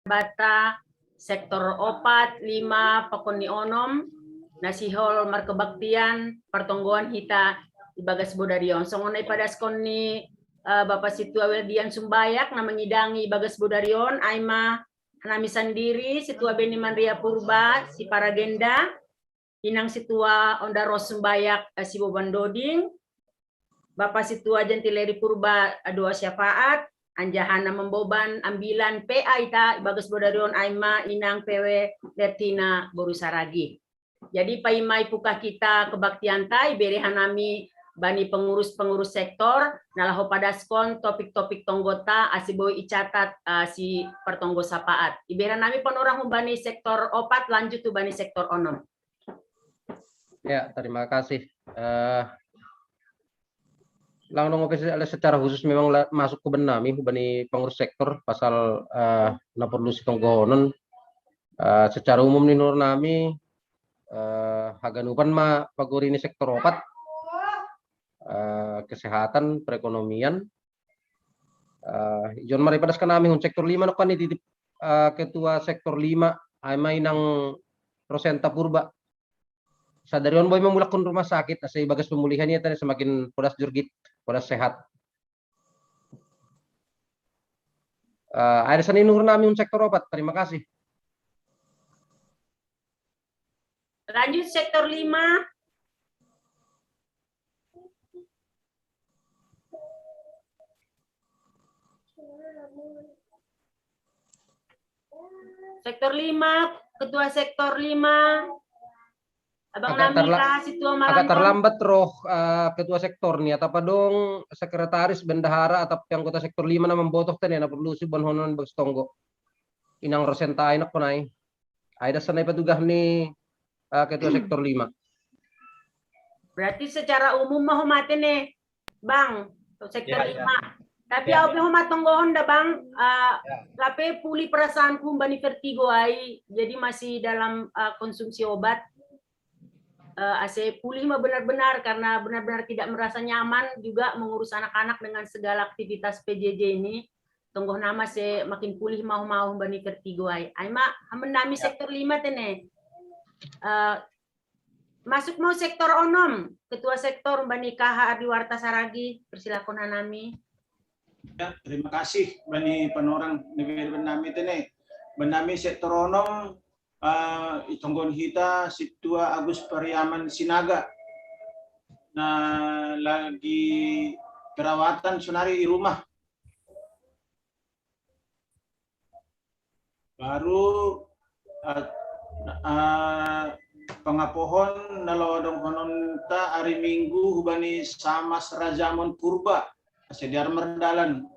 bata sektor 4, 5 pakoni onom nasihol markebaktian pertonggoan hita ibagas bodarion songonai pada skoni Bapak Situa Weldian Sumbayak na mengidangi ibagas bodarion aima nami sendiri Situa Beni Mandria Purba si Paragenda inang Situa Ondaros Sumbayak si Boban Doding Bapak Situa Jentileri Purba dua syafaat anjahana memboban ambilan PA ita bagus bodarion aima inang PW Lertina Borusaragi. Jadi paimai puka kita kebaktian tai berehanami bani pengurus-pengurus sektor nalaho padaskon topik-topik tonggota asibo icatat si pertonggo sapaat. Iberanami panorang bani sektor opat lanjut tu bani sektor onom. Ya, terima kasih. Langsung secara khusus memang masuk ke benami bani pengurus sektor pasal na perlu sitonggonon secara umum ni nur nami haganupan ma paguri ini sektor opat kesehatan perekonomian John mari padas kanami sektor 5 no kan dititip ketua sektor 5 ay mainang Rosenta Purba sadarion boy memulakkan rumah sakit asai bagas pemulihannya tadi semakin podas jurgit podas sehat ada seni nur nami sektor opat terima kasih. Lanjut sektor 5. Sektor 5, ketua sektor 5. Abang Nami kasih tua malam. Agak terlambat roh ketua sektor nih atau apa dong sekretaris bendahara atau yang kota sektor 5 na membotoh tadi na perlu si bonhonon bagus tonggo. Inang Rosenta enak ponai. Ada sanai petugas nih ketua sektor 5. Berarti secara umum mau mati nih, Bang, sektor 5. Tapi aku mau matonggohon dah Bang, tapi pulih perasaanku bani vertigo ai, jadi masih dalam konsumsi obat. AC pulih mah benar-benar karena benar-benar tidak merasa nyaman juga mengurus anak-anak dengan segala aktivitas PJJ ini. Tunggu nama se makin pulih mau bani vertigo ai. Ai mak menami sektor 5 tene. Masuk mau sektor onom, ketua sektor Bani KH Ardiwarta Saragi, persilakan Hanami. Ya, terima kasih Bani penorang negeri Benami tene. Benami sektor onom itonggon hita Situa Agus Pariaman Sinaga. Nah, lagi perawatan sunari di rumah. Baru pengapohon nalawadong hononta hari Minggu hubani sama Serajamon Purba sediar merdalan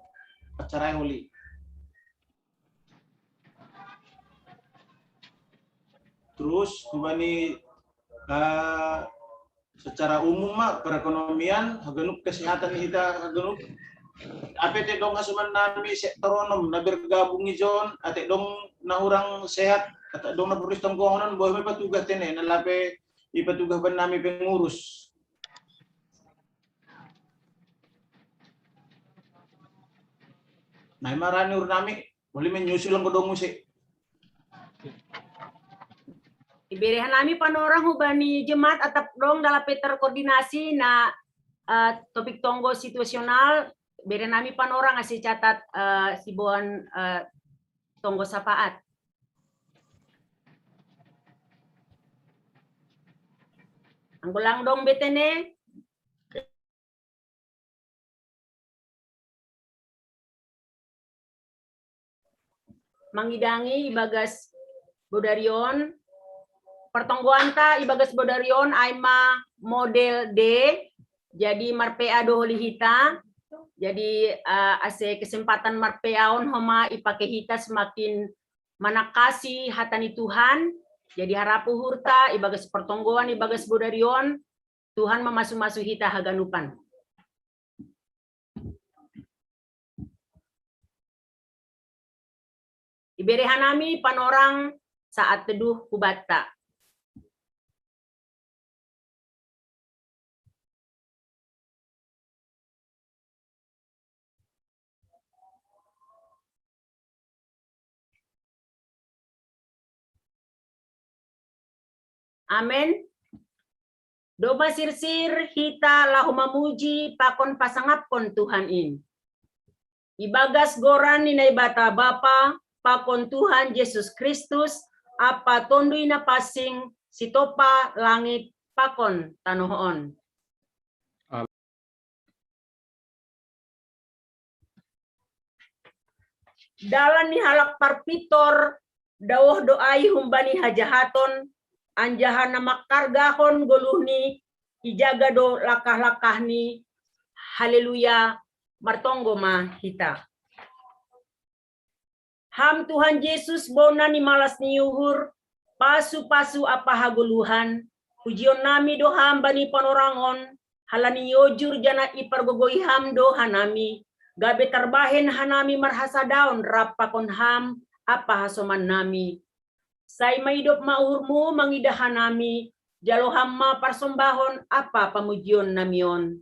acara holi. Terus hubani secara umum mah perekonomian hagenup kesehatan kita hagenup apa te dong asuman nami sektor onom na bergabung ijon ate dong na urang sehat kata dong na puris tonggonan boy may patugas tene na lape ipatugas ban nami pengurus. Nah marani ur nami boleh menyusul ang kodong musik. Iberehan nami panorang hubani jemaat atap dong dalam peter koordinasi na topik tonggo situasional bere nami panorang ngasih catat sibuan tonggo sapaat. Anggulang dong betene. Mangidangi ibagas bodarion. Pertonggoan ta ibagas bodarion aima model D. Jadi marpea doholi hita. Jadi ase kesempatan marpeaon homa ipake hita semakin manakasi hatani Tuhan. Jadi harapu hurta ibagas pertonggoan ibagas bodarion Tuhan memasu-masu hita haganupan. Iberehanami panorang saat teduh kubata. Amen. Do masirsir hita lahu mamuji pakon pasangapon Tuhan in. Ibagas goran ni bata Bapa pakon Tuhan Yesus Kristus apa tondoy na pasing sitopa langit pakon tanuhon. Dalan ni halak parpitor dawah doai humbani hajahaton anjahan na makargahon goluhni ijaga do lakah-lakah ni haleluya martonggo ma hita. Ham Tuhan Yesus bona ni malas ni yuhur pasu-pasu apa haguluhan pujion nami do hamba ni panorangon halani yojur jana ipargogoy ham do hanami gabe tarbahen hanami marhasa daon rapakon ham apa hasoman nami. Say maidop maurmu mangidahan nami, jalo hamma parsombahon apa pamujion namion.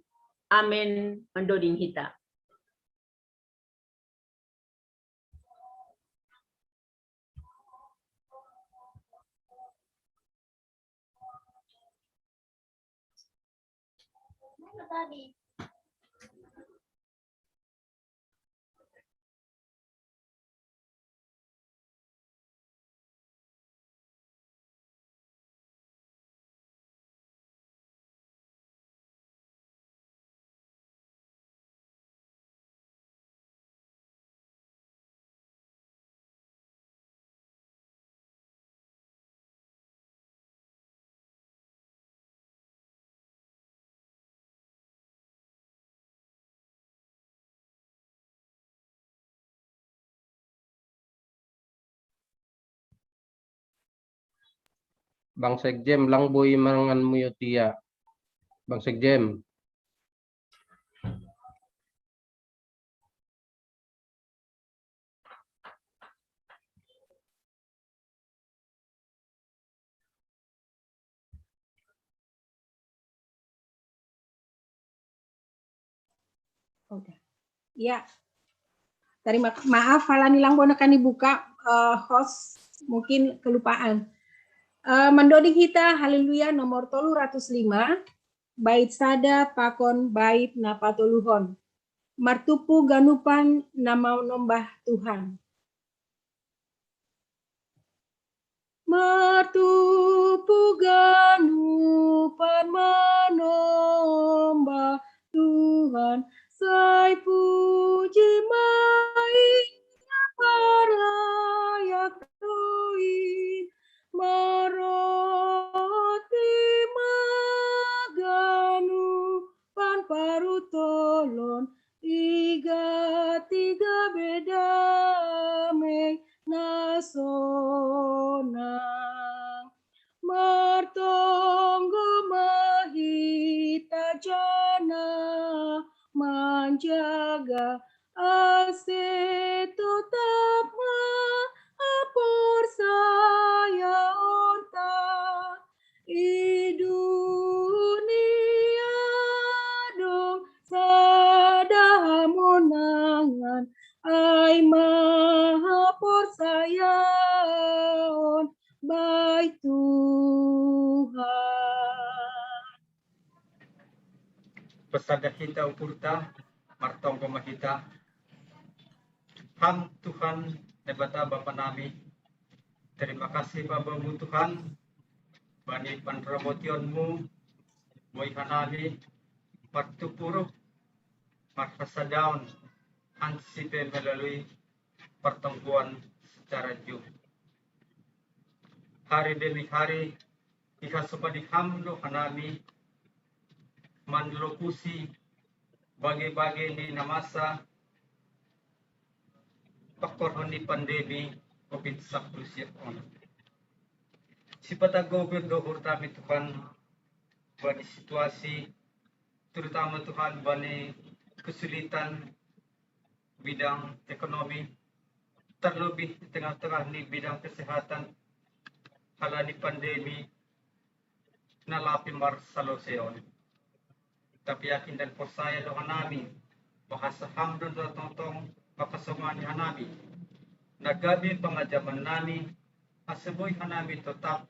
Amen. Mandoding hita. Bang Sekjem lang boy mangan muyotia. Bang Sekjem. Oke. Ya. Terima maaf Falani lang bona kan dibuka host mungkin kelupaan. Mandoding kita haleluya nomor 305 bait sada pakon bait napatuluhon. Martupu ganupan nama nombah Tuhan. Martupu ganupan manombah Tuhan. Sai puji mainnya parayak doi maroti maganu pan parutolon tiga bedame nasonang martonggo mahita jana menjaga asetu tapma apor saya onta i dunia dong sadahamonangan ai mahapor saya on baik Tuhan. Pesada kita upurta, martonggo mahita. Ham Tuhan, nebata Bapa nami. Terima kasih Bapamu Tuhan. Bani panramotionmu, boy hanami, martupuro, marfasadaon, ansipe melalui pertemuan secara jum. Hari demi hari, ikasupadi hamdo hanami, manlokusi bagai-bagai ni namasa pakorhon ni pandemi COVID-19. Sipata goberno hurtami Tuhan bani situasi terutama Tuhan bani kesulitan bidang ekonomi terlebih di tengah-tengah ni bidang kesehatan halani pandemi nalapi marsaloseon. Tapi yakin dan percaya doa nami bahasa hamdun totong pakasomani hanami nagabi pengajaman nami asaboy hanami tetap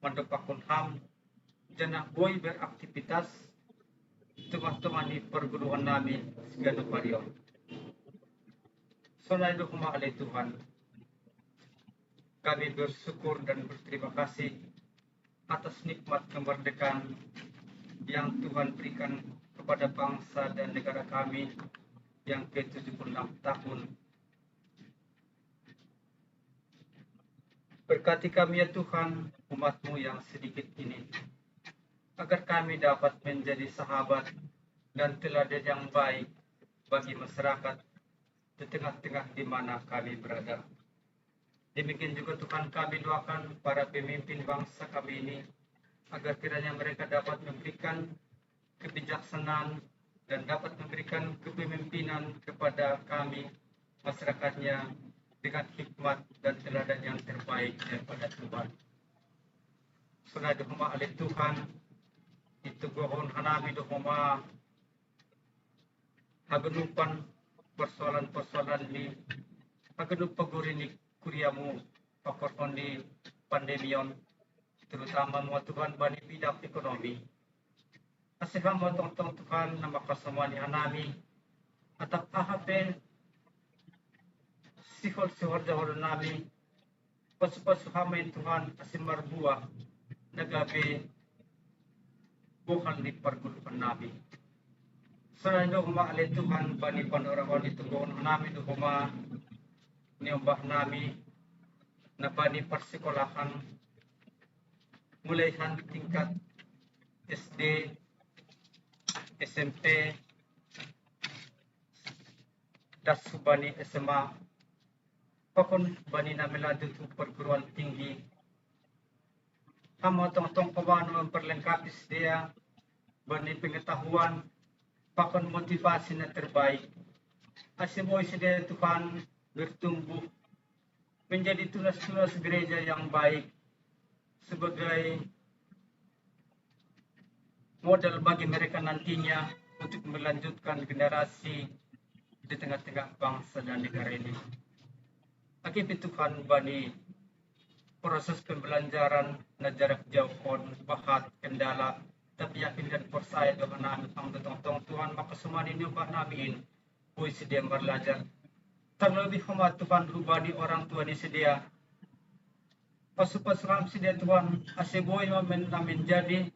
mendapatkan ham jangan boy beraktivitas teman-teman di perguruan nabi segala parion. Sonai do kumahalay Tuhan, kami bersyukur dan berterima kasih atas nikmat kemerdekaan yang Tuhan berikan kepada bangsa dan negara kami yang ke-76 tahun. Berkati kami ya Tuhan, umat-Mu yang sedikit ini, agar kami dapat menjadi sahabat dan teladan yang baik bagi masyarakat di tengah-tengah di mana kami berada. Demikian juga Tuhan kami doakan para pemimpin bangsa kami ini, agar kiranya mereka dapat memberikan kebijaksanaan dan dapat memberikan kepemimpinan kepada kami, masyarakatnya, dengan hikmat dan teladan yang terbaik daripada Tuhan. Sunai dohoma alih Tuhan, itu gohon hanami dohoma hagenupan persoalan-persoalan ni hagenup pagurini kuriamu pakorkon di pandemion, terutama mga Tuhan bani bidang ekonomi. Asiham mo tong Tuhan na makasama ni hanami atap ahapin sihol-sihol dahol nami pasuhamay Tuhan asin marbuah nagabi bukan di perguluhan nabi. Selain itu kumaalay Tuhan bani panorawan itu goon namin dukuma niyambah nami na bani persikolahan mulai tingkat SD, SMP, das bani SMA, pakon bani namin ladut perguruan tinggi. Kamu tong-tong pemanu memperlengkapi dia bani pengetahuan, pakon motivasi na terbaik. Asimoy dia Tuhan bertumbuh menjadi tunas-tunas gereja yang baik sebagai modal bagi mereka nantinya untuk melanjutkan generasi di tengah-tengah bangsa dan negara ini. Akibat Tuhan bani proses pembelajaran na jarak jauh kon bahat kendala tapi yakin dan percaya dengan ang totong Tuhan makasumani niyo ba namin puy si dia belajar terlebih hormat Tuhan rubani orang tua ni sedia pasukan si dia Tuhan aseboy namin jadi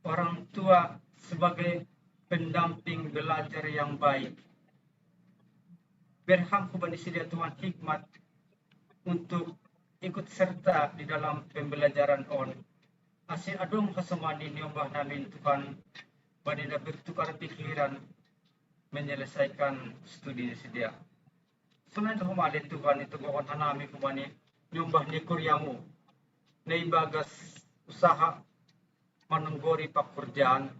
orang tua sebagai pendamping belajar yang baik. Berham kubani si dia Tuhan hikmat untuk ikut serta di dalam pembelajaran on. Asin adong kasamaan ninyo bah namin Tuhan bani na bertukar pikiran menyelesaikan studi si dia. Sunay na humalin Tuhan ito gawon hanami kumani nyumbah ni kuryamu na ibagas usaha manunggori pekerjaan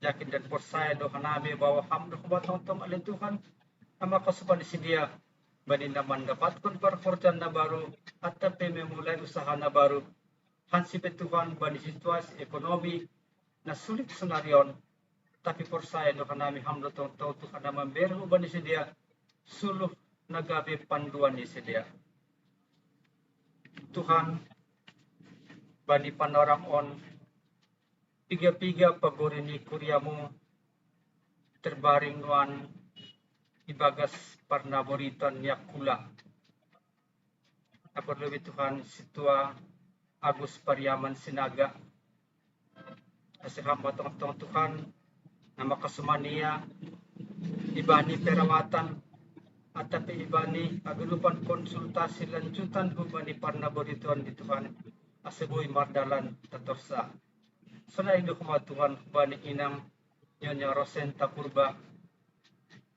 yakin dan percaya do hanami bahwa hamdo kubatong alin Tuhan ama kasupan si dia bani naman dapatkan pekerjaan na baru at memulai usaha na baru hansipin Tuhan bani situasi ekonomi na sulit senaryon tapi percaya do kanami hamdo tong Tuhan na memberu bani si dia suluh nagabi panduan ni si dia Tuhan bani panoram on piga-piga pagorini kuryamu terbaring nuan ibagas parnaboriton yakula. Apa lebih Tuhan situa Agus Pariaman Sinaga. Asiham batong Tuhan nama kasumania ibani perawatan atapi ibani agulupan konsultasi lanjutan hubani parnaboriton di Tuhan aseboy mardalan tatorsa. Selain itu Tuhan bani inang Nyonya Rosenta Purba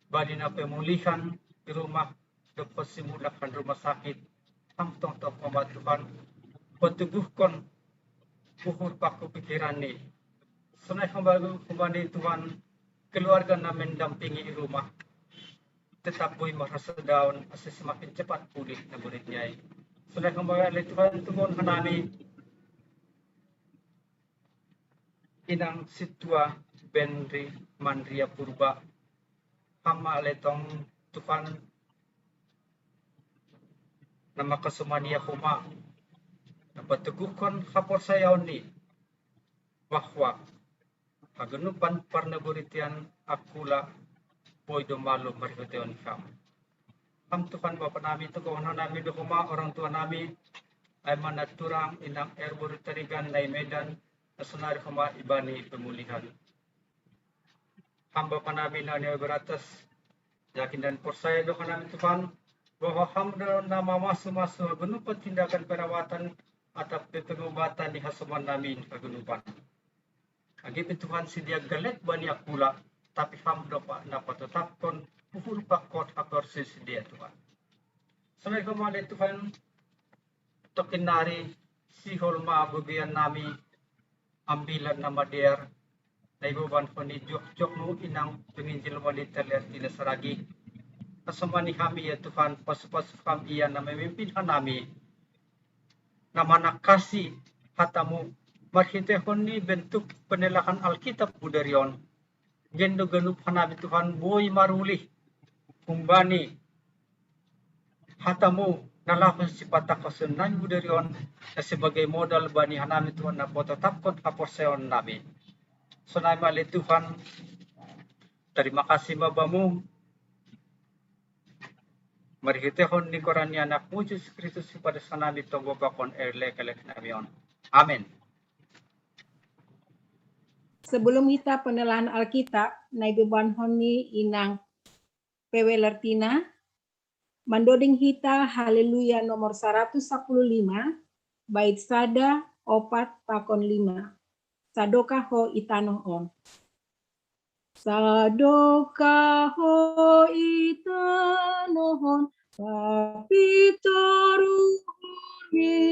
bani na pemulihan di rumah dapat simulakan rumah sakit ang tong-tong Tuhan petuguhkan buhur paku pikiran ni sunai kembali Tuhan keluarga na mendampingi di rumah tetap boy merasa down asal semakin cepat pulih na muridnya sunai kembali Tuhan Tuhan hanami inang situa Benri Mandria Purba hama letong Tuhan nama kasumania kuma Patuguhkan kaporsayaon ni bahwa hagenupan parnaburitian akula boy domalo marikoteon kam. Kam Tuhan Bapa nami tu kawan nami dokoma orang tua nami ay manaturang inang erburitarigan na Medan na sunari kama ibani pemulihan. Kam Bapa nami na niya beratas yakin dan percaya doa kami Tuhan bahwa hamba nama masuk-masuk hagenupan tindakan perawatan atau pengobatan di hasuman namin hagenupan. Agipin Tuhan sidia galet bani akula tapi hamba napatatapkon puhur pakot akorsis dia Tuhan. Sampai kemarin Tuhan tokinari si holma bagian nami ambilan nama der na ibaban ko ni jok mo inang penginjil wanita lihat tidak seragi kasama ni kami ya Tuhan pasu-pasu kami iya na memimpin nami na manakasi hatamu marhitehon ni bentuk penelakan Alkitab budarion gendo genup hanami Tuhan boy maruli kumbani hatamu nalakon si patakasunan budarion na sebagai modal bani hanami Tuhan na potatapkon kaporseon namin. So naimali Tuhan, terima kasih Bapamu. Marihitehon ni koran ni anakmu Yesus Kristus pada sanami tonggo bakon erlek-elek namion. Amin. Sebelum kita penelahan Alkitab, naibeban honi inang pewelertina, mandoding kita haleluya nomor 115, bait sada 4 pakon 5. Sadoka ho itano on. Sadoka ho itano on, papitoruhuni.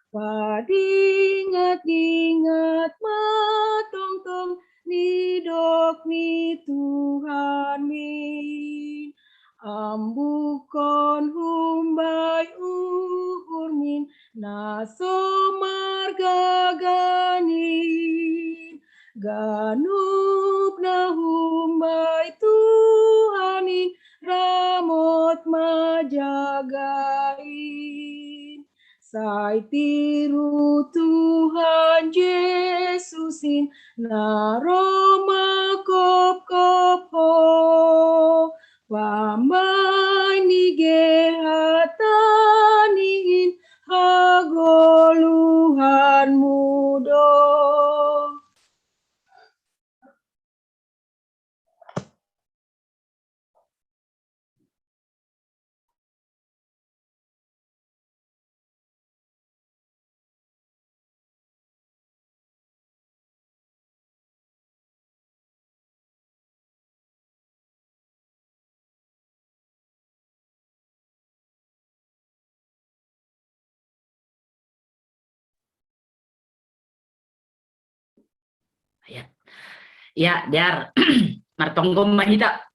Padingat-ingat matong-tong nidok ni Tuhan min. Ambukon humbai uhur min nasomar gaganin. Ganup na humbai Tuhanin ramot majagain. Sai tiru Tuhan Yesusin na Roma kop-kop ho. Pamai ni gehataniin hagoluhan mudo. Ya, Dar. Martonggo mahita.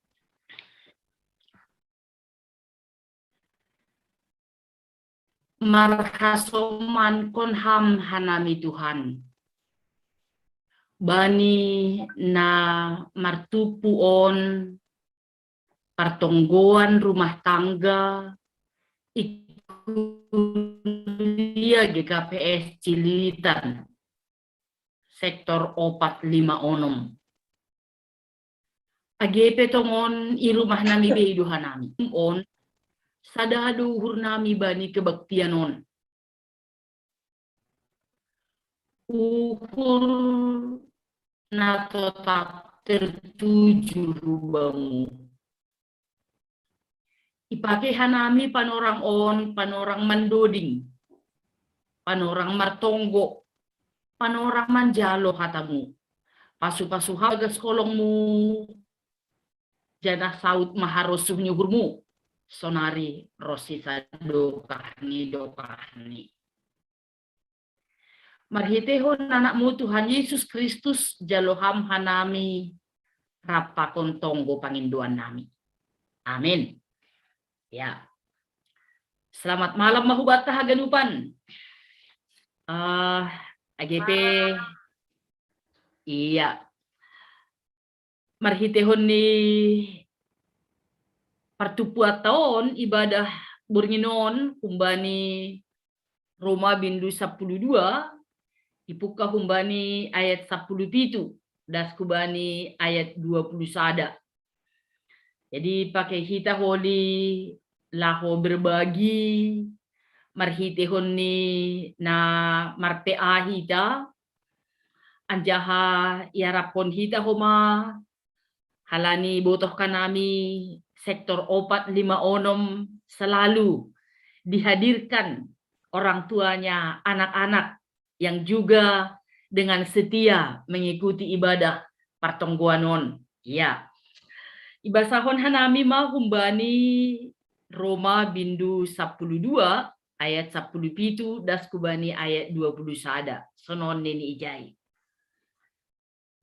Marhasoman konham hanami Tuhan. Bani na martupuon pertonggoan rumah tangga ikulia GKPS Cililitan sektor 456. Agepe tongon irumah nami beiduhan nami. On sadahaduhur nami bani kebaktianon. Ukur na tetap tertuju rubamu. Ipake hanami panorang on, panorang mandoding, panorang martonggo, panorang manjalo hatamu. Pasu-pasu hagas kolongmu, janah saut maharosuh nyugurmu. Sonari rosisa dokahni. Marhitehon anakmu Tuhan Yesus Kristus jaloham hanami rapakon tonggo panginduan nami. Amin. Ya. Selamat malam mahubat tahaganupan. AGP. Iya. Marhitehon ni partupuat tahun ibadah burninon kumbani Roma bindu 12 ipuka humbani ayat 17 das kubani ayat 20 sada. Jadi pakai hita holi laho berbagi marhite honni na marpea hita anjaha yarapon hita homa halani botoh kanami sektor 4, 5, 6 selalu dihadirkan orang tuanya, anak-anak yang juga dengan setia mengikuti ibadah partongguanon. Ya. Ibasahon hanami mahumbani Roma bindu 12 ayat 17 das kubani ayat 20 sada. Sonon nini ijai.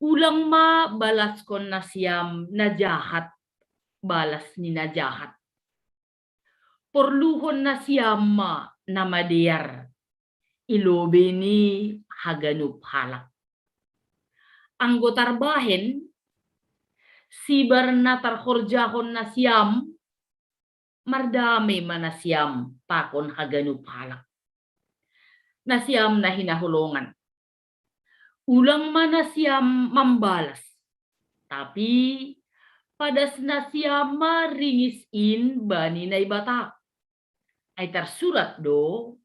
Ulang ma balas kon nasyam na jahat balas ni na jahat. Porluhon na siyama na madiyar. Ilobe ni haganup halak. Anggotar bahen, sibar na tarhorjahon na siyam, mardami man na siyam pakon haganup halak. Na siyam na hinahulungan. Ulang man na siyam mambalas. Tapi padas na siyam maringis in bani na ibatak. Ay tersurat do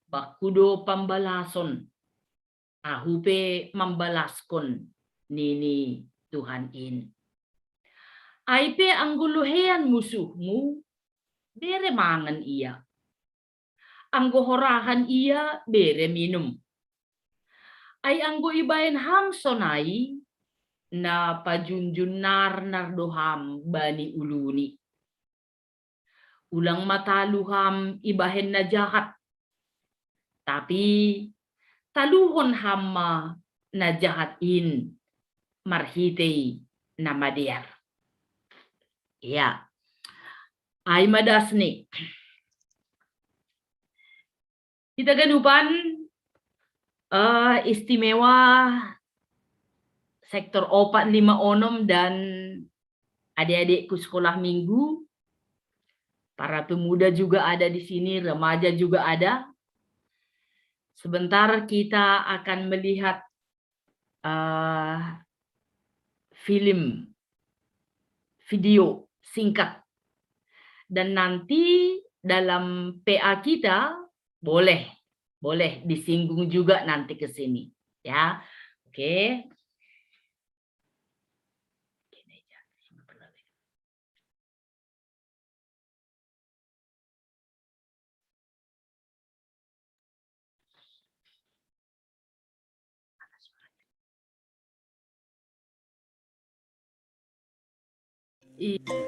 bakudo pambalason ahupe mambalaskon nini Tuhan in. Aipe angguluhean musuhmu bere mangan iya. Anggohorahan iya bere minum. Ay anggo ibayan ham sonai na pajunjun nardoham bani uluni. Ulang mataluham ibahen na jahat. Tapi taluhon hama na jahat in marhitei na madiar. Ya. Ay madasni. Kita ganupan istimewa sektor 4, 5, 6 dan adik-adikku sekolah minggu. Para pemuda juga ada di sini, remaja juga ada. Sebentar kita akan melihat video singkat. Dan nanti dalam PA kita boleh disinggung juga nanti ke sini. Ya, oke.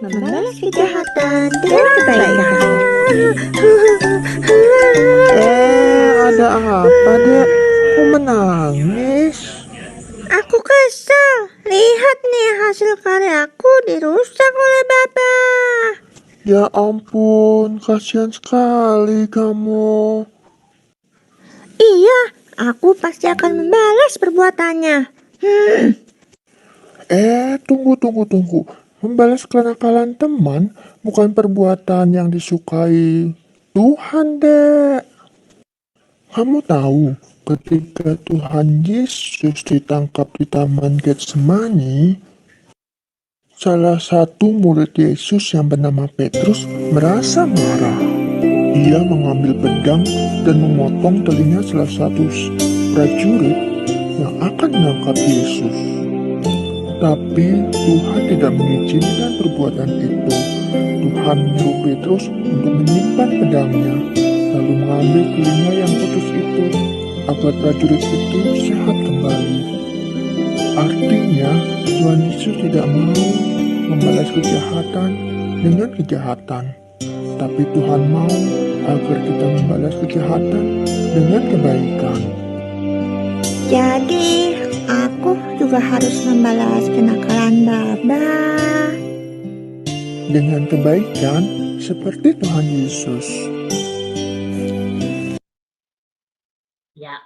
Membalas kejahatan dengan kebaikan. Ada apa, Dek? Kok menangis? Aku kesal. Lihat nih hasil karyaku dirusak oleh Bapak. Ya ampun, kasihan sekali kamu. Iya, aku pasti akan membalas perbuatannya. Tunggu. Membalas kenakalan teman bukan perbuatan yang disukai Tuhan, Dek. Kamu tahu, ketika Tuhan Yesus ditangkap di Taman Getsemani, salah satu murid Yesus yang bernama Petrus merasa marah. Ia mengambil pedang dan memotong telinga salah satu prajurit yang akan menangkap Yesus. Tapi Tuhan tidak mengizinkan perbuatan itu. Tuhan menyuruh Petrus untuk menyimpan pedangnya, lalu mengambil telinga yang putus itu agar prajurit itu sehat kembali. Artinya, Tuhan Yesus tidak mau membalas kejahatan dengan kejahatan, tapi Tuhan mau agar kita membalas kejahatan dengan kebaikan. Jadi, aku juga harus membalas kenakalan Baba Dengan kebaikan seperti Tuhan Yesus. Ya.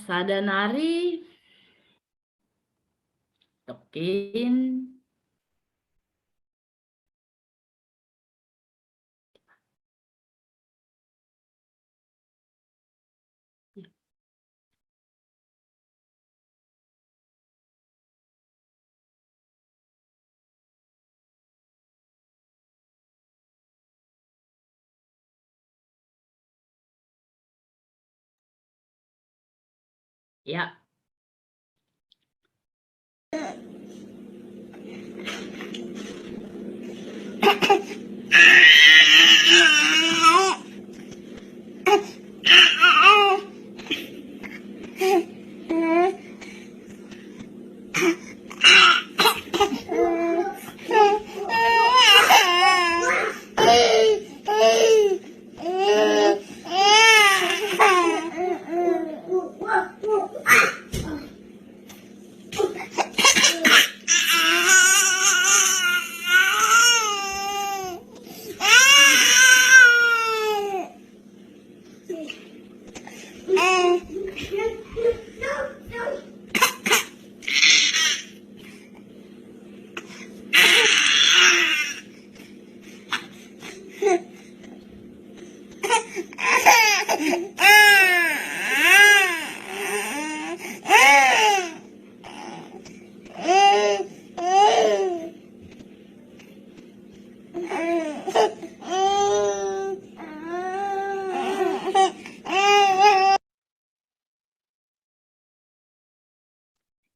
Sadanari tokin Ya.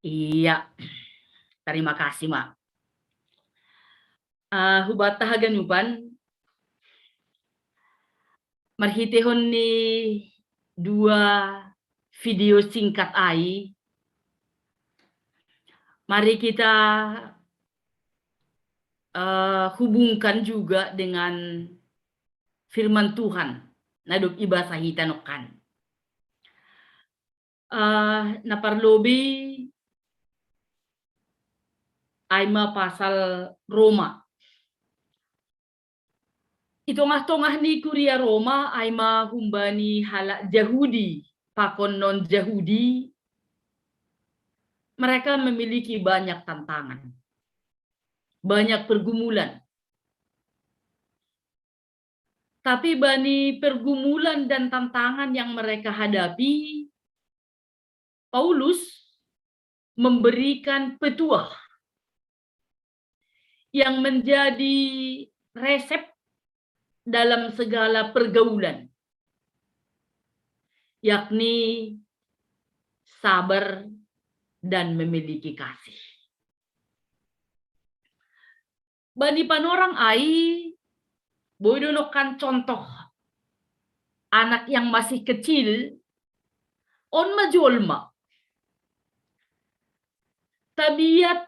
Iya, terima kasih, Mak. Hubat tahaganupan, marhitehon ni dua video singkat ai. Mari kita hubungkan juga dengan firman Tuhan. Naduk ibasa hitanokan. Naparlobi Aima pasal Roma. Itongah-tongah ni kuria Roma aima humbani halak Yahudi, pakon non Yahudi. Mereka memiliki banyak tantangan, banyak pergumulan. Tapi bani pergumulan dan tantangan yang mereka hadapi, Paulus memberikan petuah yang menjadi resep dalam segala pergaulan, yakni sabar dan memiliki kasih. Bani panorang ai, bodonokan contoh anak yang masih kecil, on majolma. Tabiat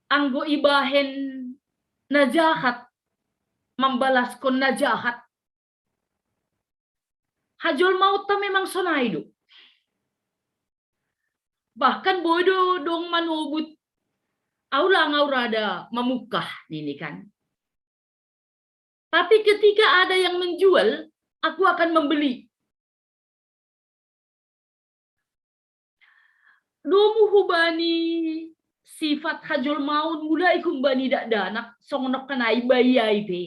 anggo ibahen na jahat, membalas kon na jahat. Hajol maut ta memang sonaido. Bahkan bodo dong manubut aulang aurada memukah ini kan. Tapi ketika ada yang menjual, aku akan membeli. Domu hubani sifat hajol maut mulai kumbani dak danak songnok kanai bayai pe.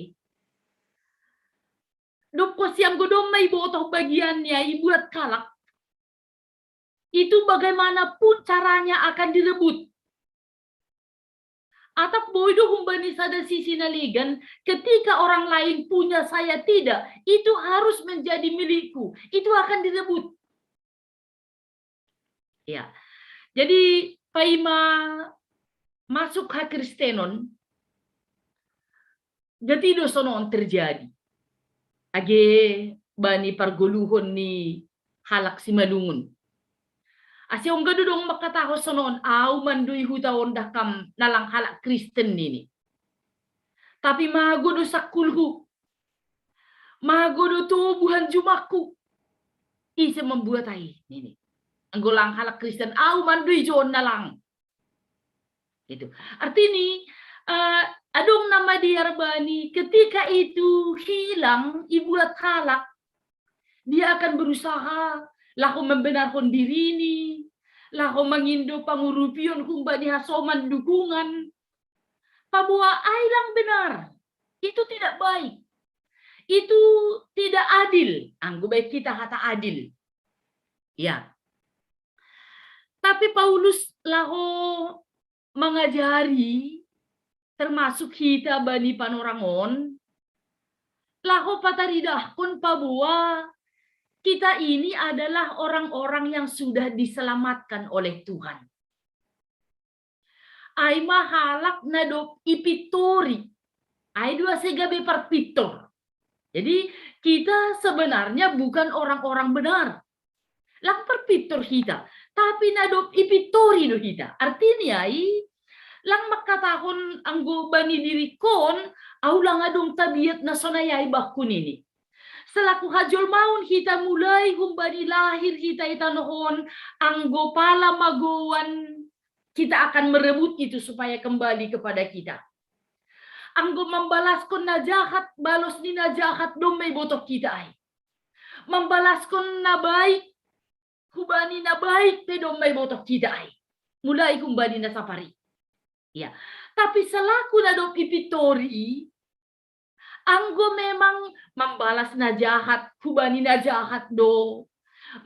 Doko siam godom mai botoh bagiannya ibuat kalak. Itu bagaimanapun caranya akan direbut. Atap boido humbani sada sisi naligan, ketika orang lain punya saya tidak, itu harus menjadi milikku. Itu akan direbut. Ya. Jadi paima masuk hak Kristenon, gatido sonon terjadi. Age bani parguluhon ni halak si malungun. Asyong gadudong makataho sonon au mandui hutaon dakam nalang halak Kristen nini. Tapi mahagodo sakulhu. Mahagodo tubuhan jumaku. Isa membuat ai nini. Anggolang halak Kristen au mandui jon nalang. Gitu. Artinya adong nama diarbani ketika itu hilang ibuat halak, dia akan berusaha lahu membenarkan diri ini, lahu mengindo pangurupion kumbani hasoman dukungan. Pabua ailang benar, itu tidak baik, itu tidak adil. Anggo baik kita kata adil, ya. Tapi Paulus lahu mengajari, termasuk kita bani panorangon, lahu pataridah kun pabua kita ini adalah orang-orang yang sudah diselamatkan oleh Tuhan. Ay mahalak na do ipitori. Ay dua segabe perpitor. Jadi kita sebenarnya bukan orang-orang benar. Lang perpitor kita. Tapi na do ipitori do kita. Artinya lang makatahon anggo bani diri kon, au lang adong tabiat na sonayay bakun ini. Selaku hajol maun kita mulai humbani lahir kita itanohon anggo pala magowan kita akan merebut itu supaya kembali kepada kita. Anggo membalaskon na jahat balos ni na jahat domay botok kita ay. Membalaskon na baik hubani na baik te domay botok kita ay. Mulai humbani na safari. Ya. Tapi selaku na do pipitori anggo memang membalas na jahat, hubani na jahat do.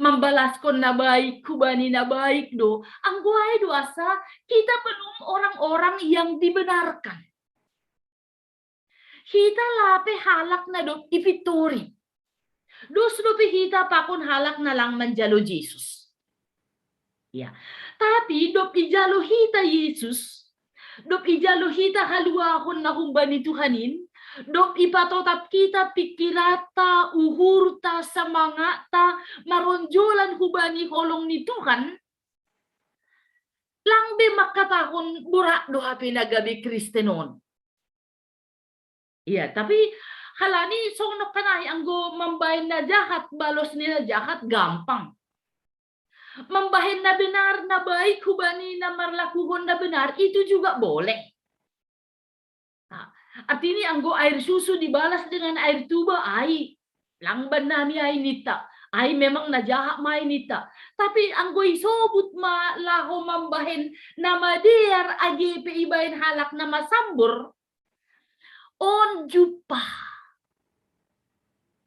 Membalaskon na baik, hubani na baik do. Anggo ay do asa, kita belum orang-orang yang dibenarkan. Kita lape halak na do ipitori. Dos lupi kita pakon halak na lang manjalo Jesus. Ya. Tapi do ijalo hita Yesus, do ijalo hita haluahon na humbani Tuhanin, dok ipatotap kita pikirata, uhurta, samangata, maronjolan hubani holong ni Tuhan, langbe makatahon burak doha pinagabi Kristenon. Iya, tapi halani sonok kanay anggo membahin na jahat, balos nila jahat, gampang. Membahin na benar, na baik, hubani na marlakuhon na benar, itu juga boleh. Artinya anggo air susu dibalas dengan air tuba, ay langban nami ay nita, ay memang najaha may nita. Tapi anggo isobut ma laho mambahin na madiar agi ibahin halak na masambur, on jupa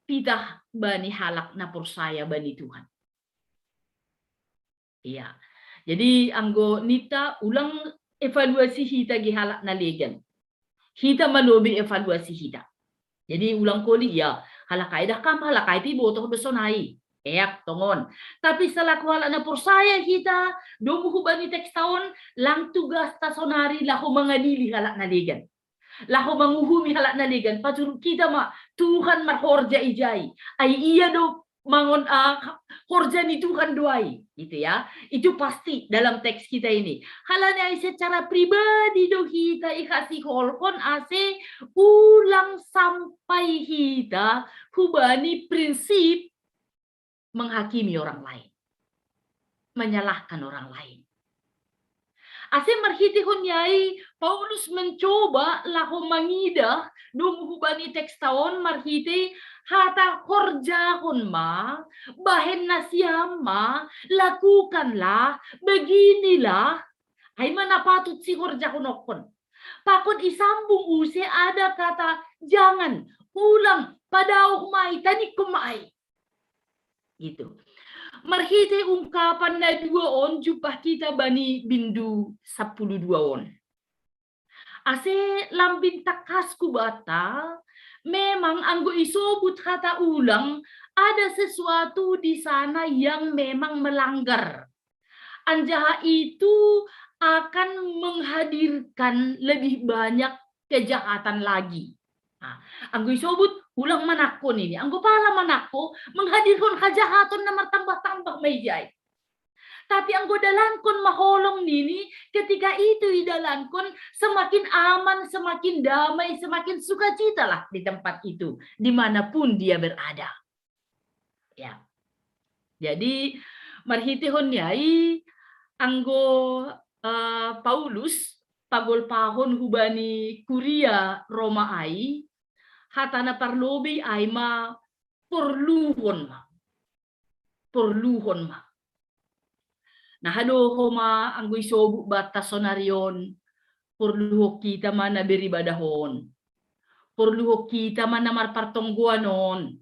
pitah bani halak na pursaya bani Tuhan. Iya, jadi anggo nita ulang evaluasi hita gihalak na legan. Kita melobi evaluasi kita. Jadi ulang kali ya, halakai dah kam halakai ti botoh besonai. Eak tongon. Tapi selaku halak na pursaya kita, domuhu bani teks tahun, lang tugas tasonari lahu mengadili halak na legan. Lahu menguhumi halak na legan. Pacur kita ma, Tuhan marhorja ijai. Ay iya do mangon horja ni Tuhan doai. Gitu ya. Itu pasti dalam teks kita ini. Halanya secara pribadi do kita ikasih holkon ase ulang sampai kita hubani prinsip menghakimi orang lain. Menyalahkan orang lain. Ase marhitihon yai Paulus mencoba lahu mangidah dum hubani teks taon marhiti hata korjahon ma bahen nasiyama lakukanlah beginilah ay manapatut si korjahon okon pakon isambung use ada kata jangan ulang pada umay tanik kumay gitu. Marhite ungkapan na 2 on jupah kita bani bindu 12 on. Ase lambing takasku bata, memang anggo isobut kata ulang, ada sesuatu di sana yang memang melanggar. Anjaha itu akan menghadirkan lebih banyak kejahatan lagi. Nah, anggo isobut ulang manakon ini, anggo pala manako menghadirkan kejahatan na martambah-tambah mayjay. Tapi anggo dalankon maholong nini, ketika itu idalankon semakin aman, semakin damai, semakin sukacita lah di tempat itu, dimanapun dia berada. Ya, jadi marhitihon yai anggo Paulus pagol pahon hubani kuria Roma ai hatana parlobi ay ma porluhon ma. Porluhon ma. Nah hado homa anggo isobu batas sonarion porluho kita mana beribadahon. Porluho kita mana marpartongguanon.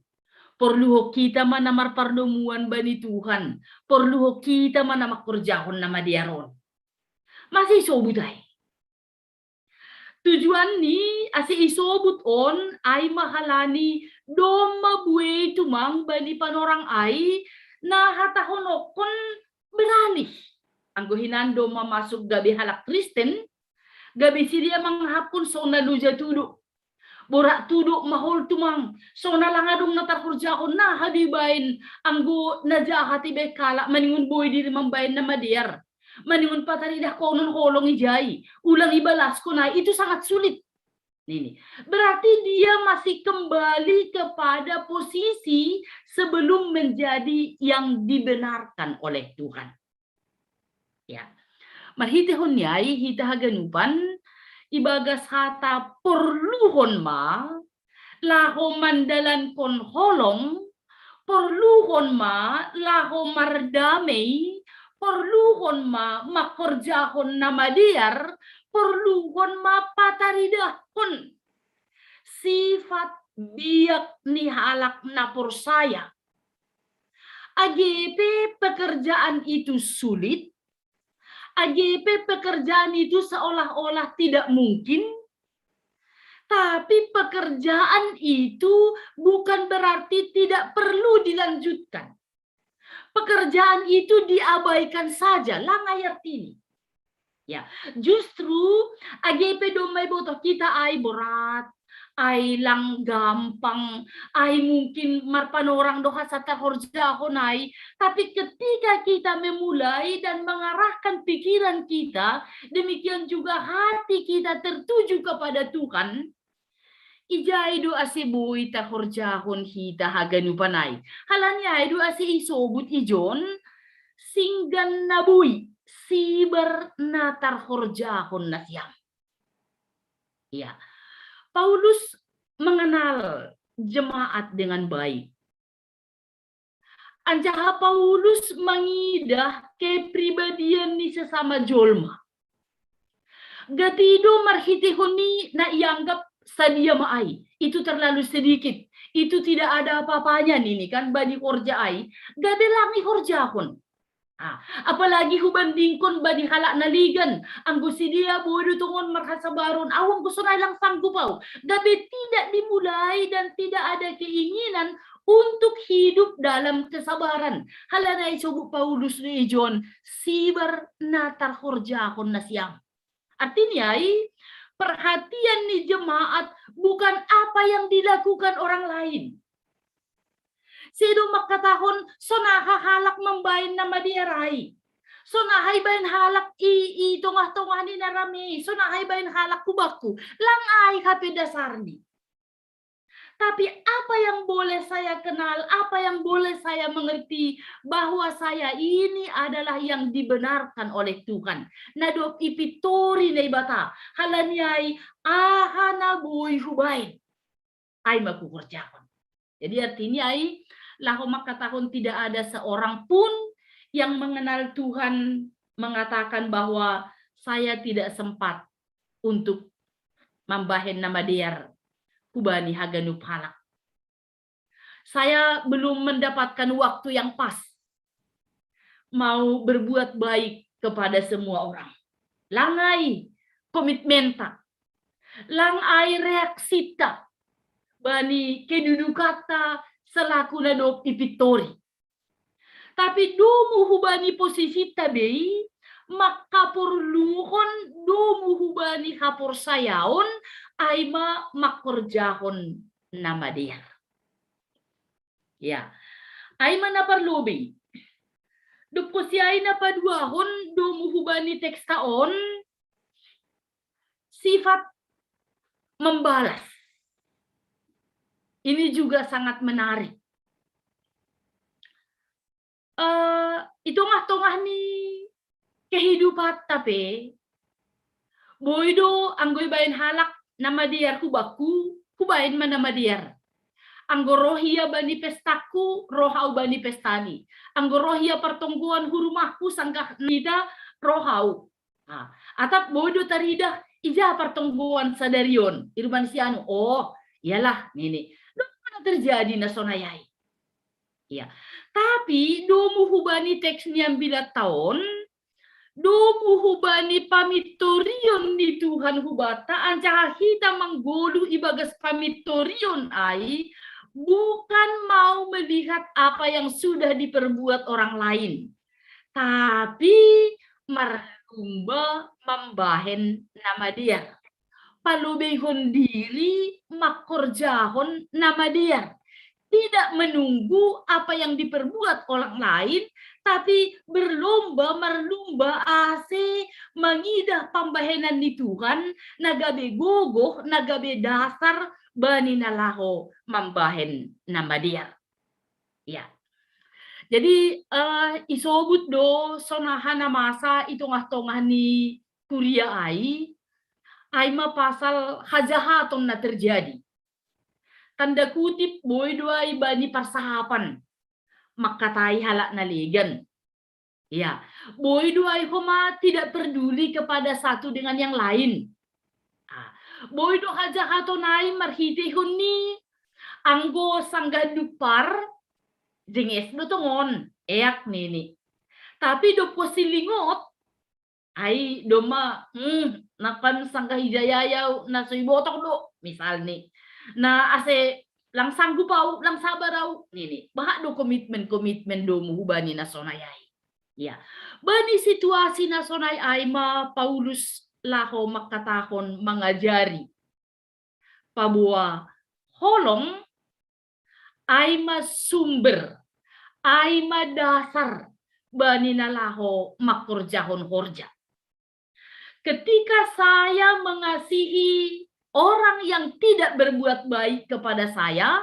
Porluho kita mana marpardomuan bani Tuhan. Porluho kita mana makurjahon na madiaron. Masih isobu day. Tujuan ni asi isobut on ay mahalani doma buwe tumang bani panorang ay na hatahonokon berani. Anggo hinando masuk gabi halak Kristen, gabi sidia manghapon so naluja tudu. Borak tudu mahol tumang. So nalangadong natarhurjakon na hadibain anggo najahati bekala maningun buwe diri mambayin na madiar. Maningun pataridah konon holong ijai, ulang ibalas ko na, itu sangat sulit. Ini berarti dia masih kembali kepada posisi sebelum menjadi yang dibenarkan oleh Tuhan. Ya, marhitihon yai hita haganupan ibagas hata perluhon ma laho mandalan kon holong perluhon ma laho mardamei perluhon ma makorjahon nama diar, perluhon ma pataridahon. Sifat biak ni halak napor saya. AGP pekerjaan itu sulit. AGP pekerjaan itu seolah-olah tidak mungkin. Tapi pekerjaan itu bukan berarti tidak perlu dilanjutkan. Pekerjaan itu diabaikan saja, lang ayat ini. Ya, justru AGP domai botoh kita ay berat, ay lang gampang, ay mungkin marpan orang doha sata horjahon ay, tapi ketika kita memulai dan mengarahkan pikiran kita, demikian juga hati kita tertuju kepada Tuhan, ijay do asi buhay ta horjahon hita haganupanay. Halanya do asi isobut ijon singgan na buhay siber natar horjahon na siyam. Ya, Paulus mengenal jemaat dengan baik. Anjaha Paulus mengidah kepribadian ni sesama jolma. Gatido marhitihoni na ianggap sadia maai, itu terlalu sedikit, itu tidak ada apa-apanya nih kan bani horja ai, gabelangi horjahon. Apalagi hubandingkon bani halak naligan, anggo si dia bodo tungon merhasa baron, awang gusto na lang sanggupau, gabe tidak dimulai dan tidak ada keinginan untuk hidup dalam kesabaran. Halanay subuh Paulus ni John, siber natar horjahon na siyang. Artinya, perhatian nih jemaat bukan apa yang dilakukan orang lain. Sido makatahon sonaha halak membain nama diarai. Sonahay bain halak i tongah-tongah ni narami. Sonahay bain halak kubaku. Lang ay hape dasarni. Tapi apa yang boleh saya kenal, apa yang boleh saya mengerti, bahwa saya ini adalah yang dibenarkan oleh Tuhan. Nadop ipitori na ibata, halanyay ahana buhay hubain, ay makukurjakan. Jadi artinya ay, laho makatahon tidak ada seorang pun yang mengenal Tuhan mengatakan bahwa saya tidak sempat untuk membahen nama diar. Kubani haganup halak. Saya belum mendapatkan waktu yang pas mau berbuat baik kepada semua orang. Langai komitmenta, langai reaksita, bani kedudukata selaku nadop ipitori. Tapi domu hubani posisi tabi, maka perluhon domu hubani hapor sayaon, aima makorjahon nama dia. Ya, aima naparlobi. Dupo siya na paduahon domu hubani tekstaon sifat membalas. Ini juga sangat menarik. Itongah-tongah ni kehidupan tapi boydo anggoy bayin halak nama diar kubaku, kubain man nama diar. Anggo rohia bani pestaku, rohau bani pestani. Anggo rohia pertongguan hurumahku sangkah nida rohau. Atap bodo taridah ija pertongguan sadarion. Irman sianu, oh iyalah ini. Mana terjadi na sonayai. Ya. Tapi domu hubani teks niam bila tahun, Domu hubani pamitorion ni Tuhan hubata ancaha hita menggoluh ibagas pamitorion ai bukan mau melihat apa yang sudah diperbuat orang lain, tapi merlumba membahen nama dia. Palubihon diri makorjahon nama dia. Tidak menunggu apa yang diperbuat orang lain, tapi merlumba ase mengidah pambahenan ni Tuhan, nagabe gogoh, nagabe dasar bani nalaho mambahen nama dia. Ya. Jadi isobut do sonahan masa itu ngah ni kuria ai pasal hajahaton na terjadi. Tanda kutip boy doai bani persahapan makatai halak naligan. Ya, boy doai homa tidak peduli kepada satu dengan yang lain. Boy do hajahatonai marhitihun ni anggo sanggandupar jenges do tongon eak nini. Tapi do posilingot ai doma nakan sangga hijayayaw na soy botok do misal nih. Na ase lang sanggup pau lang sabarau nini bahak do komitmen do muhubani na sonayai. Ya, bani situasi na sonay ay ma Paulus laho makatahon mangajari pabua holong ay masumber ay madasar bani na laho makorjahon-horja. Ketika saya mengasihi orang yang tidak berbuat baik kepada saya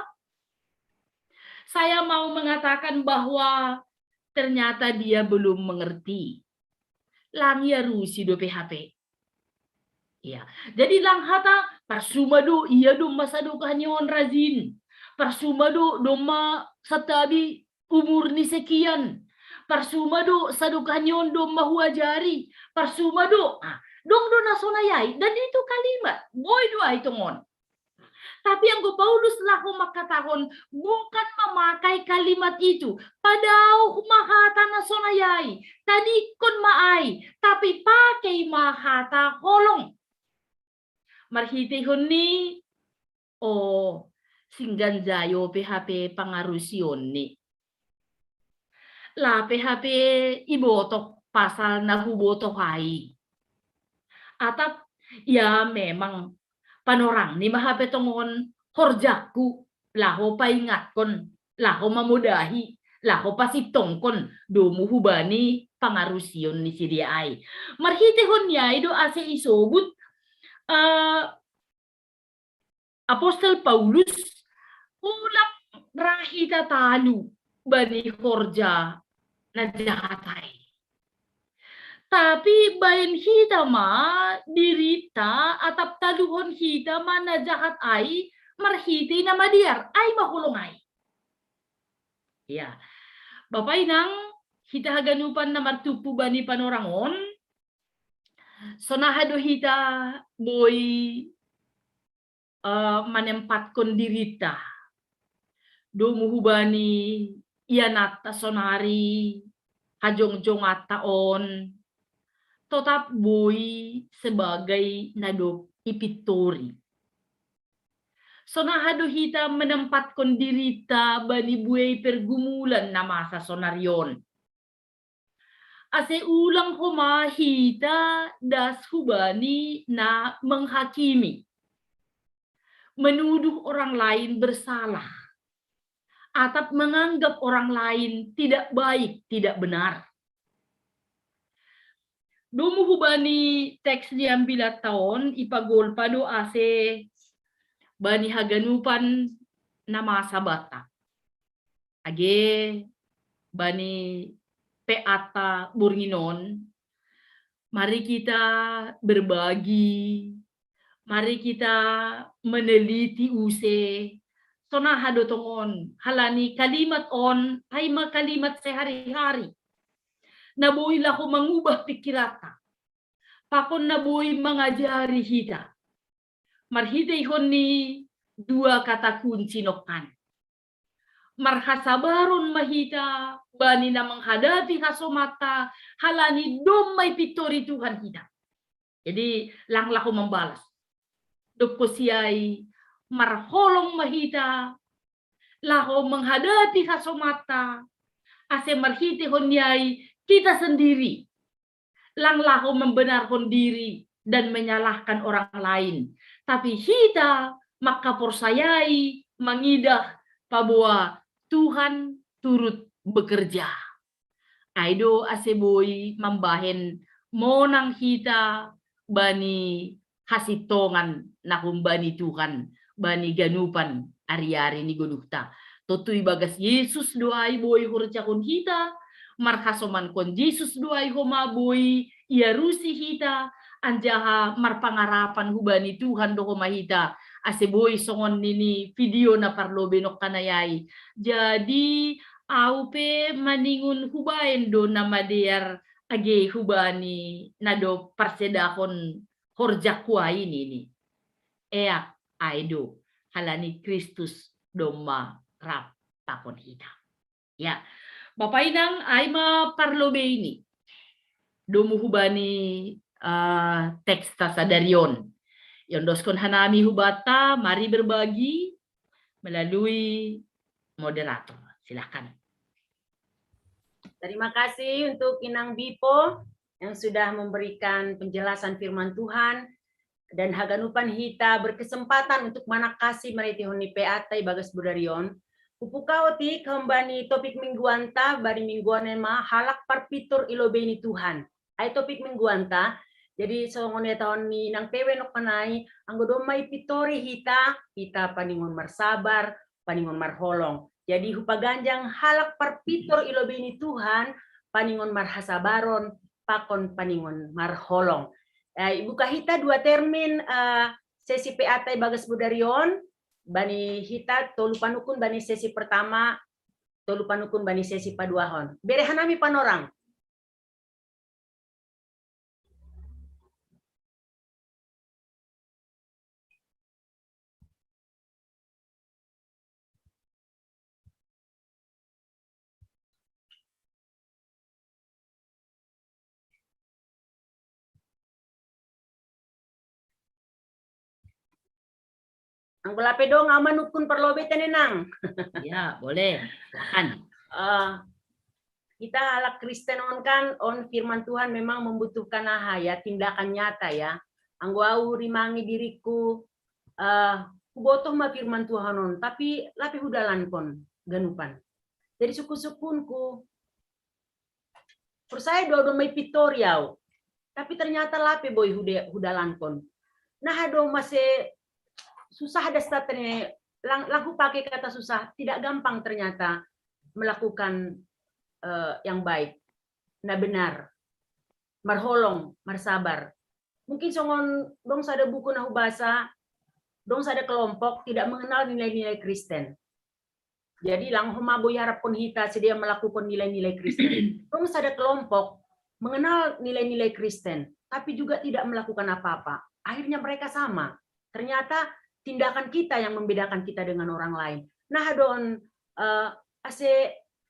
mau mengatakan bahwa ternyata dia belum mengerti. Lang ya rusi do PHP. Ya, jadi lang hata parsumado iya do masado kanyon razin. Parsumado doma satabi umur ni sekian. Parsumado sado kanyon do mahuajari. Parsumado dong do nasonayai, dan itu kalimat boy doa itungon. Tapi yang Paulus lahu makatahon bukan memakai kalimat itu padau mahata nasonayai tadi kon maai tapi pakai mahata holong marhitihon ni singgan jayo PHP pangarusion ni la PHP ibotok pasal nahubotok hai. Atap ya memang panorang ni mahape tongon horjaku laho paingatkon laho mamudahi laho pasitongkon do muhubani pangarusion ni sidiay. Marhitehon niya do ase isobut Apostol Paulus ulang rahita talu bani horja na jahatay. Tapi bayan hita ma dirita atap taluhon hita ma na jahat ay marhiti na madiar ay mahulong ay. Ya, Bapak Inang hita haganupan na martupu bani panorangon sonahado hita boy menempatkan dirita do muhubani ianata sonari hajong-jong ataon tetap boy sebagai nado ipitori. Sonahado hita menempatkan dirita bani buay pergumulan na masa sonaryon. Ase ulang homa hita das hubani na menghakimi. Menuduh orang lain bersalah. Atap menganggap orang lain tidak baik, tidak benar. Domu hubani teks diambil tahun ipagol pado ase bani haganupan nama sabata. Age bani peata burginon. Mari kita berbagi. Mari kita meneliti use. Sonahado tongon halani kalimat on ay kalimat sehari-hari. Nabuhi lako mengubah pikirata. Pakon nabuhi mengajari hita. Marhita ihon ni dua kata kunci nokan. marhasabaron mahita, bani na menghadapi kasomata, halani domay pitori Tuhan kita. Jadi lang lako membalas. Doko siyay marholong mahita, lako menghadapi kasomata, ase marhiti honyai kita sendiri. Lang lako membenarkan diri dan menyalahkan orang lain. Tapi kita makaporsayai, mengidah bahwa Tuhan turut bekerja. Aido aseboy membahen monang kita bani hasitongan nakum bani Tuhan, bani ganupan ari-ari ni godukta. Totui bagas Yesus doai boy hurcakon kita, markasoman kon Yesus doai homa boy ia rusi kita, anjaha marpangarapan hubani Tuhan do homa hita. Aseboy songon nini video na parlo benok kanayai. Jadi aupe maningun hubain do nama dear age hubani nado parsedakon horjakwa ini. Eak aido halani Kristus doma rap takon hita. Ya, Bapak Inang aima parlobe ini. Domu hubani teks tasadarion. Yondoskon hanami hubata, mari berbagi melalui moderator. Silakan. Terima kasih untuk Inang Bipo yang sudah memberikan penjelasan firman Tuhan dan haganupan hita berkesempatan untuk manakasi meritihoni peatai bagas budarion. Upukauti kembani topik mingguanta bari mingguan ema halak parpitur ilobeni Tuhan. Ay topik mingguanta. Jadi songone tahun ni nang pewe nok panai anggo domay pitori hita paningon marsabar, paningon marholong. Jadi hupaganjang halak parpitor ilobini Tuhan paningon marhasabaron, pakon paningon marholong. Ibu kahita dua termin sesi peatai bagas budarion, bani hita tolu panukun bani sesi pertama, tolu panukun bani sesi paduahon. Berehanami panorang. Ang balape dong amanukun perlobe tenenang. Ya, boleh. Silakan. Kita ala Kristen kan on firman Tuhan memang membutuhkan ya tindakan nyata ya. Anggo au rimangi diriku kubotoh ma firman Tuhan on tapi lapi hudalan kon ganupan. Jadi suku-sukunku persaya do may pitoriaw. Tapi ternyata lapi boy hudalan kon. Nah do masih susah ada statnya laku pakai kata susah, tidak gampang ternyata melakukan yang baik, nah benar, marholong, marsabar. Mungkin songon dong sada buku nahu bahasa, dong sada kelompok tidak mengenal nilai-nilai Kristen. Jadi lang humaboy harap pun hita sedia melakukan nilai-nilai Kristen. Dong sada kelompok mengenal nilai-nilai Kristen, tapi juga tidak melakukan apa-apa. Akhirnya mereka sama. Ternyata tindakan kita yang membedakan kita dengan orang lain. Nah don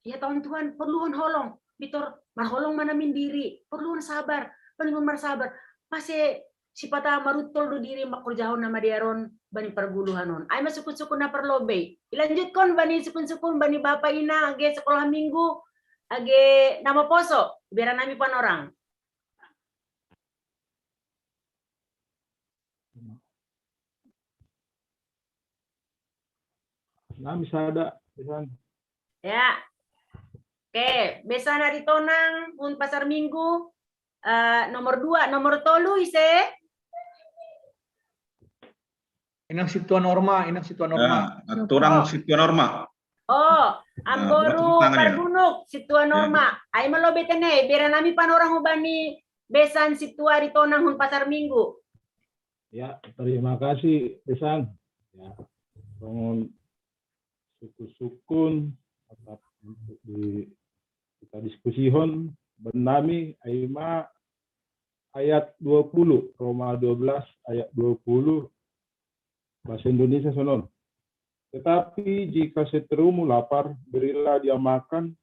ya Tuhan perluan holong, bitor marholong manamin diri, perluan sabar, perluan marsabar. Masih sipata marutol do diri makurjahon nama diaron bani perguluhanon. Ay masukun-sukun na perlobe. Ilanjut kon bani sukun-sukun bani Bapak Ina age sekolah minggu age nama poso biar nami panorang. Nah, bisa ada, bisa. Ya, oke, besan hari tonang, un pasar minggu, nomor 2, nomor tolu ise. Inang situa norma. Turang situa norma. Oh, amboru parbunuk situa norma. Ay malo betene, biar nami panorang ubani besan situa hari tonang un pasar minggu. Ya, terima kasih, besan. Ya, sukun atau untuk kita diskusikan bernami Aima ayat 20 Roma 12 ayat 20 bahasa Indonesia sonon. Tetapi jika seterumu lapar, berilah dia makan.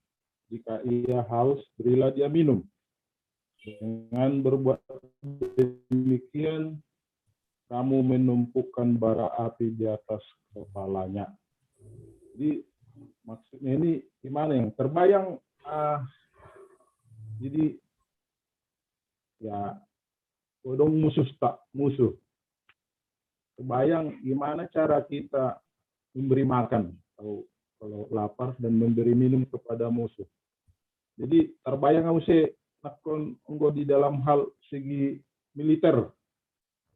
Jika ia haus, berilah dia minum. Dengan berbuat demikian, kamu menumpukan bara api di atas kepalanya. Jadi maksudnya ini gimana yang terbayang? Jadi ya, kodong musuh tak musuh. Kebayang gimana cara kita memberi makan kalau lapar dan memberi minum kepada musuh. Jadi terbayang aku nakon enggo di dalam hal segi militer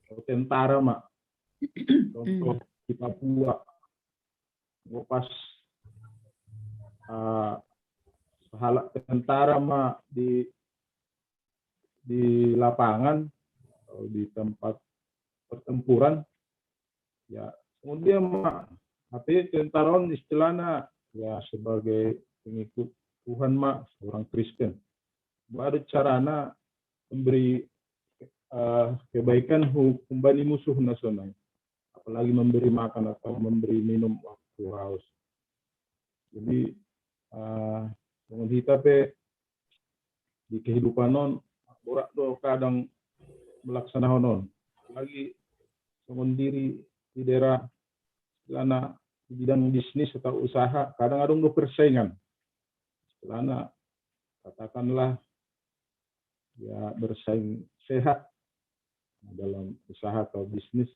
atau tentara mak. Contoh di Papua, pas halak tentara mak di lapangan atau di tempat pertempuran, ya kemudian mak tapi tentaron istilahnya ya sebagai pengikut Tuhan mak, seorang Kristen, baru carana memberi kebaikan kembali musuh nasional, apalagi memberi makan atau memberi minum waktu haus. Jadi dengan kita di kehidupan non borak do kadang melaksanakan non lagi diri di daerah karena di bidang bisnis atau usaha kadang ada persaingan karena katakanlah ya bersaing sehat dalam usaha atau bisnis,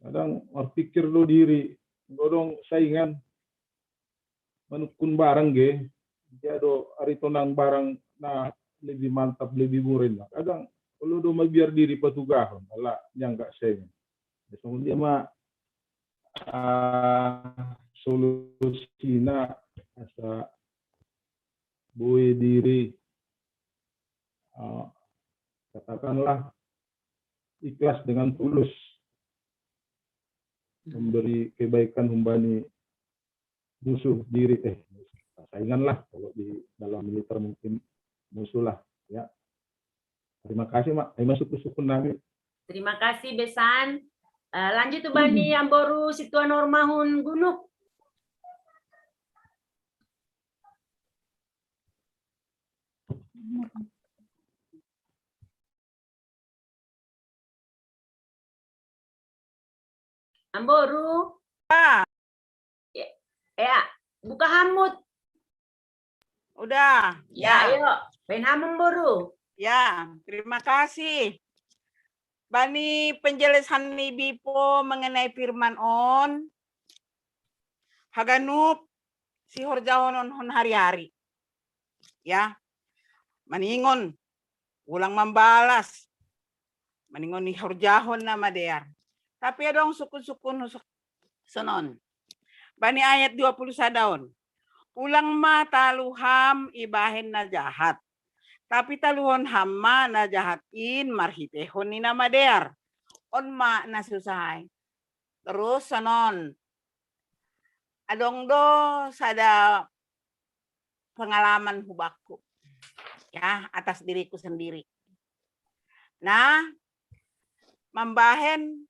kadang berpikir lo diri dorong saingan menukun barang ge jado ari tonang barang nah lebih mantap lebih murah, kadang kalau do biar diri petugas malah yang enggak saingan. Kemudian mah solusinya asa boleh diri katakanlah ikhlas dengan tulus memberi kebaikan humbani musuh diri saingan lah, kalau di dalam militer mungkin musuh lah ya. Terima kasih mak, masuk ke suku nami. Terima kasih Besan. Lanjut tuh Bani yang baru Situan Normahun Gunung. Amboru. Ya, buka hamut. Udah. Ya, ayo. Ben hamut Amboru. Ya, terima kasih. Bani penjelasan Bipo mengenai firman on. Haganup si horjahon on hari-hari. Ya. Maningon. Ulang membalas. Maningon ni horjahon na madear. Tapi adong sukun-sukun sonon. Bani ayat 21 daun. Ulang ma taluham ibahen na jahat. Tapi taluhon hamma na jahatin marhitehon ni nama dear. On ma na susay. Terus sonon. Adong do sada pengalaman hubakku. Ya, atas diriku sendiri. Nah, membahen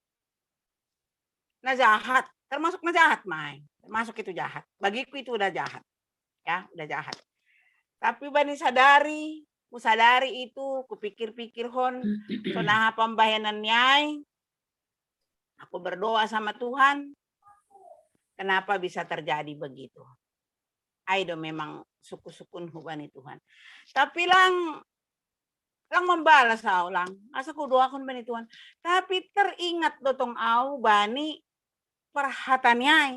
na jahat. Termasuk na jahat, Mai. Termasuk itu jahat. Bagiku itu udah jahat. Ya, udah jahat. Tapi bani sadari, ku sadari itu, ku pikir-pikir hon, sonaha pembayanan nyai. Aku berdoa sama Tuhan. Kenapa bisa terjadi begitu? Aido memang suku-sukun hubani Tuhan. Tapi lang membalas au lang. Asa ku doakan bani Tuhan. Tapi teringat dotong au bani perhatan nyai.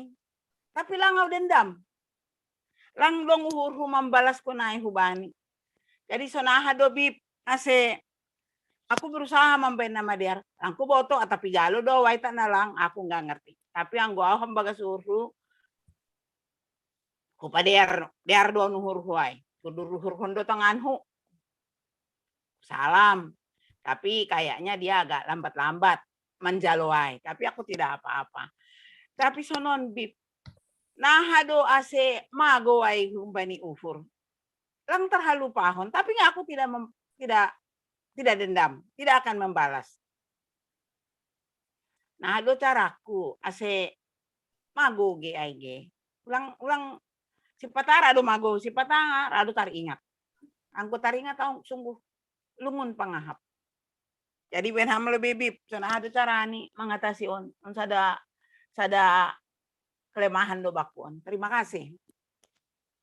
Tapi lang au dendam. Lang dong uhur membalas ko na hubani. Jadi sonaha do bib ase aku berusaha membain nama dia. Aku boto tapi jalo do waita na lang aku nggak ngerti. Tapi ang gua ham bagas uhur ko pa der do nuhur huay. Kudur-uhur kondo tanganhu. Salam. Tapi kayaknya dia agak lambat-lambat menjaloai. Tapi aku tidak apa-apa. Tapi sonon bib nahado ase magowai humbani ufur. Lang terhalu pahon, tapi aku tidak dendam, tidak akan membalas. Nahado caraku ase mago ge ai ge. Ulang si patara do mago, si patanga rado tar ingat. Angko tar ingat tau sungguh lungun pangahap. Jadi ben ham lebih bib, sana ada carani mengatasi on sada kelemahan do bakun. Terima kasih.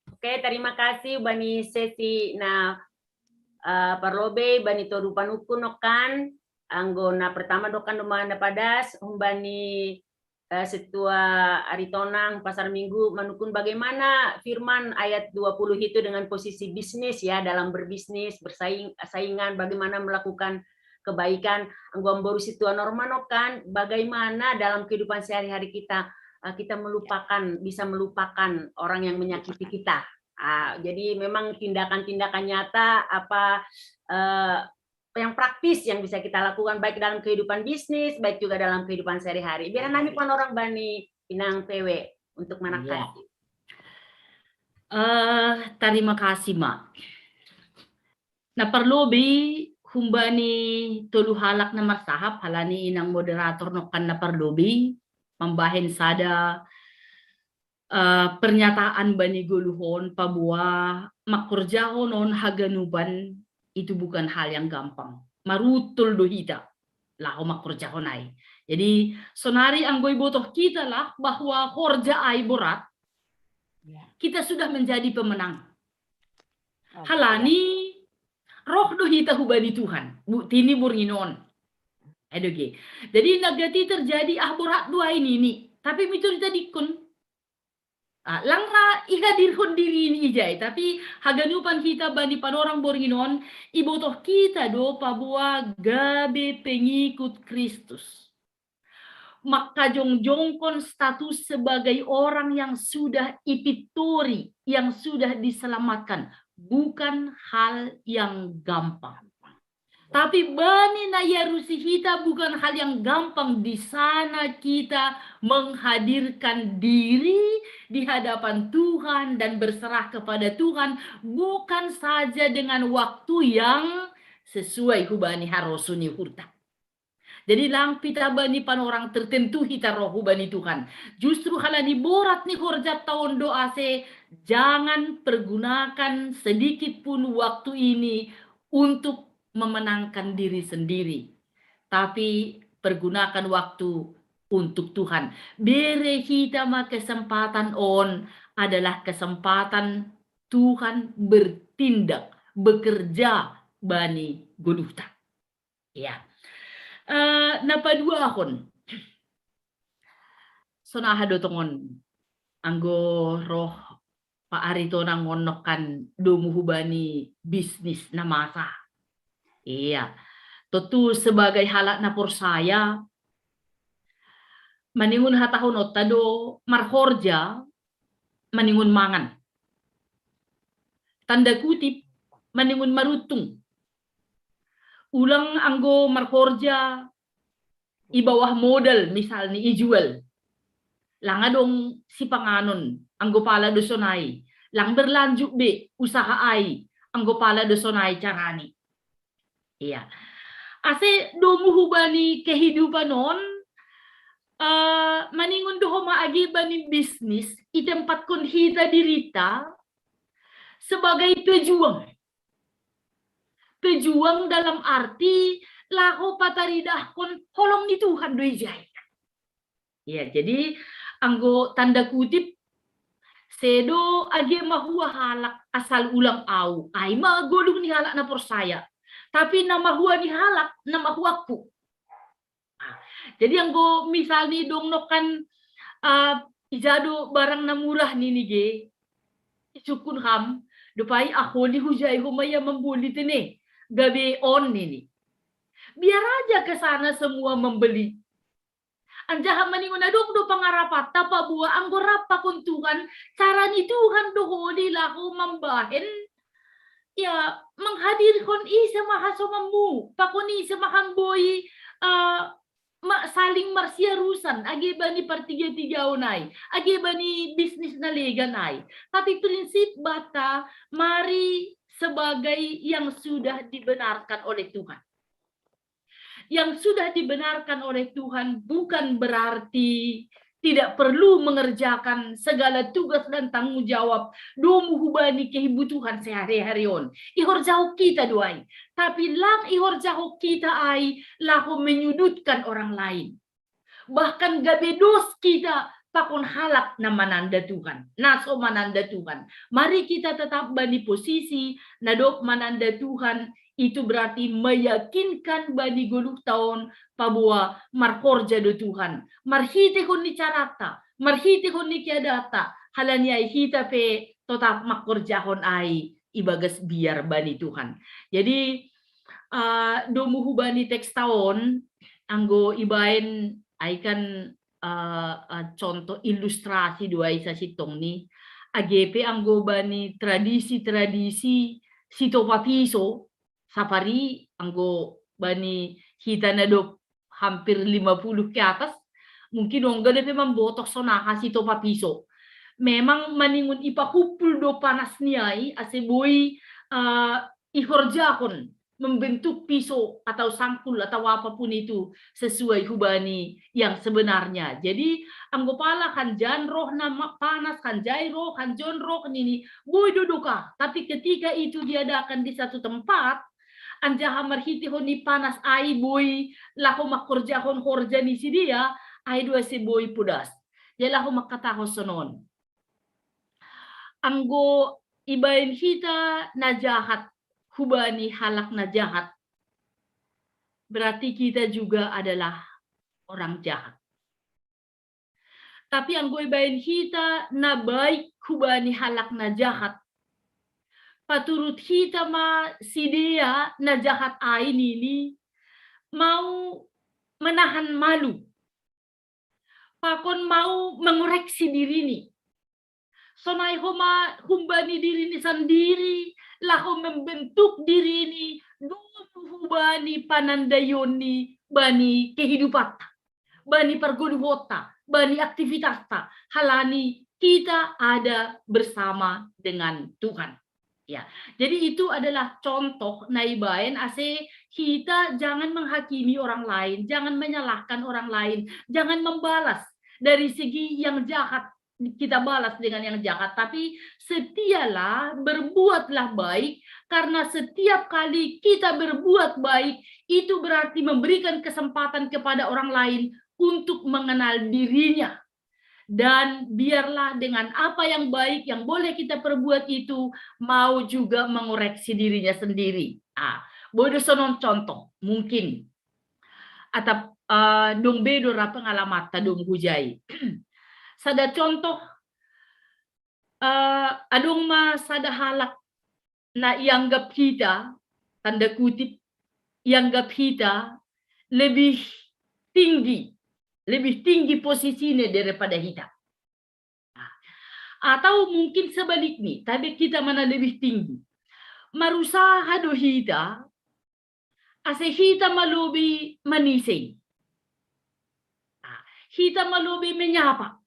Oke, terima kasih bani sesi na parlobe bani todu panukun nokan anggo na pertama dokan domana padas umbani setua Aritonang Pasar Minggu menukun bagaimana firman ayat 20 itu dengan posisi bisnis ya, dalam berbisnis, saingan, bagaimana melakukan kebaikan. Anggo amboru situa normanokan bagaimana dalam kehidupan sehari-hari kita bisa melupakan orang yang menyakiti kita. Jadi memang tindakan-tindakan nyata yang praktis yang bisa kita lakukan baik dalam kehidupan bisnis, baik juga dalam kehidupan sehari-hari. Biar nami pan orang bani Pinang PW untuk menekan. Terima kasih, Mak. Nah, perlu humbani tulu halak na marsahap halani inang moderator nokan na perlobi membahen sada pernyataan bani goluhon pabua makurjahon on haganuban itu bukan hal yang gampang. Marutul dohita lah makurjahon ai. Jadi sonari anggoy botoh kita lah bahwa horja ai borat. Kita sudah menjadi pemenang. Halani roh dohita hubani Tuhan. Tini burginon. Edoge. Jadi nagati terjadi borat dua ini. Tapi mitur tadi kun langra ihadirhon diri ini ijai, tapi haganupan kita bani panorang borginon, ibotoh kita do pabua gabe pengikut Kristus. Maka jongjongkon status sebagai orang yang sudah ipitori, yang sudah diselamatkan, bukan hal yang gampang. Tapi bani na yarusi kita bukan hal yang gampang. Di sana kita menghadirkan diri di hadapan Tuhan dan berserah kepada Tuhan, bukan saja dengan waktu yang sesuai hubani harusuni hurta. Jadi lang pita bani pan orang tertentu kita roh hubani Tuhan. Justru halani borat nih horjat tahun doa se, jangan pergunakan sedikit pun waktu ini untuk memenangkan diri sendiri, tapi pergunakan waktu untuk Tuhan. Bere kita mah kesempatan on adalah kesempatan Tuhan bertindak, bekerja bani goluhta. Ya. Napa dua akon. Sonaha dotongon anggo roh Pak Arito nang ngonokan domuhubani bisnis na masa. Iya, tentu sebagai halak napor saya, maningun hatahun otado marhorja, maningun mangan. Tanda kutip, maningun marutung. Ulang anggo marhorja, i bawah modal misalnya ijual. Langadong si panganon, anggo pala dosonai. Lang berlanjut be, usaha ai, anggo pala dosonai carani. Iya. Ase domu hubani kehidupan on maningun doho maagi bani bisnis i tempat kon hita dirita sebagai pejuang. Pejuang dalam arti laho pataridah kon holong ni Tuhan doi jai. Iya, jadi anggo tanda kutip sedo age mahua halak asal ulang au. Ai ma golung ni halak na persaya. Tapi nama hua dihalak, nama huaku. Jadi yang go misalnya dong nokan ijado barang na murah nini ge, isukun ham, dupai aholi hujai humaya membuli tene, gabe on nini. Biar aja ke sana semua membeli. Anjaha maningun adong do pangarapat tapa buah anggorapa kuntungan cara ni Tuhan doholi lahu membahen. Ya, menghadirkan isa mahasomammu, pakoni isa mahamboi saling marsiarusan, age bani partiga-tiga unay, age bani bisnis na leganay. Tapi prinsip bata, mari sebagai yang sudah dibenarkan oleh Tuhan. Yang sudah dibenarkan oleh Tuhan bukan berarti tidak perlu mengerjakan segala tugas dan tanggung jawab domu hubani kehibutuhan sehari-harion. Ihor jauh kita doai, tapi lang ihor jauh kita ai lahu menyudutkan orang lain. Bahkan gabedos kita pakon halak na mananda Tuhan, naso mananda Tuhan. Mari kita tetap bani posisi nadok mananda Tuhan, itu berarti meyakinkan bani goluk tahun pabua markorja do Tuhan. Marhite hon ni carata, marhite hon ni kiadata, halanya hita pe tetap makorjahon ai ibagas biar bani Tuhan. Jadi domu hubani teks tahun anggo ibain ai kan contoh ilustrasi dua isa sitong ni AGP anggo bani tradisi-tradisi sito papiso safari anggo bani hita na do hampir 50 ke atas mungkin ongga depe membotok sonaha sito papiso memang maningun ipahupul do panas niai ase boy ihorjakon membentuk pisau atau sangkul atau apapun itu sesuai hubani yang sebenarnya. Jadi anggopala kan jan roh nama panas kan jai roh kan jon roh ini boy duduka. Tapi ketika itu diadakan di satu tempat anjaha marhiti honi panas ai boy lahu makorjahon horja ni si dia ai dua si boy pudas. Ya lahu makataho sonon. Anggo ibain hita najahat hubani halak na jahat, berarti kita juga adalah orang jahat. Tapi ang goybayin kita na baik hubani halak na jahat, paturut kita ma si dia na jahat ain ini mau menahan malu, pakon mau mengoreksi diri ni. Sonai homa humbani diri ni sendiri, lahu membentuk diri ini dulu bani panandayoni bani kehidupan bani pergudwota bani aktivitas halani kita ada bersama dengan Tuhan ya. Jadi itu adalah contoh naibain ase kita jangan menghakimi orang lain, jangan menyalahkan orang lain, jangan membalas dari segi yang jahat kita balas dengan yang jahat, tapi setialah berbuatlah baik karena setiap kali kita berbuat baik itu berarti memberikan kesempatan kepada orang lain untuk mengenal dirinya. Dan biarlah dengan apa yang baik yang boleh kita perbuat itu mau juga mengoreksi dirinya sendiri. Boleh sonon contoh mungkin atau dong bedo ra pengalaman tadong hujai. Sada contoh adong sada halak na ianggap kita tanda kutip ianggap kita lebih tinggi posisinya daripada kita. Atau mungkin sebaliknya, tapi kita mana lebih tinggi. Marusaha do hita ase hita malubi manisay. Hita malubi menyapa.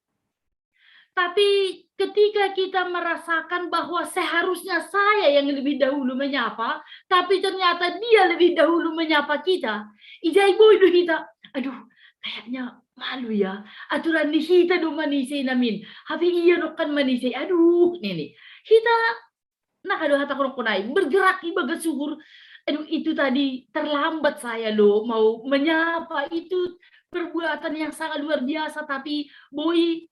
Tapi ketika kita merasakan bahwa seharusnya saya yang lebih dahulu menyapa, tapi ternyata dia lebih dahulu menyapa kita, ijai boy do kita, aduh kayaknya malu ya, aturan ni kita do manisay namin, habi iya no kan manisay, aduh nini, kita nakado hata ko kunay, bergerak ibaga suhur, aduh itu tadi terlambat saya lo mau menyapa itu. Perbuatan yang sangat luar biasa tapi boy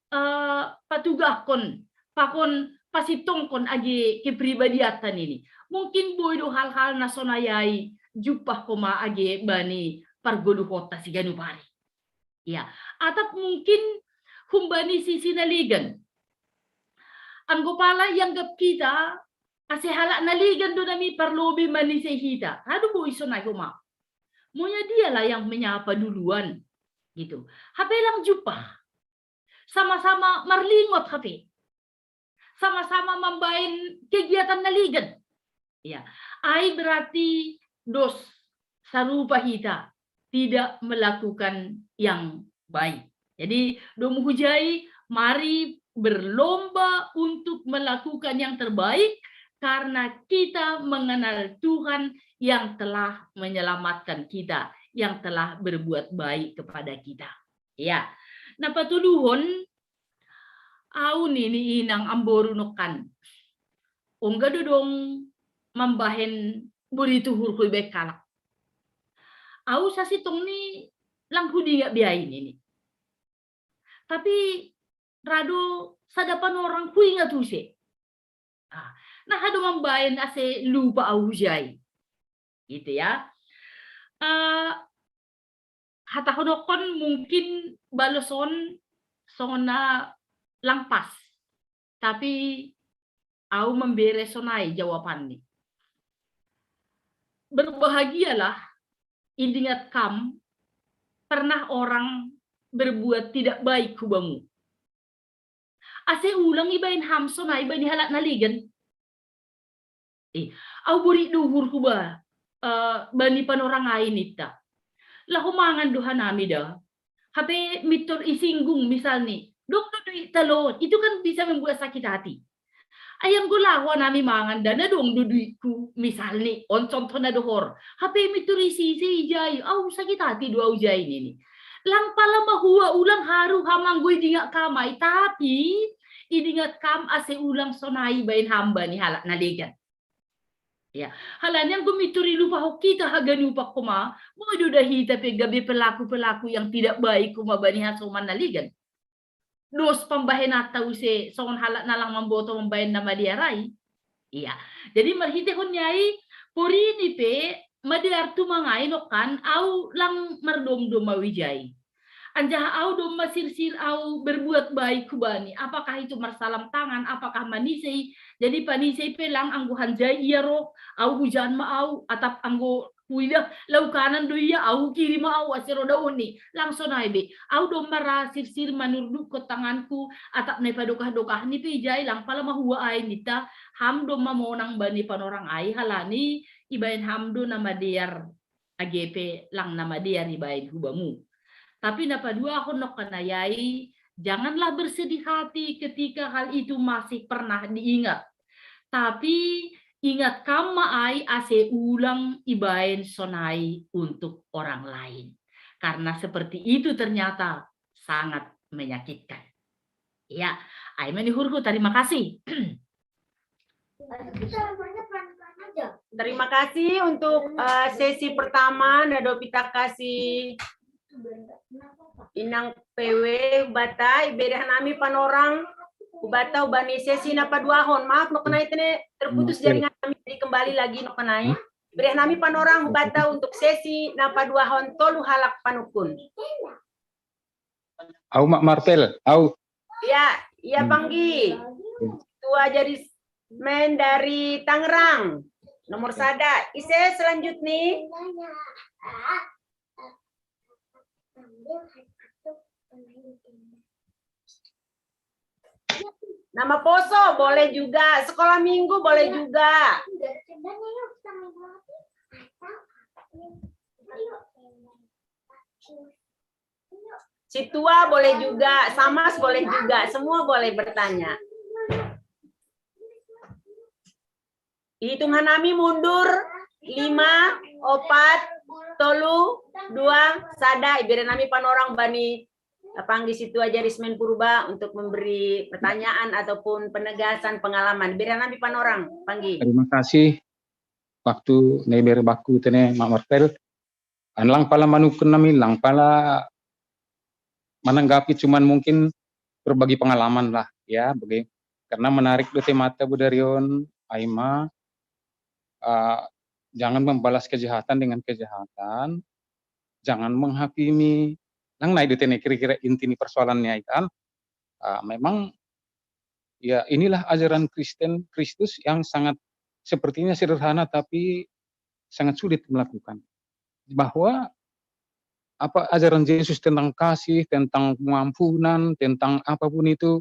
patugakon pakon pasitongkon agi kepribadiatan ini mungkin boy do hal-hal nasonayai jupah koma agi bani pargoduhota si ganupari ya atau mungkin humbani si sinaligan anggopala yang gap kita ase halak naligan do nami parlobi manisay hita adu boy sonay huma monya dialah yang menyapa duluan gitu. HP lang jumpa. Sama-sama marlingot HP. Sama-sama membain kegiatan naligan. Ya, ai berarti dos sarupa hita tidak melakukan yang baik. Jadi domu hujai mari berlomba untuk melakukan yang terbaik karena kita mengenal Tuhan yang telah menyelamatkan kita, yang telah berbuat baik kepada kita. Ya. napatuluhon au ni inang amboru nokan. Ungga dodong mambahen burituhur ko bekalak. Au sa sitong ni lang hudi nga biyayin ini. Tapi rado sa dapan orang hui nga tuse. Nah hado mambayan ase lupa au hujay. Gitu ya. Hatahonokon mungkin baloson songon na langpas. Tapi au memberi sonai jawaban ni. Berbahagialah ingat kam pernah orang berbuat tidak baik kubamu. Ase ulang ibain hamso na ibain halak naligan. Au buri duhur kuba bani panorang ain ita. Lah humangan duha nami dah. Hape mitor isinggung misalnya. Dok dudui talon itu kan bisa membuat sakit hati. Ayang gulawa nami mangan dana dong duduiku misalnya on contoh na dohor. Hape mitor isi ijay. Au sakit hati dua ujay ini. Lang pala mahua ulang haru hamang gue dingak kamay tapi idingat kam ase ulang sonai bain hamba ni halak naligan. Ya, halan yang gumituri lupa kita hagan upak kuma, mo dudahi tapi gabi pelaku-pelaku yang tidak baik kuma bani hasuman naligan. Dos pambahen atau se songon halak nalang memboto membahen nama dia rai. Iya. Jadi marhite hunyai puri ni pe madiar tu mangai nokan au lang mardom-dom mawijai. Anjah au dom masir-sir au berbuat baik kubani. Apakah itu marsalam tangan, apakah manisei. Jadi panisei pelang anggo hanjai iya ro, au hujan ma au atap anggo huida lau kanan do iya au kiri ma au asiro daun ni. Langsung be. Au dom marasir-sir manurduk ke tanganku atap ne padokah-dokah ni pijai lang pala mahua ai nita ham dom mamonang bani panorang ai halani ibain hamdo nama diar AGP lang nama diar ibain hubamu. Tapi napa dua aku nok kanayai, janganlah bersedih hati ketika hal itu masih pernah diingat. Tapi ingat kama ai ase ulang ibain sonai untuk orang lain. Karena seperti itu ternyata sangat menyakitkan. Ya, ai menihurku terima kasih. Terima kasih untuk sesi pertama. Nado pita kasih inang PW bata iberah nami panorang ubata ubani sesi napa dua hon maaf no kenai tene terputus jaringan kami jadi kembali lagi no kenai iberah nami panorang ubata untuk sesi napa dua hon tolu halak panukun. Au mak Martel au Ya Panggi tua jadi men dari Tangerang nomor sada ise selanjutnya nama poso boleh juga, sekolah minggu boleh juga. Situa boleh juga, Samas boleh juga, semua boleh bertanya. Hitungan nami mundur 5, 4, tolu, 2, sada ibere nami panorang bani Panggi situ aja Rismen Purba untuk memberi pertanyaan ataupun penegasan pengalaman. Ibere nami panorang Panggi. Terima kasih waktu neber baku tene Mak Martel. Anlang pala manukun nami lang pala menanggapi cuman mungkin berbagi pengalaman lah ya bagi karena menarik dote mata Budarion Aima jangan membalas kejahatan dengan kejahatan, jangan menghakimi. Nang naik detene kira-kira inti persoalannya kan, memang ya inilah ajaran Kristus yang sangat sepertinya sederhana tapi sangat sulit melakukan. Bahwa apa ajaran Yesus tentang kasih, tentang pengampunan, tentang apapun itu,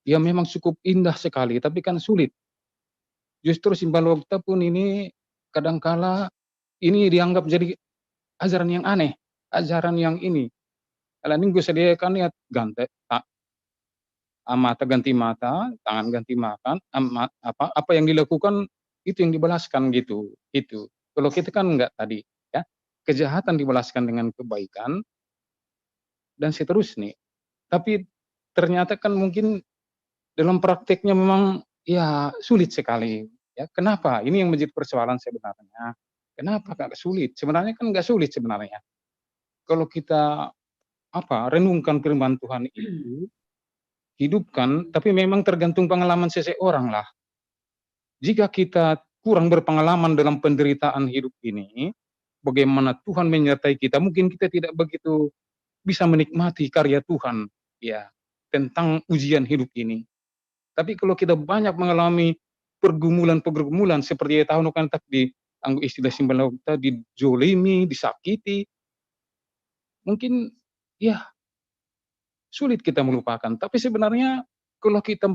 ya memang cukup indah sekali, tapi kan sulit. Justru simbal waktu pun ini kadangkala ini dianggap jadi ajaran yang aneh, ajaran yang ini. Kalau ini gue sediakan ya mata ganti mata, tangan ganti makan, apa yang dilakukan itu yang dibalaskan gitu. Itu. Kalau kita kan enggak tadi, ya kejahatan dibalaskan dengan kebaikan dan seterusnya. Tapi ternyata kan mungkin dalam prakteknya memang ya sulit sekali. Ya, kenapa? Ini yang menjadi persoalan sebenarnya. Kenapa nggak sulit? Sebenarnya kan nggak sulit sebenarnya. Kalau kita renungkan firman Tuhan itu, hidupkan, tapi memang tergantung pengalaman seseorang lah. Jika kita kurang berpengalaman dalam penderitaan hidup ini, bagaimana Tuhan menyertai kita, mungkin kita tidak begitu bisa menikmati karya Tuhan ya tentang ujian hidup ini. Tapi kalau kita banyak mengalami pergumulan-pergumulan seperti tahun kan di anggo istilah simbalau kita dijolimi, disakiti, mungkin ya sulit kita melupakan. Tapi sebenarnya kalau kita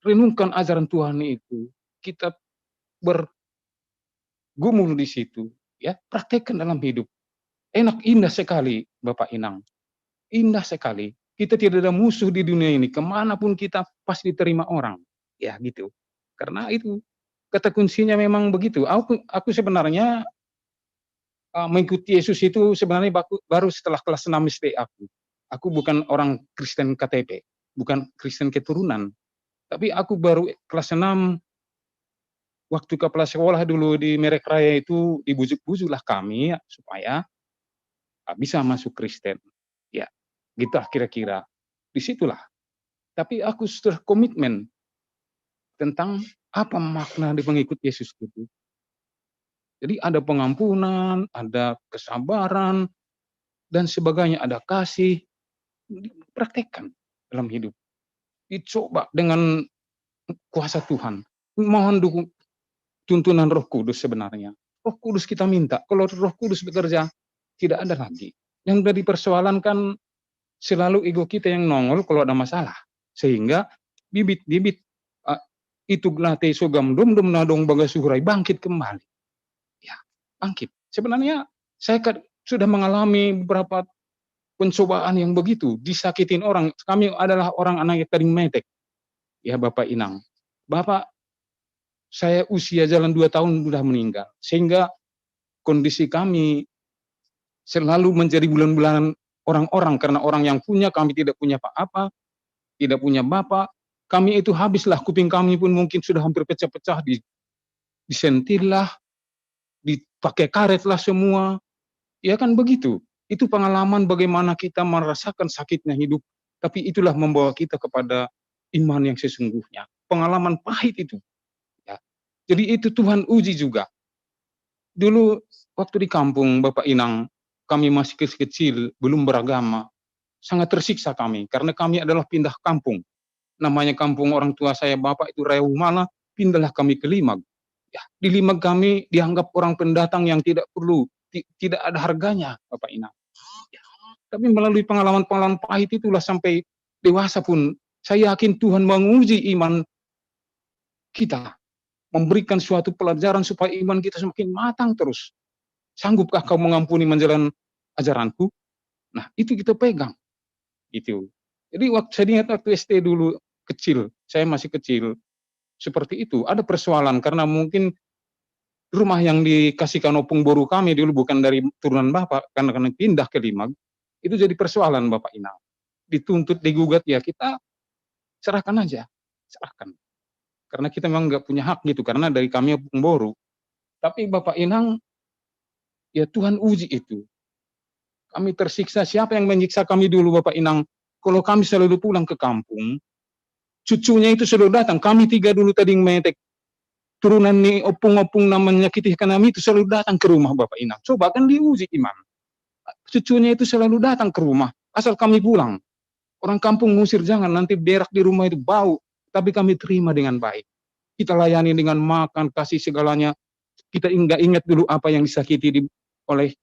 renungkan ajaran Tuhan itu, kita bergumul di situ, ya praktekkan dalam hidup. Enak, indah sekali Bapak Inang. Indah sekali. Kita tidak ada musuh di dunia ini. Kemanapun kita pasti diterima orang. Ya gitu. Karena itu kata kuncinya memang begitu. Aku sebenarnya mengikuti Yesus itu sebenarnya baru setelah kelas 6 SD aku. Aku bukan orang Kristen KTP. Bukan Kristen keturunan. Tapi aku baru kelas 6 waktu kepala sekolah dulu di Merek Raya itu dibujuk-bujuklah kami supaya bisa masuk Kristen. Ya, gitu kira-kira. Disitulah. Tapi aku sudah komitmen tentang apa makna di pengikut Yesus itu. Jadi ada pengampunan, ada kesabaran, dan sebagainya, ada kasih. Dipraktekkan dalam hidup. Dicoba dengan kuasa Tuhan. Mohon dukung tuntunan Roh Kudus sebenarnya. Roh Kudus kita minta. Kalau Roh Kudus bekerja, tidak ada lagi. Yang dari persoalan kan selalu ego kita yang nongol kalau ada masalah. Sehingga bibit-bibit itu glate sogam dom nadong bagasurai bangkit kembali. Ya, bangkit. Sebenarnya saya sudah mengalami beberapa pencobaan yang begitu, disakitin orang. Kami adalah orang anak yang tering metek. Ya Bapak Inang. Bapak, saya usia jalan 2 tahun sudah meninggal. Sehingga kondisi kami selalu menjadi bulan-bulanan orang-orang. Karena orang yang punya, kami tidak punya apa-apa. Tidak punya bapak. Kami itu habislah, kuping kami pun mungkin sudah hampir pecah-pecah. Disentillah, dipakai karet lah semua. Ya kan begitu. Itu pengalaman bagaimana kita merasakan sakitnya hidup. Tapi itulah membawa kita kepada iman yang sesungguhnya. Pengalaman pahit itu. Ya. Jadi itu Tuhan uji juga. Dulu waktu di kampung Bapak Inang, kami masih kecil, belum beragama. Sangat tersiksa kami. Karena kami adalah pindah kampung. Namanya kampung orang tua saya, Bapak itu Reumala, pindahlah kami ke Limag. Ya, di Limag kami dianggap orang pendatang yang tidak perlu, tidak ada harganya, Bapak Inang. Ya. Tapi melalui pengalaman-pengalaman pahit itulah sampai dewasa pun, saya yakin Tuhan menguji iman kita. Memberikan suatu pelajaran supaya iman kita semakin matang terus. Sanggupkah kau mengampuni menjalankan ajaranku? Nah, itu kita pegang. Itu. Jadi saya ingat waktu SD dulu kecil, saya masih kecil, seperti itu. Ada persoalan karena mungkin rumah yang dikasihkan opung boru kami dulu bukan dari turunan Bapak, karena pindah ke Limag, itu jadi persoalan Bapak Inang. Dituntut, digugat, ya kita serahkan aja, serahkan. Karena kita memang nggak punya hak gitu, karena dari kami opung boru. Tapi Bapak Inang, ya Tuhan uji itu. Kami tersiksa, siapa yang menyiksa kami dulu Bapak Inang? Kalau kami selalu pulang ke kampung, cucunya itu selalu datang. Kami 3 dulu tadi yang metek. Turunan nih opung-opung namanya menyakiti kami itu selalu datang ke rumah Bapak Inang. Coba kan diuji iman. Cucunya itu selalu datang ke rumah. Asal kami pulang. Orang kampung ngusir, jangan nanti berak di rumah itu bau. Tapi kami terima dengan baik. Kita layani dengan makan, kasih segalanya. Kita nggak ingat dulu apa yang disakiti oleh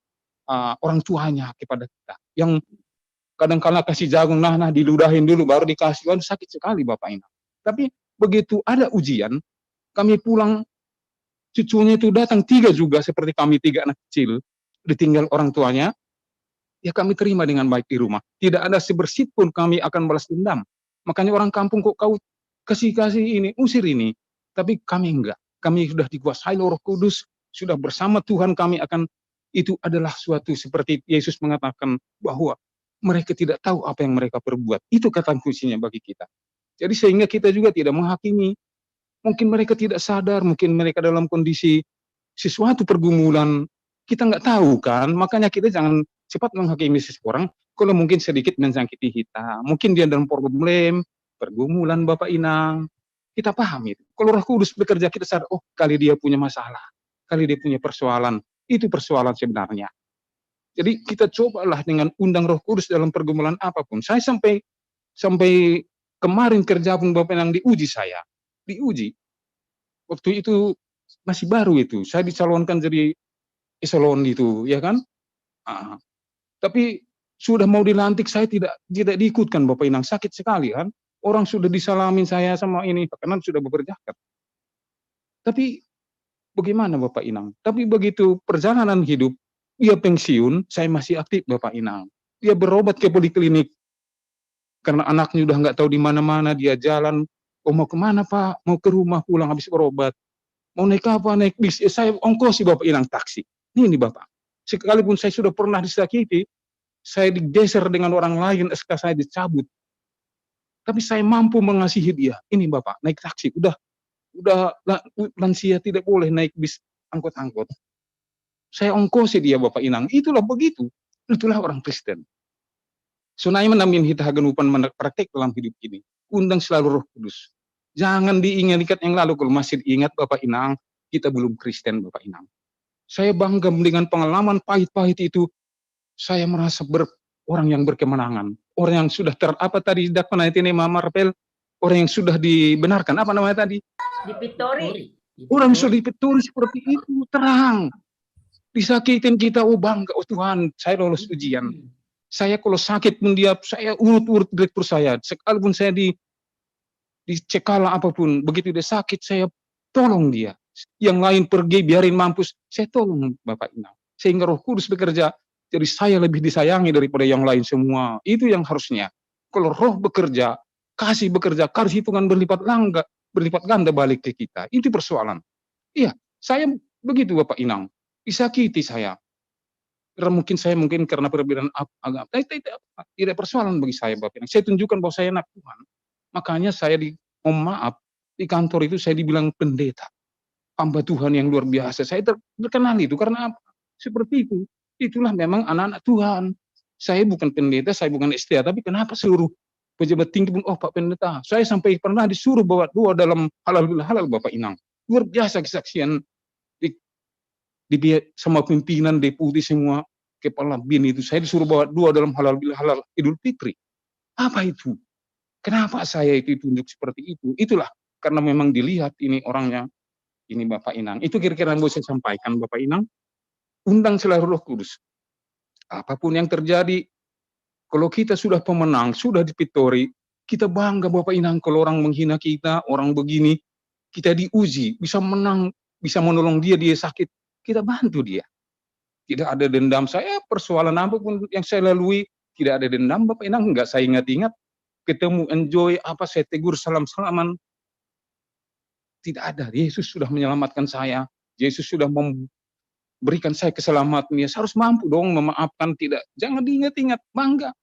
orang tuanya kepada kita. Yang kadang-kala kasih jagung, nah diludahin dulu, baru dikasih. Waduh, sakit sekali Bapak Inang. Tapi begitu ada ujian, kami pulang, cucunya itu datang 3 juga, seperti kami 3 anak kecil, ditinggal orang tuanya, ya kami terima dengan baik di rumah. Tidak ada sebersit pun kami akan balas dendam. Makanya orang kampung kok kau kasih ini, usir ini. Tapi kami enggak. Kami sudah dikuasai Roh Kudus, sudah bersama Tuhan kami akan, itu adalah suatu seperti Yesus mengatakan bahwa mereka tidak tahu apa yang mereka perbuat. Itu kata kuncinya bagi kita. Jadi sehingga kita juga tidak menghakimi. Mungkin mereka tidak sadar, mungkin mereka dalam kondisi sesuatu pergumulan. Kita nggak tahu kan, makanya kita jangan cepat menghakimi seseorang kalau mungkin sedikit menyakiti kita. Mungkin dia dalam problem, pergumulan Bapak Inang. Kita paham itu. Kalau Roh Kudus bekerja, kita sadar, oh kali dia punya masalah, kali dia punya persoalan. Itu persoalan sebenarnya. Jadi kita cobalah dengan undang Roh Kudus dalam pergumulan apapun. Saya sampai kemarin kerja pun Bapak Inang diuji saya. Diuji. Waktu itu masih baru itu. Saya dicalonkan jadi eselon itu, ya kan? Tapi sudah mau dilantik saya tidak diikutkan Bapak Inang. Sakit sekali kan? Orang sudah disalamin saya sama ini, karena sudah bekerja. Tapi bagaimana Bapak Inang? Tapi begitu perjalanan hidup, dia pensiun, saya masih aktif Bapak Inang. Dia berobat ke poliklinik. Karena anaknya udah nggak tahu di mana-mana, dia jalan. Oh mau kemana Pak? Mau ke rumah pulang habis berobat. Mau naik apa? Naik bis. Saya ongkosi Bapak Inang taksi. Ini Bapak. Sekalipun saya sudah pernah disakiti, saya digeser dengan orang lain, SK saya dicabut. Tapi saya mampu mengasihi dia. Ini Bapak, naik taksi. Udah lansia tidak boleh naik bis angkot-angkot. Saya ongkosi dia Bapak Inang. Itulah begitu. Itulah orang Kristen. Sunai menamin hita hagenupan praktek dalam hidup ini. Undang selalu Roh Kudus. Jangan diingat yang lalu. Kalau masih diingat Bapak Inang, kita belum Kristen Bapak Inang. Saya bangga dengan pengalaman pahit-pahit itu. Saya merasa orang yang berkemenangan. Orang yang sudah Mama Rapel, orang yang sudah dibenarkan. Apa namanya tadi? Dipitori. Orang sudah dipitori seperti itu. Terang. Disakitin kita, oh bangga, oh Tuhan, saya lolos ujian. Saya kalau sakit pun saya urut-urut direktur saya. Sekalipun saya dicekala apapun, begitu dia sakit, saya tolong dia. Yang lain pergi, biarin mampus, saya tolong Bapak Inang. Sehingga Roh Kudus bekerja, jadi saya lebih disayangi daripada yang lain semua. Itu yang harusnya. Kalau Roh bekerja, kasih bekerja, hitungan berlipat ganda balik ke kita. Itu persoalan. Iya, saya begitu Bapak Inang. Disakiti saya. Mungkin karena perbedaan agama. Tidak persoalan bagi saya Bapak Inang. Saya tunjukkan bahwa saya anak Tuhan. Makanya saya di kantor itu saya dibilang pendeta. Hamba Tuhan yang luar biasa. Saya terkenal itu karena apa? Seperti itu. Itulah memang anak-anak Tuhan. Saya bukan pendeta, saya bukan STA, tapi kenapa seluruh pejabat tinggi pun, oh Pak Pendeta, saya sampai pernah disuruh bawa doa dalam halal Bapak Inang. Luar biasa kesaksian sama pimpinan deputi semua kepala bin itu. Saya disuruh bawa doa dalam halal Idul Fitri. Apa itu? Kenapa saya itu tunjuk seperti itu? Itulah karena memang dilihat ini orangnya, ini Bapak Inang. Itu kira-kira yang mau saya sampaikan Bapak Inang. Undang selalu Roh Kudus. Apapun yang terjadi, kalau kita sudah pemenang, sudah dipitori, kita bangga Bapak Inang. Kalau orang menghina kita, orang begini, kita diuji, bisa menang, bisa menolong dia sakit, kita bantu dia. Tidak ada dendam. Saya persoalan apapun yang saya lalui, tidak ada dendam Bapak Inang, enggak saya ingat-ingat. Ketemu enjoy saya tegur salam-salaman. Tidak ada. Yesus sudah menyelamatkan saya. Yesus sudah memberikan saya keselamatan. Ya, saya harus mampu dong memaafkan. Tidak, jangan diingat-ingat, bangga.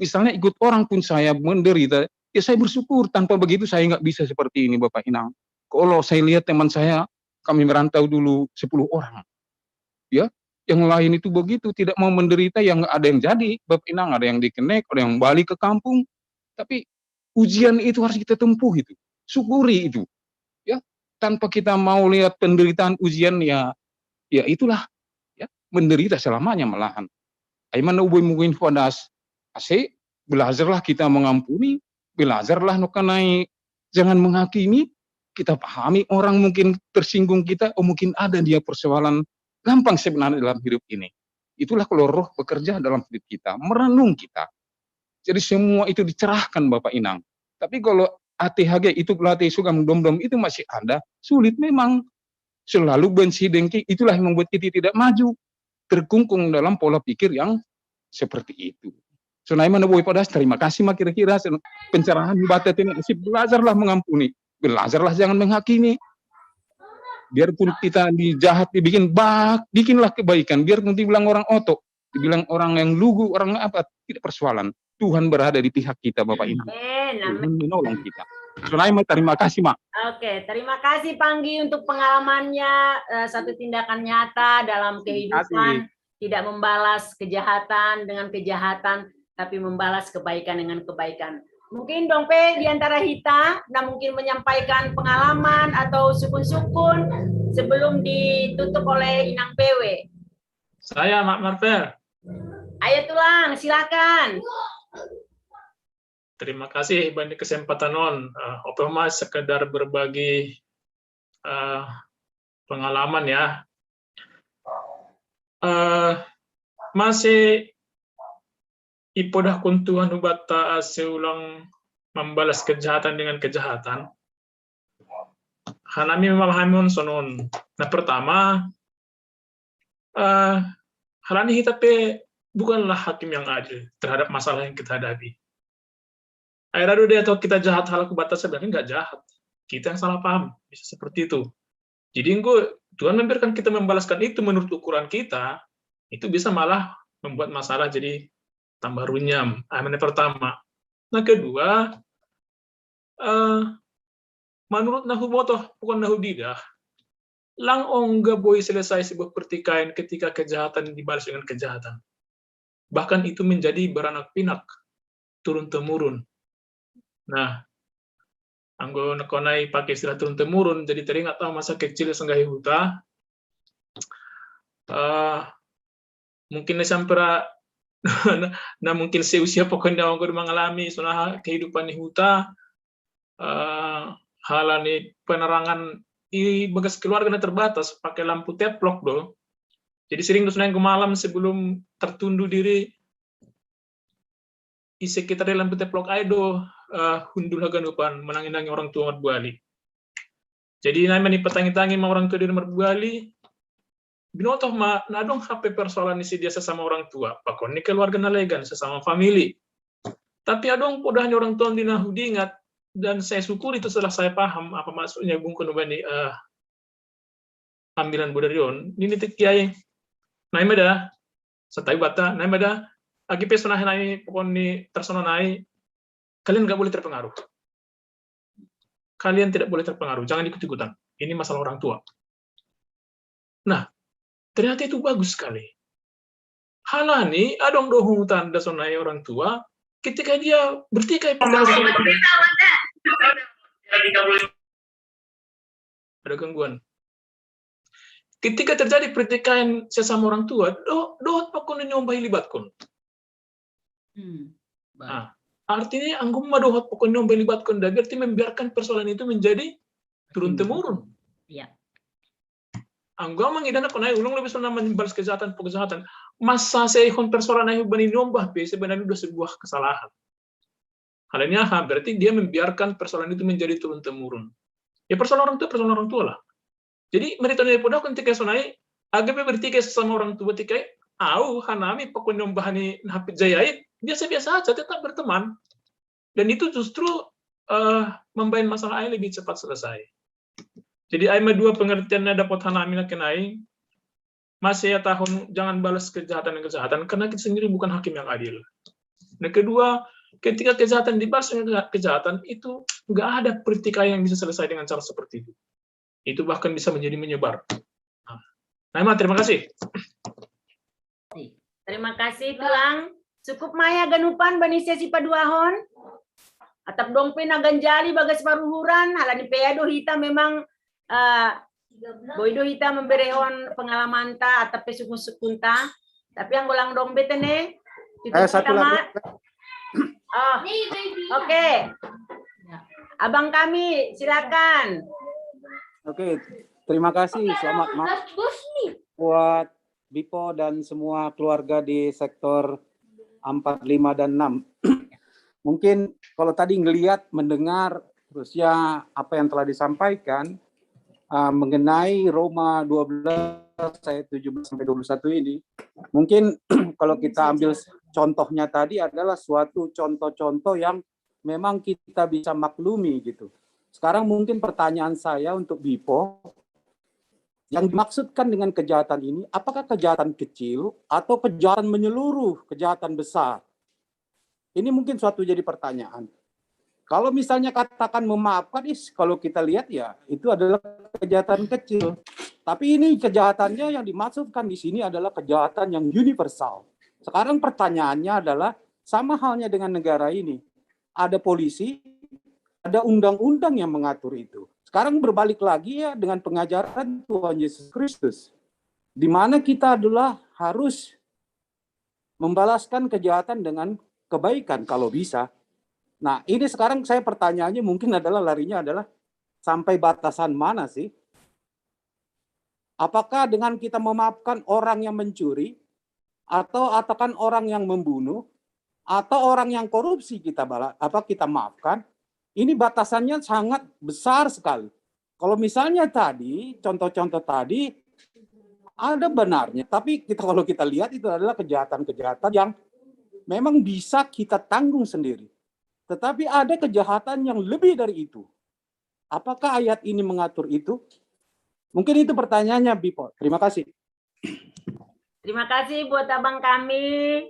Misalnya ikut orang pun saya menderita, ya saya bersyukur. Tanpa begitu saya nggak bisa seperti ini Bapak Inang. Kalau saya lihat teman saya, kami merantau dulu 10 orang. Ya, yang lain itu begitu, tidak mau menderita, yang ada yang jadi Bapak Inang, ada yang dikenek, ada yang balik ke kampung. Tapi ujian itu harus kita tempuh itu. Syukuri itu. Ya, tanpa kita mau lihat penderitaan ujian, ya itulah ya, menderita selamanya malahan. Aimana uboy mungkin fadas. Belajarlah kita mengampuni, belajarlah nukanai, jangan menghakimi. Kita pahami orang mungkin tersinggung kita, oh mungkin ada dia persoalan gampang sebenarnya dalam hidup ini. Itulah kalau Roh bekerja dalam hidup kita, merenung kita. Jadi semua itu dicerahkan Bapak Inang. Tapi kalau ATHG itu pelatih sugam dom-dom itu masih ada, sulit memang. Selalu benci dengki, itulah yang membuat kita tidak maju. Terkungkung dalam pola pikir yang seperti itu. Sunaiman Boy Padas, terima kasih kira-kira pencerahan batat ini. Belajarlah mengampuni, belajarlah jangan menghakimi. Biarpun kita dijahat dibikin bikinlah kebaikan. Biarpun dibilang orang otok, dibilang orang yang lugu, orang apa, tidak persoalan. Tuhan berada di pihak kita, Bapak Ibu. Tuhan menolong kita. Sonaima, terima kasih, Mak. Oke, terima kasih Panggi untuk pengalamannya, satu tindakan nyata dalam kehidupan, tidak membalas kejahatan dengan kejahatan, tapi membalas kebaikan dengan kebaikan. Mungkin Dong Pe di antara kita, nah mungkin menyampaikan pengalaman atau sukun-sukun sebelum ditutup oleh Inang PW. Saya Mak Marvel. Ayo Tulang, silakan. Terima kasih banyak kesempatan non. Mas sekedar berbagi pengalaman ya. Masih ipodah kuntuhan hubata seulang membalas kejahatan dengan kejahatan. Hanami memahami sonon. Nah pertama, halani kita bukanlah hakim yang adil terhadap masalah yang kita hadapi. Akhirnya dia tahu kita jahat hal batas sebenarnya nggak jahat. Kita yang salah paham, bisa seperti itu. Jadi Tuhan membiarkan kita membalaskan itu menurut ukuran kita, itu bisa malah membuat masalah jadi tambah runyam. Yang pertama. Nah kedua, menurut Nahumotoh, bukan Nahudidah, lang ongga boy selesai sebuah pertikaian ketika kejahatan dibalas dengan kejahatan. Bahkan itu menjadi beranak pinak, turun-temurun. Nah, anggo nekonai pakai istilah turun-temurun, jadi teringat tahu masa kecil Senggahi Huta. Mungkin sampera, nah mungkin seusia pokoknya anggo mengalami sunah kehidupan di Huta, halani penerangan i bagas keluarga terbatas pakai lampu teplok do. Jadi sering sunah yang malam sebelum tertunduh diri i sekitar lampu teplok aido hundul haganupan menangi-nangi orang tua merbuali. Jadi nama nih petangi-tangi sama orang tua di merbuali. Binotoh ma nadong HP persoalan isi dia sesama orang tua. Pakon ini keluarga nalegan sesama family. Tapi adong podahnya orang tua di Nahudi ingat dan saya syukur itu setelah saya paham apa maksudnya Bung Konobani ambilan Budarion. Ini titik kiai. Nah ini ada setai bata. Nah ini ada agi pesona nai pokon ni tersona nai. Kalian nggak boleh terpengaruh. Kalian tidak boleh terpengaruh. Jangan ikut-ikutan. Ini masalah orang tua. Nah, ternyata itu bagus sekali. Halani, adong dohung tanda sonai orang tua, ketika dia bertikai pada ada gangguan. Ketika terjadi pertikaian sesama orang tua, dohot pakon nyobai libatkon. Nah, artinya anggum madohot pokoknya melibatkan dan berarti membiarkan persoalan itu menjadi turun-temurun. Iya. Anggum mengidana konai ulung lebih senang membalas kejahatan. Masa seikon persoalan itu bani nyombah sebenarnya sudah sebuah kesalahan. Halnya berarti dia membiarkan persoalan itu menjadi turun-temurun. Ya persoalan orang tua lah. Jadi mereka dari podah ketika sonai agak bertikai sesama orang tua tikai, hanami pokoknya nyombahani hapit jayait biasa-biasa saja tetap berteman dan itu justru membain masalah air lebih cepat selesai. Jadi aima dua pengertiannya dapat hanami kenai masih ya tahun jangan balas kejahatan dengan kejahatan karena kita sendiri bukan hakim yang adil. Nah kedua ketika kejahatan dibalas dengan kejahatan itu nggak ada pertikaian yang bisa selesai dengan cara seperti itu. Itu bahkan bisa menjadi menyebar. Nah, terima kasih. Terima kasih Tulang. Cukup maya ganupan bani sesi paduahon. Atap dongpe naganjali bagas paruhuran. Halani peado hita memang boido hita memberehon pengalaman ta atap pesukun-sukunta. Tapi yang golang dongpe tene. Satu lagi. Oh, oke. Abang kami silakan. Oke, terima kasih. Selamat malam buat Bipo dan semua keluarga di sektor 4, 5, dan 6. Mungkin kalau tadi ngelihat, mendengar, terus ya apa yang telah disampaikan mengenai Roma 12 ayat 17-21 ini, mungkin kalau kita ambil contohnya tadi adalah suatu contoh-contoh yang memang kita bisa maklumi gitu. Sekarang mungkin pertanyaan saya untuk Bipo, Yang dimaksudkan dengan kejahatan ini, apakah kejahatan kecil atau kejahatan menyeluruh, kejahatan besar? Ini mungkin suatu jadi pertanyaan. Kalau misalnya katakan memaafkan, kalau kita lihat ya itu adalah kejahatan kecil. Tapi ini kejahatannya yang dimaksudkan di sini adalah kejahatan yang universal. Sekarang pertanyaannya adalah sama halnya dengan negara ini. Ada polisi, ada undang-undang yang mengatur itu. Sekarang berbalik lagi ya dengan pengajaran Tuhan Yesus Kristus. Di mana kita adalah harus membalaskan kejahatan dengan kebaikan kalau bisa. Nah, ini sekarang saya pertanyaannya mungkin adalah larinya adalah sampai batasan mana sih? Apakah dengan kita memaafkan orang yang mencuri atau kan orang yang membunuh atau orang yang korupsi kita maafkan? Ini batasannya sangat besar sekali. Kalau misalnya tadi contoh-contoh tadi ada benarnya, tapi kalau kita lihat itu adalah kejahatan-kejahatan yang memang bisa kita tanggung sendiri. Tetapi ada kejahatan yang lebih dari itu. Apakah ayat ini mengatur itu? Mungkin itu pertanyaannya, Bipo. Terima kasih. Terima kasih buat abang kami,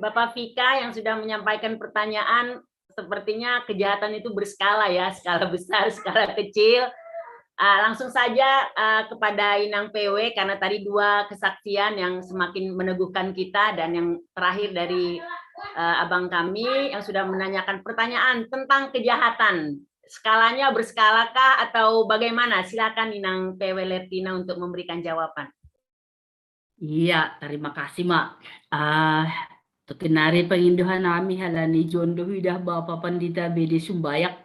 Bapak Vika yang sudah menyampaikan pertanyaan. Sepertinya kejahatan itu berskala ya, skala besar, skala kecil. Langsung saja kepada Inang PW, karena tadi dua kesaksian yang semakin meneguhkan kita, dan yang terakhir dari abang kami yang sudah menanyakan pertanyaan tentang kejahatan. Skalanya berskalakah atau bagaimana? Silakan Inang PW Lertina untuk memberikan jawaban. Iya, terima kasih, Mak. Kenari penginduhan nami halani jondo hidah Bapak Pandita Bede Sumbayak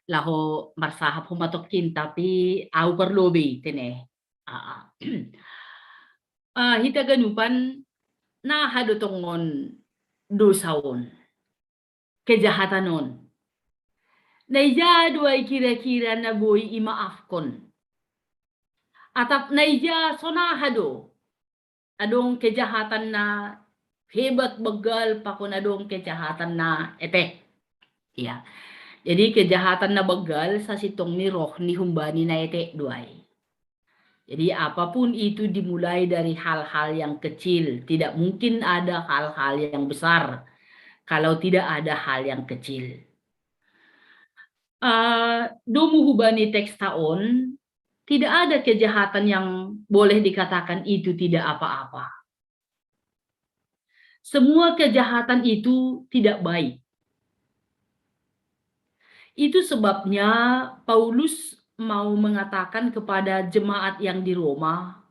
laho marsahap humatokin tapi au perlobi tene. Hita ganupan na hadotongon dosaon kejahatanon. Naija duai kira-kira na boy imaafkon. Atap naija sonahado adong kejahatan na hebat begal pakon adong kejahatan na ete. Ya. Jadi kejahatan na begal sa sitong ni roh ni humbani na ete duai. Jadi apapun itu dimulai dari hal-hal yang kecil. Tidak mungkin ada hal-hal yang besar kalau tidak ada hal yang kecil. Domu hubani teks taon, tidak ada kejahatan yang boleh dikatakan itu tidak apa-apa. Semua kejahatan itu tidak baik. Itu sebabnya Paulus mau mengatakan kepada jemaat yang di Roma,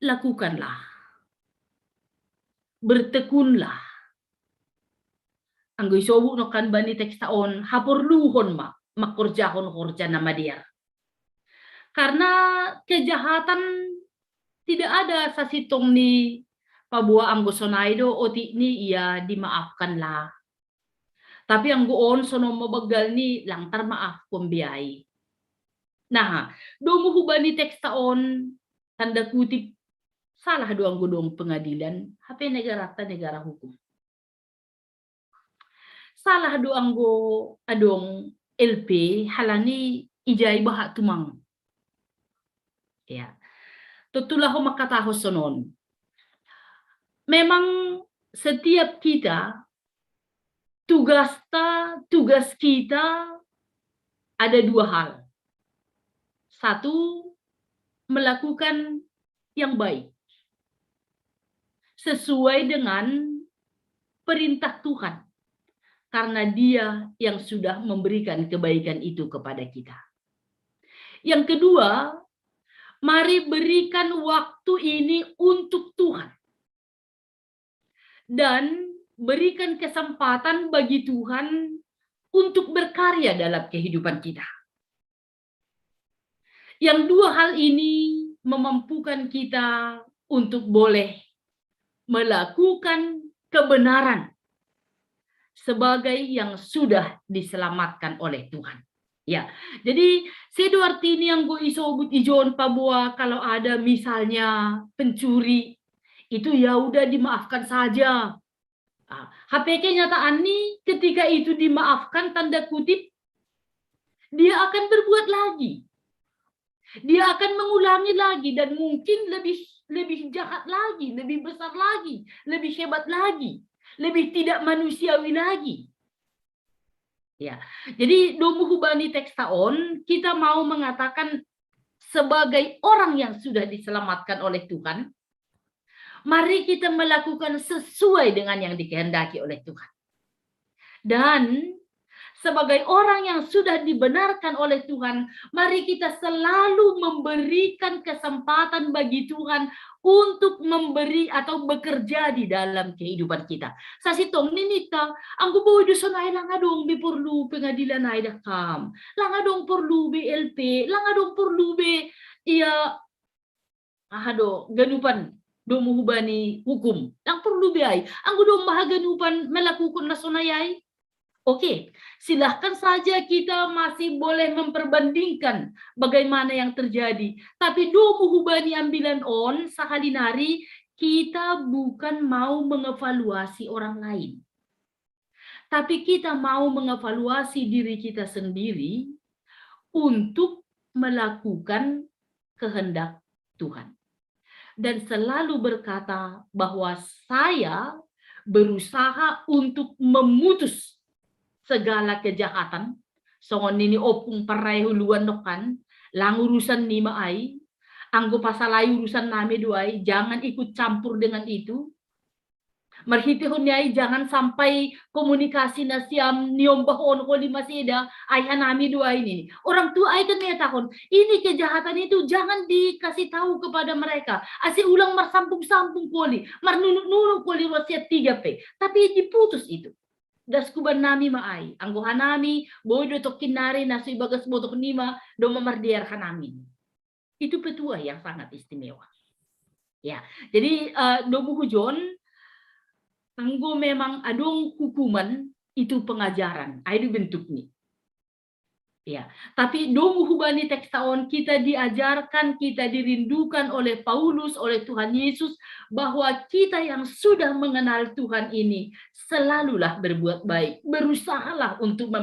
lakukanlah, bertekunlah. Anggoy sobu no kan bani teks taon, hapurluhon makurjahon horja nama dia. Karena kejahatan tidak ada sa sitong ni pabua anggo sonaido oti ni ia dimaafkanlah. Tapi ang goon sono mabagal ni langtar maaf kumbiay. Nah, domo hubani teks taon tanda kutip salah doang gudong pengadilan, hape negara ta negara hukum. Salah doang go adong LP halani ijay baha tumang. Ya. Tutulah ho makatahos sonon. Memang setiap kita tugas kita ada dua hal. Satu, melakukan yang baik sesuai dengan perintah Tuhan, karena Dia yang sudah memberikan kebaikan itu kepada kita. Yang kedua, mari berikan waktu ini untuk Tuhan. Dan berikan kesempatan bagi Tuhan untuk berkarya dalam kehidupan kita. Yang dua hal ini memampukan kita untuk boleh melakukan kebenaran sebagai yang sudah diselamatkan oleh Tuhan. Ya, jadi sedo artinya yang gue isobut ijon pabua kalau ada misalnya pencuri itu ya udah dimaafkan saja. HPK nyataan nih ketika itu dimaafkan tanda kutip dia akan berbuat lagi. Dia akan mengulangi lagi dan mungkin lebih jahat lagi, lebih besar lagi, lebih hebat lagi, lebih tidak manusiawi lagi. Ya, jadi domu hubani tekstaon kita mau mengatakan sebagai orang yang sudah diselamatkan oleh Tuhan, mari kita melakukan sesuai dengan yang dikehendaki oleh Tuhan. Dan sebagai orang yang sudah dibenarkan oleh Tuhan, mari kita selalu memberikan kesempatan bagi Tuhan untuk memberi atau bekerja di dalam kehidupan kita. Sasitong ninita, ang gubo do sonay lang adong bi perlu pengadilan ay dakam. Lang adong perlu BLP, lang adong perlu be iya ganupan domo hubani hukum. Lang perlu be ay ang gudong mahaganupan melakukan na sonayay. Oke, silahkan saja kita masih boleh memperbandingkan bagaimana yang terjadi. Tapi domu hubani ambilan on sakalinari kita bukan mau mengevaluasi orang lain. Tapi kita mau mengevaluasi diri kita sendiri untuk melakukan kehendak Tuhan. Dan selalu berkata bahwa saya berusaha untuk memutus segala kejahatan, songon nini opung paray huluan nokan, lang urusan ni maay, anggo pasalay urusan nami duay, jangan ikut campur dengan itu. Marhitihon niya jangan sampai komunikasi na siyam niyombahon ko lima sida ay hanami duay ini. Orang tua ay kan meyatakon, ini kejahatan itu jangan dikasih tahu kepada mereka. Asi ulang marsampung-sampung koli, marnunuk-nunuk koli wasiat 3P. Tapi diputus itu. Daskuban nami maay, anggohan nami, bodo tokin nari nasu ibagas botok nima, do memardiarkan nami. Itu petua yang sangat istimewa. Ya, jadi domu hujon, anggo memang adong hukuman itu pengajaran, itu bentuknya. Ya, tapi domu hubani tekstaon kita diajarkan, kita dirindukan oleh Paulus, oleh Tuhan Yesus, bahwa kita yang sudah mengenal Tuhan ini selalulah berbuat baik, berusahalah untuk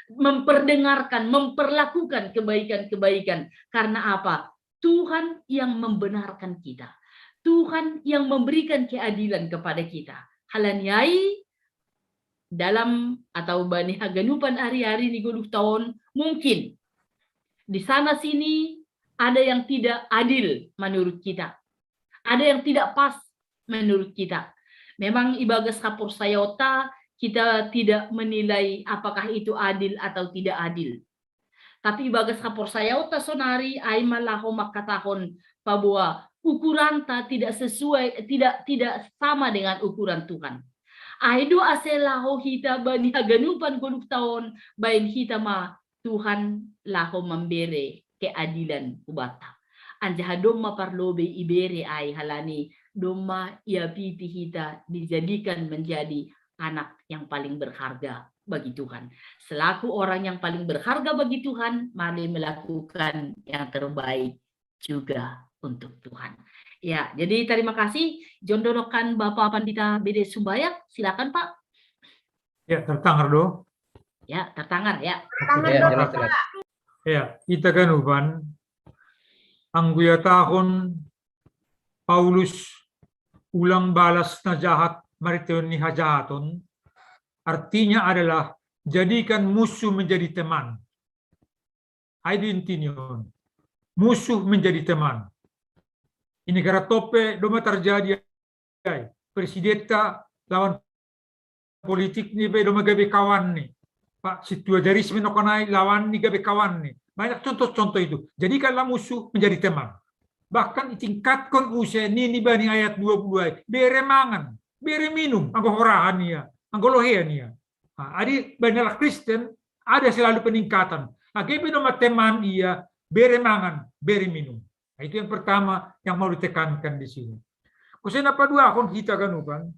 memperdengarkan, memperlakukan kebaikan-kebaikan. Karena apa? Tuhan yang membenarkan kita, Tuhan yang memberikan keadilan kepada kita. Halanyai dalam atau bani haganupan hari-hari ni guluk tahun mungkin di sana sini ada yang tidak adil menurut kita, ada yang tidak pas menurut kita. Memang ibagas kapur sayota kita tidak menilai apakah itu adil atau tidak adil. Tapi ibagas kapur sayota sonari ay malaho makatahon pabua ukuran ta tidak sesuai, tidak sama dengan ukuran Tuhan. Aido aselaho hita bani haganupan guluk tahun bain hita ma Tuhan laho memberi keadilan ubata. Anjaha doma parlobe ibere ay halani doma ia pipi hita dijadikan menjadi anak yang paling berharga bagi Tuhan. Selaku orang yang paling berharga bagi Tuhan, mari melakukan yang terbaik juga untuk Tuhan. Ya, jadi terima kasih. Jondorokan Bapak Pandita BD Sumbayak, silakan Pak. Ya, tertangar do. Ya, tertangar ya. Ya, kita ganuban ang guyatahon Paulus ulang balas na jahat mariton ni hajahaton. Artinya adalah jadikan musuh menjadi teman. Ay intinyon. Musuh menjadi teman. Ini negara tope doma terjadi ay presidenta lawan politik ni be doma gabe kawan ni Pak situarisme no kanai lawan ni gabe kawan ni banyak contoh-contoh itu. Jadikanlah musuh menjadi teman. Bahkan ditingkatkan usia ni bani ayat 22 bere mangan bere minum anggo horahan niya anggo lohean niya. Adi banyak Kristen ada selalu peningkatan. Gabe doma teman ia bere mangan bere minum. Nah, itu yang pertama yang mau ditekankan di sini. Kusen apa dua akon kita ganukan.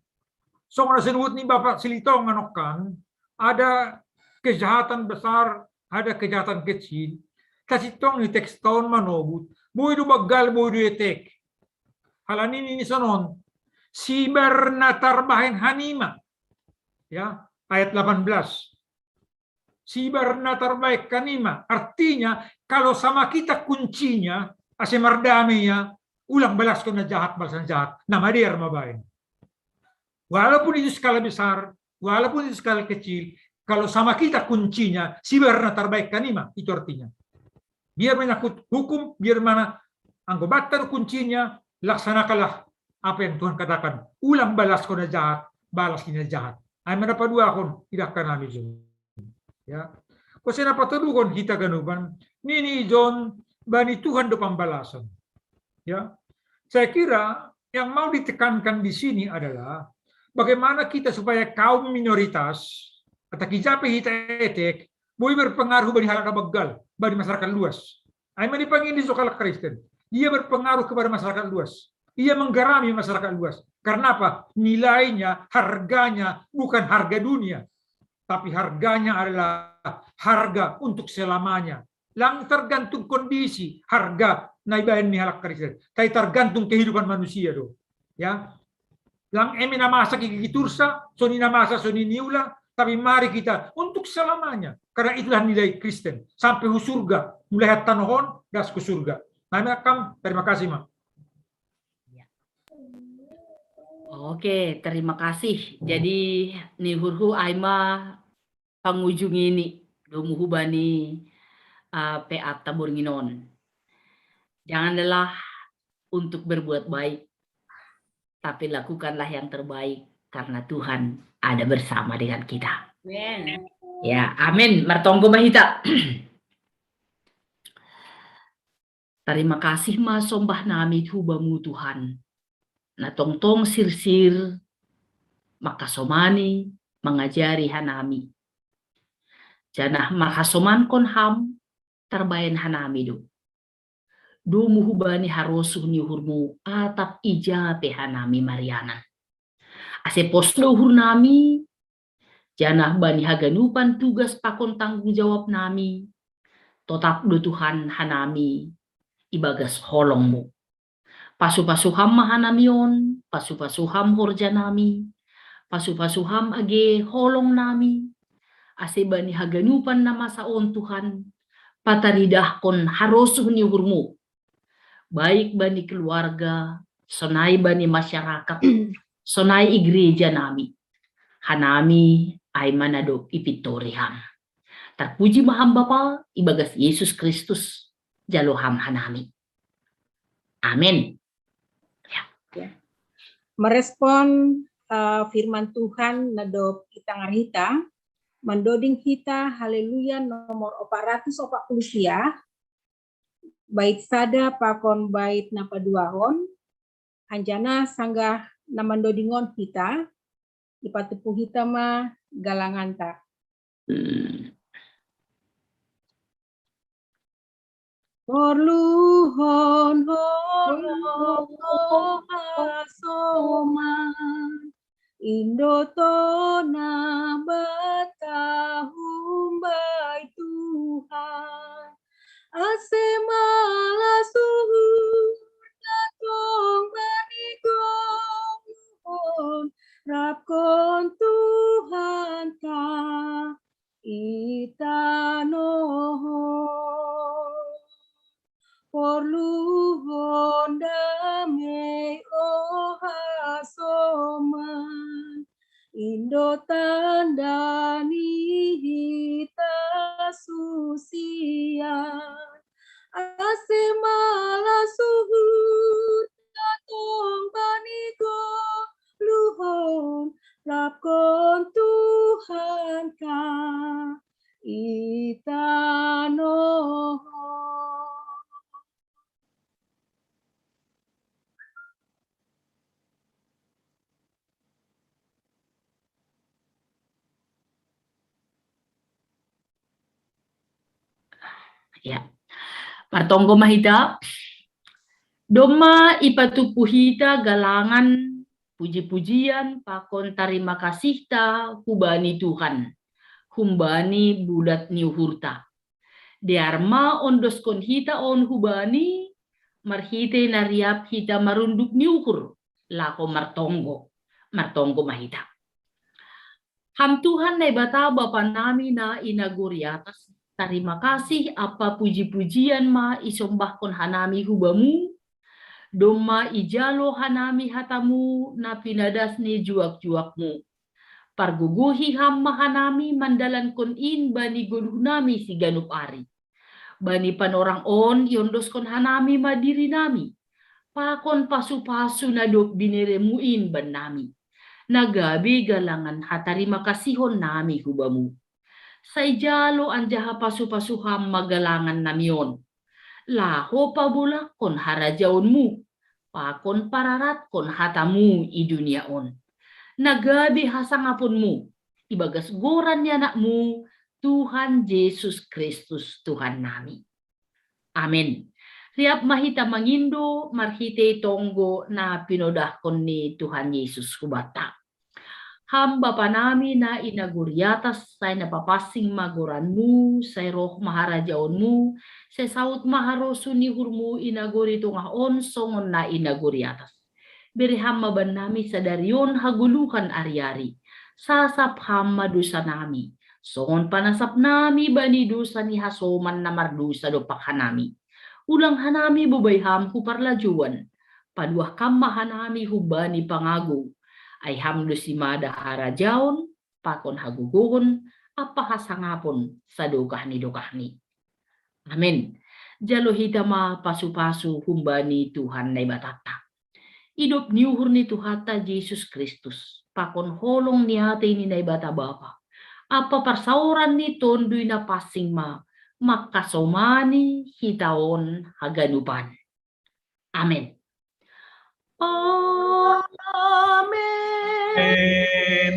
So na senut ni Bapak Silitong nganokan ada kejahatan besar, ada kejahatan kecil. Kasi tong ni teks tahun manobut, boy do bagal boy do etek. Halanin ini sonon si bernatar bahen hanima. Ya, ayat 18. sibarna terbaik kanima. Artinya kalau sama kita kuncinya, asemardaminya, ulang balas ko na jahat, balasan jahat. Nama dia mabain. Walaupun itu skala besar, walaupun itu skala kecil, kalau sama kita kuncinya, sibarna terbaik kanima, itu artinya. Biar menyangkut hukum, biar mana anggobatan kuncinya, laksanakanlah apa yang Tuhan katakan. Ulang balas ko na jahat, balas na jahat. Ay manapadua akon, tidak ka namin John. Ya. Kasi napatulungan kita ganuban, nini John, bani Tuhan do pambalasan. Ya. Saya kira yang mau ditekankan di sini adalah bagaimana kita supaya kaum minoritas atau kijape kita etek boleh berpengaruh bagi hal begal bagi masyarakat luas. Ay manipanggil di sekolah Kristen. Dia berpengaruh kepada masyarakat luas. Ia menggarami masyarakat luas. Karena apa? Nilainya, harganya bukan harga dunia. Tapi harganya adalah harga untuk selamanya. Lang tergantung kondisi, harga naibahin ni halak Kristen. Tapi tergantung kehidupan manusia do. Ya. Lang emi namasa kikitursa, soni namasa soni niula, tapi mari kita untuk selamanya. Karena itulah nilai Kristen. Sampai ke surga, mulai tanohon, das ke surga. Terima kasih, Ma. Oke, terima kasih. Jadi nihurhu aima pangujung ini dumuhu bani PA Tabur Nginon. Jangan lelah untuk berbuat baik, tapi lakukanlah yang terbaik karena Tuhan ada bersama dengan kita. Amen. Ya, amin. Martonggo mahita. Terima kasih ma sombah nami hubamu Tuhan. Na tongtong sirsir makasomani mengajari hanami. Janah makasoman kon ham terbayan hanami do. Do muhubani harosuh ni hurmu atap ijape hanami Mariana. Ase poslo hur nami janah bani haganupan tugas pakon tanggung jawab nami. Totap do Tuhan hanami ibagas holongmu. Pasu-pasuham mahanamion, pasu-pasuham horjanami, pasu-pasuham age holong nami, ase bani haganupan na masaon Tuhan, pataridah kon harosuh ni hurmu, baik bani keluarga, sonai bani masyarakat, sonai gereja nami, hanami ay manado ipitoriham. Terpuji maham Bapa, ibagas Yesus Kristus, jaloham hanami. Amin. Ya. Merespon firman Tuhan nadop kita ngarita mendoding kita haleluya nomor 440 bait sada pakon bait napaduahon anjana sanggah namandodingon kita ipatupu kita mah galanganta. Porluhon holong asoman indotona batahum bai Tuhan asemala suhu datong banigong rapkon Tuhan ka itanohon porluhon damai ohasoman indo tandani hita susian asemala suhut datong banigo luhon lapkon Tuhan ka itanohon. Ya, Martonggo mahita, doma ipatupuhita galangan puji-pujian pakon terima kasih ta hubani Tuhan, humbani bulat niuhurta. Diarma ondoskon hita on hubani, marhite nariap hita marunduk niuhur, lako Martonggo mahita. Ham Tuhan na ibata Bapa nami na inaguri atas. Terima kasih apa puji-pujian ma isombah kon hanami hubamu. Doma ijalo hanami hatamu na pinadas ni juak-juakmu. Parguguhi ham mahanami mandalan kon in bani gununami si ganup ari. Bani panorang on yondos kon hanami madiri nami. Pakon pasu-pasu na dok biniremuin ban nami. Nagabi galangan hatarima kasihon nami hubamu. Sa ijalo anjaha pasu-pasuham magalangan namion. Laho pabulak kon harajaonmu. Pakon pararat kon hatamu i duniaon. Nagabi hasangapunmu. Ibagas goran ni anakmu. Tuhan Yesus Kristus Tuhan nami. Amin. Riap mahita mangindo marhite tonggo na pinodah kon ni Tuhan Yesus kubata. Ham Bapa nami na inaguriatas say napapasing maguranmu, say roh maharajaonmu, say saut maharosu ni hurmu inaguri tungahon songon na inaguriatas. Biriham maban nami sa darion haguluhan ari-ari. Sasap ham madusa nami. Songon panasap nami bani dusa ni hasoman na mardusa dopak hanami. Ulang hanami bubayham huparlajuan. Paduah kamma hanami hubani pangagu. Ay hamdo si mada harajaon, pakon haguguhon, apa hasangapon sa dukah ni. Amin. Jalo hitama pasu-pasu humbani Tuhan na ibatata. Idop niuhur ni Tuhata Yesus Kristus, pakon holong ni hati ni na ibata Bapa. Apa parsauran ni tondoy na pasing ma, makasomani hitaon haganupan. Amen. Amen. Amen.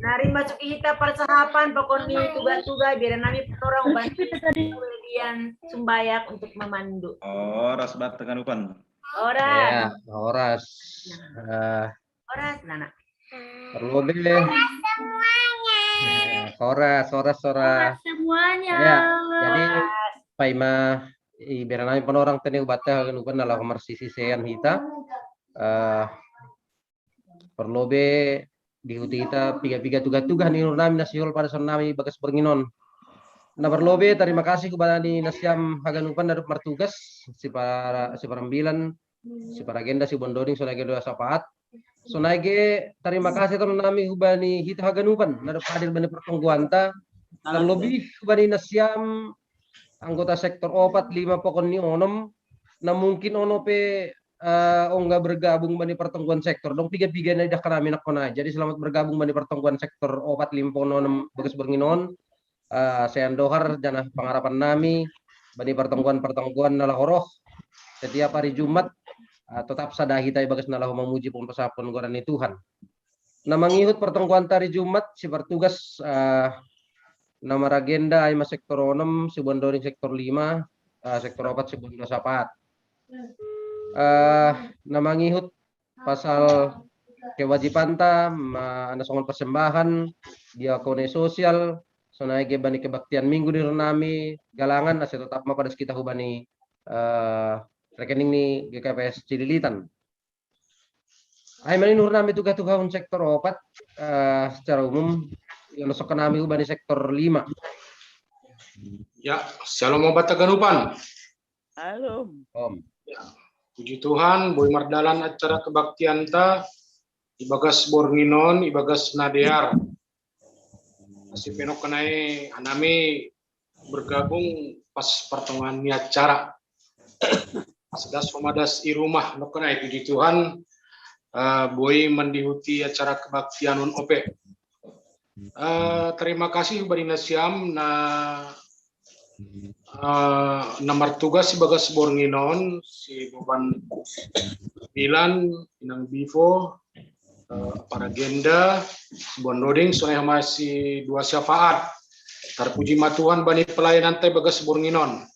Nari masuk kita persahapan pokon ni tuga-tuga biar nami orang bantu kemudian sumbayak untuk memandu. Oras bat tekan upan. Oras. Ya, oras. Oras Nana. Perlu deh. Oras Semuanya. Ya, jadi paima biar nami penorang teni ubatnya kan dalam komersisi sean hita. Perlu be dihuti kita piga-piga tugas-tugas ni nami nasiol pada son nami bagas beringinon. Na berlobe terima kasih kepada ni nasiam haganupan dari martugas si parambilan si paragenda si bondoring so nage doa sapaat. So nage terima kasih ton nami hubani hita haganupan dari hadir bani pertongguanta terlebih hubani nasiam anggota sektor opat 5 pokon ni onom na mungkin ono pe onga bergabung bani pertemuan sektor dong tiga na dah kami nak kona. Jadi selamat bergabung bani pertemuan sektor opat limponon bagus berginon. Saya dohar jana pengarapan nami bani pertemuan nalah horoh setiap hari Jumat tetap sadahi tay bagus nalah memuji pempesapun gorani Tuhan. Nah mengikut pertemuan hari Jumat si bertugas nama agenda ima sektor onom si bondoring sektor 5 sektor opat si bondoring sapat. Nama ngihut pasal kewajiban ta ana songon persembahan diakone sosial sonai ke bani kebaktian minggu di nami galangan asa tetap pada kita hubani rekening ni GKPS Cililitan. Ai mani nur nami tugas-tugas sektor opat secara umum yang sok nami hubani sektor 5. Ya, shalom obat taganupan. Halo. Om. Ya. Puji Tuhan, boy mardalan acara kebaktian ta ibagas bornginon, ibagas nadear. Masih penok kenai anami bergabung pas pertemuan ni acara. Sedas pemadas i rumah nok kenai puji Tuhan, boy mendihuti acara kebaktian on ope. Terima kasih Barina Siam na nomor tugas si bagas bornginon si beban bilan inang bivo paragenda bondoding sonai masih dua syafaat terpuji matuhan bani pelayanan teh bagas bornginon.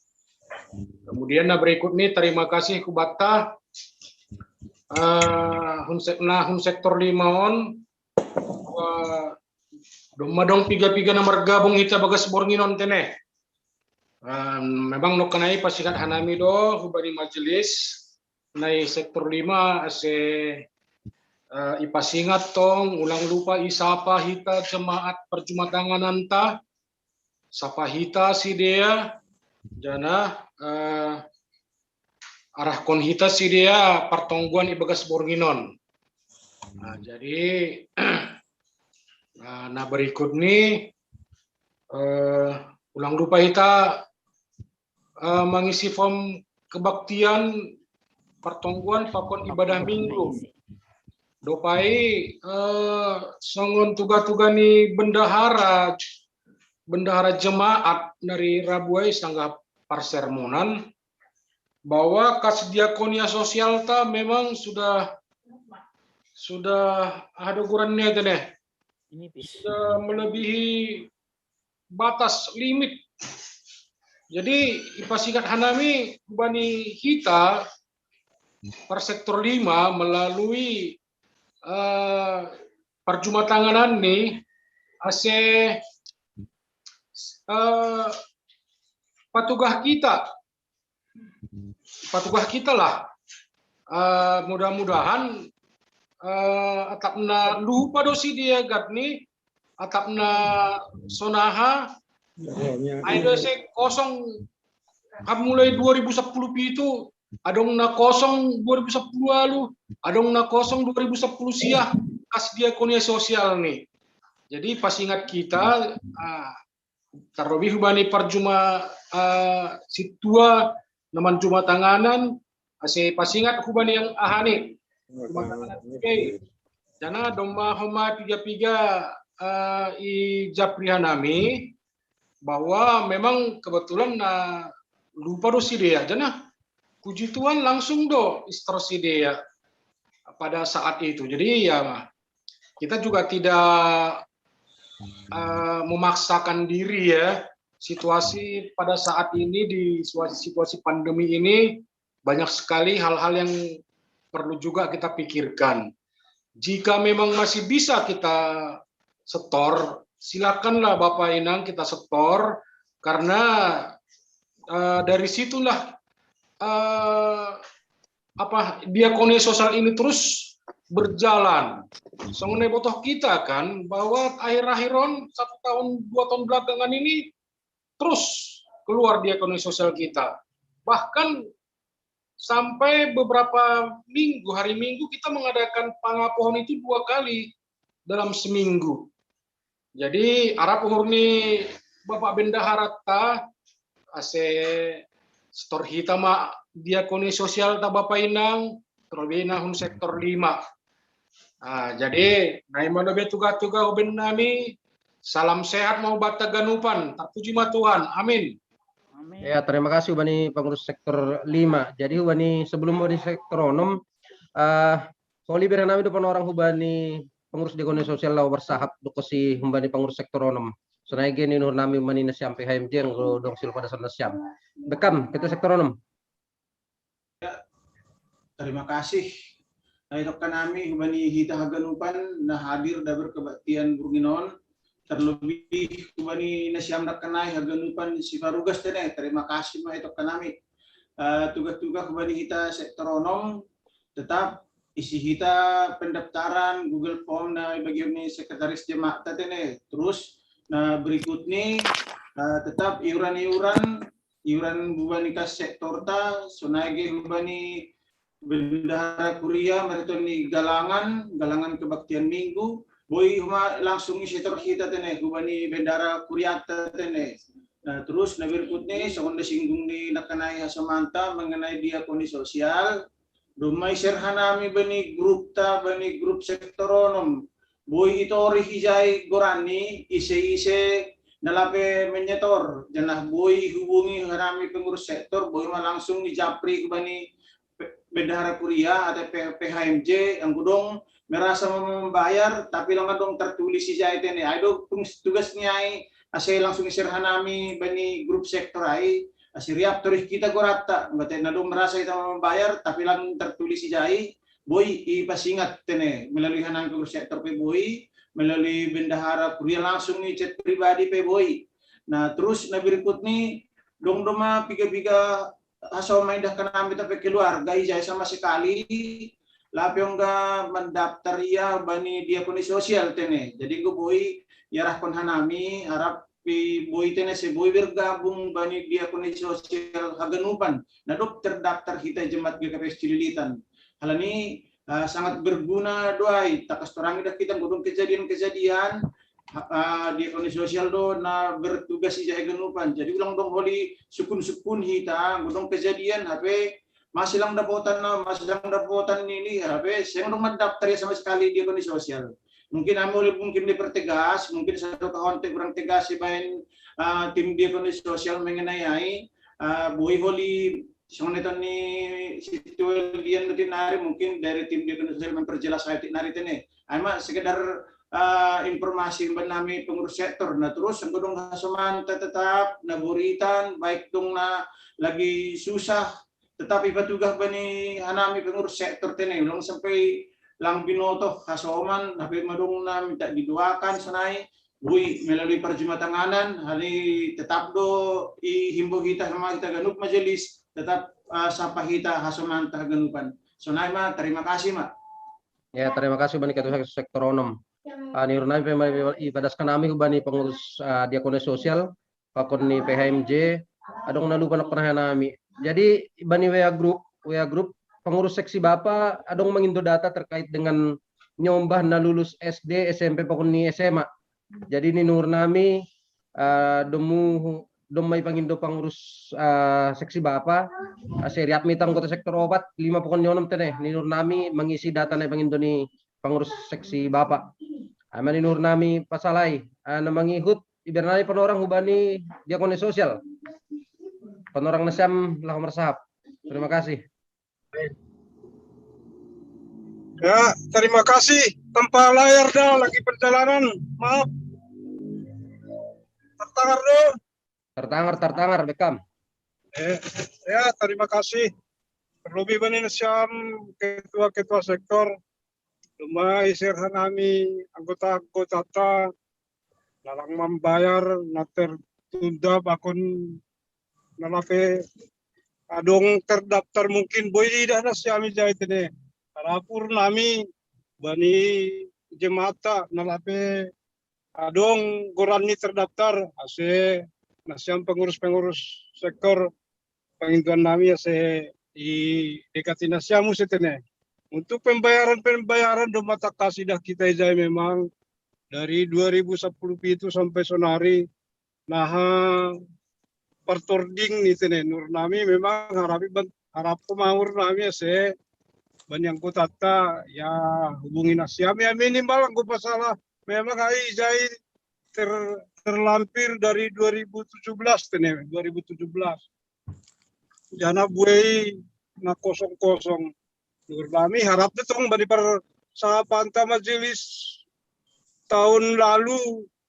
Kemudian berikut nih terima kasih kubata hun sektor 5 on Dong piga-piga na margabung ita bagas Bornginon tene. Memang no kanai pasikat hanami do hubani majelis nai sektor 5 ase ipasingat tong ulang lupa isapa hita jemaat perjumatangan ta sapa hita si dia jana arah kon hita si dia pertongguan ibagas Bornginon. Nah, jadi nah berikut nih ulang lupa hita mengisi form kebaktian pertongguan pakon ibadah minggu. Dopai songon tuga-tuga ni bendahara jemaat dari Rabuai sanggah parsermonan bahwa kas diakonia sosial ta memang sudah ada ukurannya teh. Sudah melebihi batas limit. Jadi ipasikat hanami bani kita per sektor 5 melalui perjumatanganan nih ase patugah kita lah mudah-mudahan atapna lupa dosi dia gatni atapna sonaha ada se kosong mulai 2010 itu adong na kosong 2010 lalu adong na kosong 2010 sia kas diakonia sosial nih. Jadi pas ingat kita terlebih hubani perjuma situa naman cuma tanganan ase pas ingat hubani yang ahani cuma tanganan oke. Jana domba homa piga-piga i japrihanami bahwa memang kebetulan lupa do si dia jana puji Tuhan langsung do istrosi dia pada saat itu. Jadi ya kita juga tidak memaksakan diri ya. Situasi pada saat ini di situasi pandemi ini banyak sekali hal-hal yang perlu juga kita pikirkan. Jika memang masih bisa kita setor, silakanlah Bapak Inang kita setor karena dari situlah diakonia sosial ini terus berjalan. Soalnya botoh kita kan bahwa akhir-akhiron 1 tahun 2 tahun belakangan ini terus keluar diakonia sosial kita. Bahkan sampai beberapa minggu, hari Minggu kita mengadakan pangapohon itu 2 kali dalam seminggu. Jadi arah pohon Bapak Bendahara ta ase stor hitama diakonia sosial ta Bapak Inang terlebih nahun sektor 5. Jadi naimano be tuga-tuga uben nami salam sehat mau bata ganupan terpuji ma Tuhan. Amin. Ya, terima kasih Ubani pengurus sektor 5. Jadi Ubani sebelum Ubani sektor 6 Holi beranami depan orang Ubani pengurus diakonia sosial lau bersahap dukosi Ubani pengurus sektor 6. Sonai geni nur nami mani nasyam PHMJ yang dong sil pada sana nasyam. Bekam kita sektor 6. Terima kasih. Naikkan kami Ubani hita haganupan nah hadir da berkebaktian Bornginon terlebih Ubani nasyam dakanai haganupan si Farugas tene. Terima kasih naikkan kami. Tugas-tugas Ubani hita sektor 6 tetap isi hita pendaftaran Google Form na bagian ni sekretaris jemaat tene. Terus nah berikutnya tetap iuran Ubani kas sektor ta sonage Ubani Bendahara Kuria meriton ni galangan kebaktian minggu boy huma langsung isi kita tene Ubani Bendahara Kuria tene. Nah terus na berikutnya sekonda singgung ni nakanai hasamanta mengenai diakoni sosial dumai serhanami bani grup sektor 6 boy itu ori hijai gorani ise nalape menyetor janah boy hubungi hanami pengurus sektor boy mah langsung dijapri ke bani Bendahara Kuria atau PHMJ yang gudong merasa membayar tapi lama dong tertulis hijai tene ayo tugasnya ase langsung serhanami bani grup sektor ai asiriap terus kita gorata berarti nadong merasa kita membayar tapi lang tertulis hijai boy ipasingat tene melalui hanang grup sektor pe boy melalui bendahara kuliah langsung nih chat pribadi pe boy. Nah terus na berikut nih dong doma piga-piga asal main dah kena ambil tapi keluarga ijai sama sekali lapi onga mendaftar ia bani diakoni sosial tene. Jadi gue boy yarah kon hanami harap pi boy tene se boy bergabung bani diakoni sosial Haganupan. Nah dok terdaftar kita jemaat GKPS Cililitan. Hal ini sangat berguna doai takas torangi dah kita godong kejadian-kejadian di ekonomi sosial do na bertugas ijah Haganupan. Jadi ulang dong holi sukun-sukun hita godong kejadian HP masih lang dapotan na masih lang dapotan ini HP saya dong mendaftar ya sama sekali di ekonomi sosial. Mungkin mungkin dipertegas, mungkin satu kawan kurang tegas sih main tim di ekonomi sosial mengenai boy holi Sebenarnya ni situasian nanti nari mungkin dari tim dia memperjelas saya nari tene. Aima sekedar informasi benami pengurus sektor. Nah terus angkudong hasoman tetap naburitan baik dong na lagi susah tetapi petugas bani hanami pengurus sektor tene. Long sampai lang binoto hasoman tapi madong na minta didoakan senai. Bui melalui perjumatanganan hari tetap do ihimbo kita sama kita ganup majelis tetap sampai kita hasoman Haganupan. So naima terima kasih mak. Ya terima kasih bani ketua sektor onom. Nirunai ibadas kanami bani pengurus diakoni sosial pakon ni PHMJ adong nalupan pernah nami. Jadi bani WA group pengurus seksi Bapak adong mengindo data terkait dengan nyombah na lulus SD SMP pakon ni SMA. Jadi ni nur nami domai pangindo pengurus seksi Bapak seriat mitang kota sektor obat 5 pokon nyonom tene ni nur nami mengisi data na pangindo ni pengurus seksi Bapak. Amani nur nami pasalai na mangihut ibernai penorang hubani diakoni sosial. Penorang nasam lah mersahap. Terima kasih. Ya, terima kasih. Tanpa layar dah lagi perjalanan. Maaf. Tertangar dulu. Tertangar, Bekam. Ya, terima kasih. Terlebih bani Nasyam, ketua-ketua sektor, lumai serhanami, anggota-anggota ta, lalang membayar, nater tunda bakun nalape, adong terdaftar mungkin boy dah Nasyami jahit ini. Harapur nami bani jemata nalape adong gorani terdaftar ase Nasyam pengurus-pengurus sektor pengintuan nami ase di dekati Nasyamu setene. Untuk pembayaran do mata kasih dah kita ijai memang dari 2010 itu sampai sonari nah pertording ni tene nur nami memang harap pemahur nami ase banyak kota ta ya hubungi Nasyam ya minimal aku masalah memang ai ijai terlampir dari 2017 tene 2017 jana buai na kosong-kosong nur kami harap detong bani per sahapanta majelis tahun lalu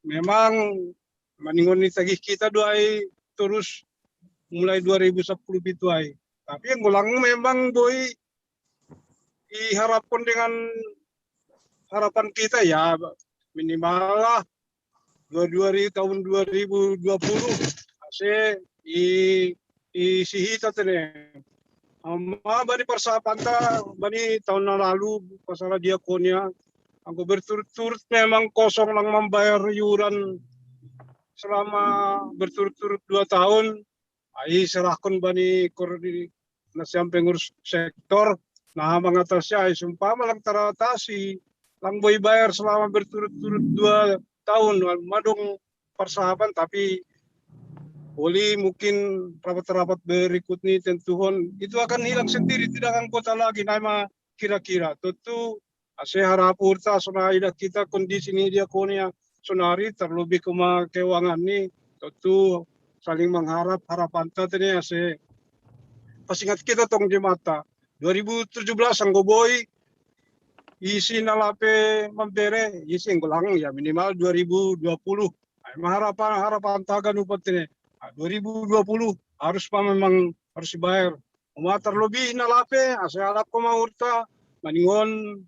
memang maningon ni tagih kita doai terus mulai 2010 itu ai tapi yang gulang memang boy diharapkan dengan harapan kita ya minimal lah tahun 2020 ase isi hita tene ama bani persapanta bani tahun lalu masalah diakonia aku berturut-turut memang kosong lang membayar iuran selama berturut-turut 2 tahun ai serahkan bani koordinasi Nasyam pengurus sektor nah mengatasi ai sumpah malang teratasi lang boy bayar selama berturut-turut 2 tahun madong persahaban tapi boleh mungkin rapat-rapat berikut ini tentuhon itu akan hilang sendiri tidak akan kota lagi nama kira-kira tentu saya harap urta sonari kita kondisi ini dia konia sonari terlebih keuangan ini tentu saling mengharap harapan tadi saya pasingat kita tong jemata 2017 anggoboy isi nalape membere isi ngulang ya minimal 2020 harapan tagan upat ini 2020 harus memang harus dibayar terlebih nalape saya harap ko maurta maningon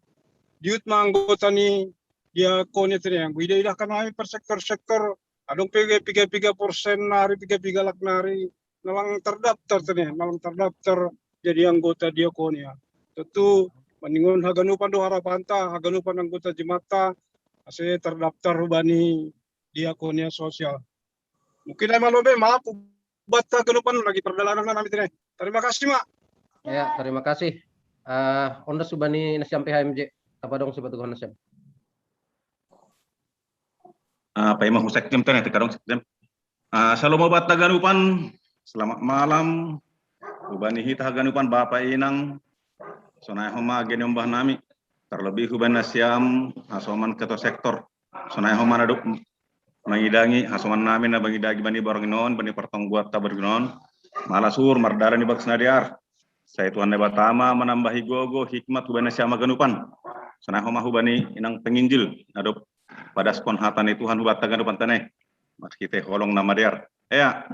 diut manggota ni dia konya tene yang guida ilah kan per sektor adong piga 3% nari piga lak nari nalang terdaftar tene nalang terdaftar jadi anggota dia konya tentu maningon haganupan do harapanta haganupan anggota jemata ase terdaftar bani dia konya sosial mungkin emang lobe maaf buat haganupan lagi perjalanan kami tene terima kasih mak Ya, terima kasih. Onda subani nasiam PHMJ apa dong sebatu nasiam. Pak Imam Sekjem teh tekarong Sekjem. Shalom obat taganupan. Selamat malam. Ubani hita haganupan Bapak Inang. Sonai homa genyombah nami. Terlebih huban nasiam hasoman ketua sektor. Sonai homa naduk mengidangi hasoman nami na bangidagi bani borginon bani pertongguat taberginon. Malasur mardarani baksnadiar. Saya Tuhan Nebatama menambahi gogo hikmat hubani nasiam haganupan. Sonai homa hubani inang penginjil naduk pada skon hatane Tuhan hubat taganupan taneh. Mas kita holong nama diar. Ya,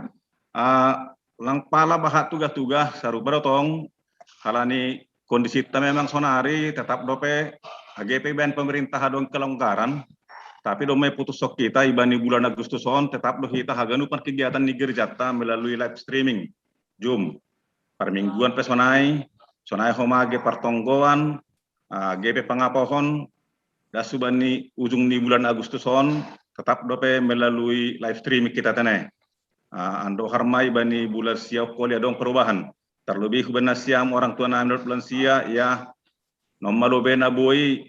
lang pala bahat tugas-tugas saru berotong. Halani kondisi kita memang sonari tetap dope AGP ben pemerintah hadong kelonggaran. Tapi dome putus sok kita ibani bulan Agustus on tetap do kita haganupan kegiatan Niger Jata melalui live streaming Zoom. Per mingguan pesonai, sonai homage pertonggoan, GP pangapohon, dasubani ujung di bulan Agustus on tetap dope melalui live streaming kita tene. Ando harmai bani bulan siap koli adong perubahan. Terlebih benar siam orang tua nandur lansia ya nomalo bena boy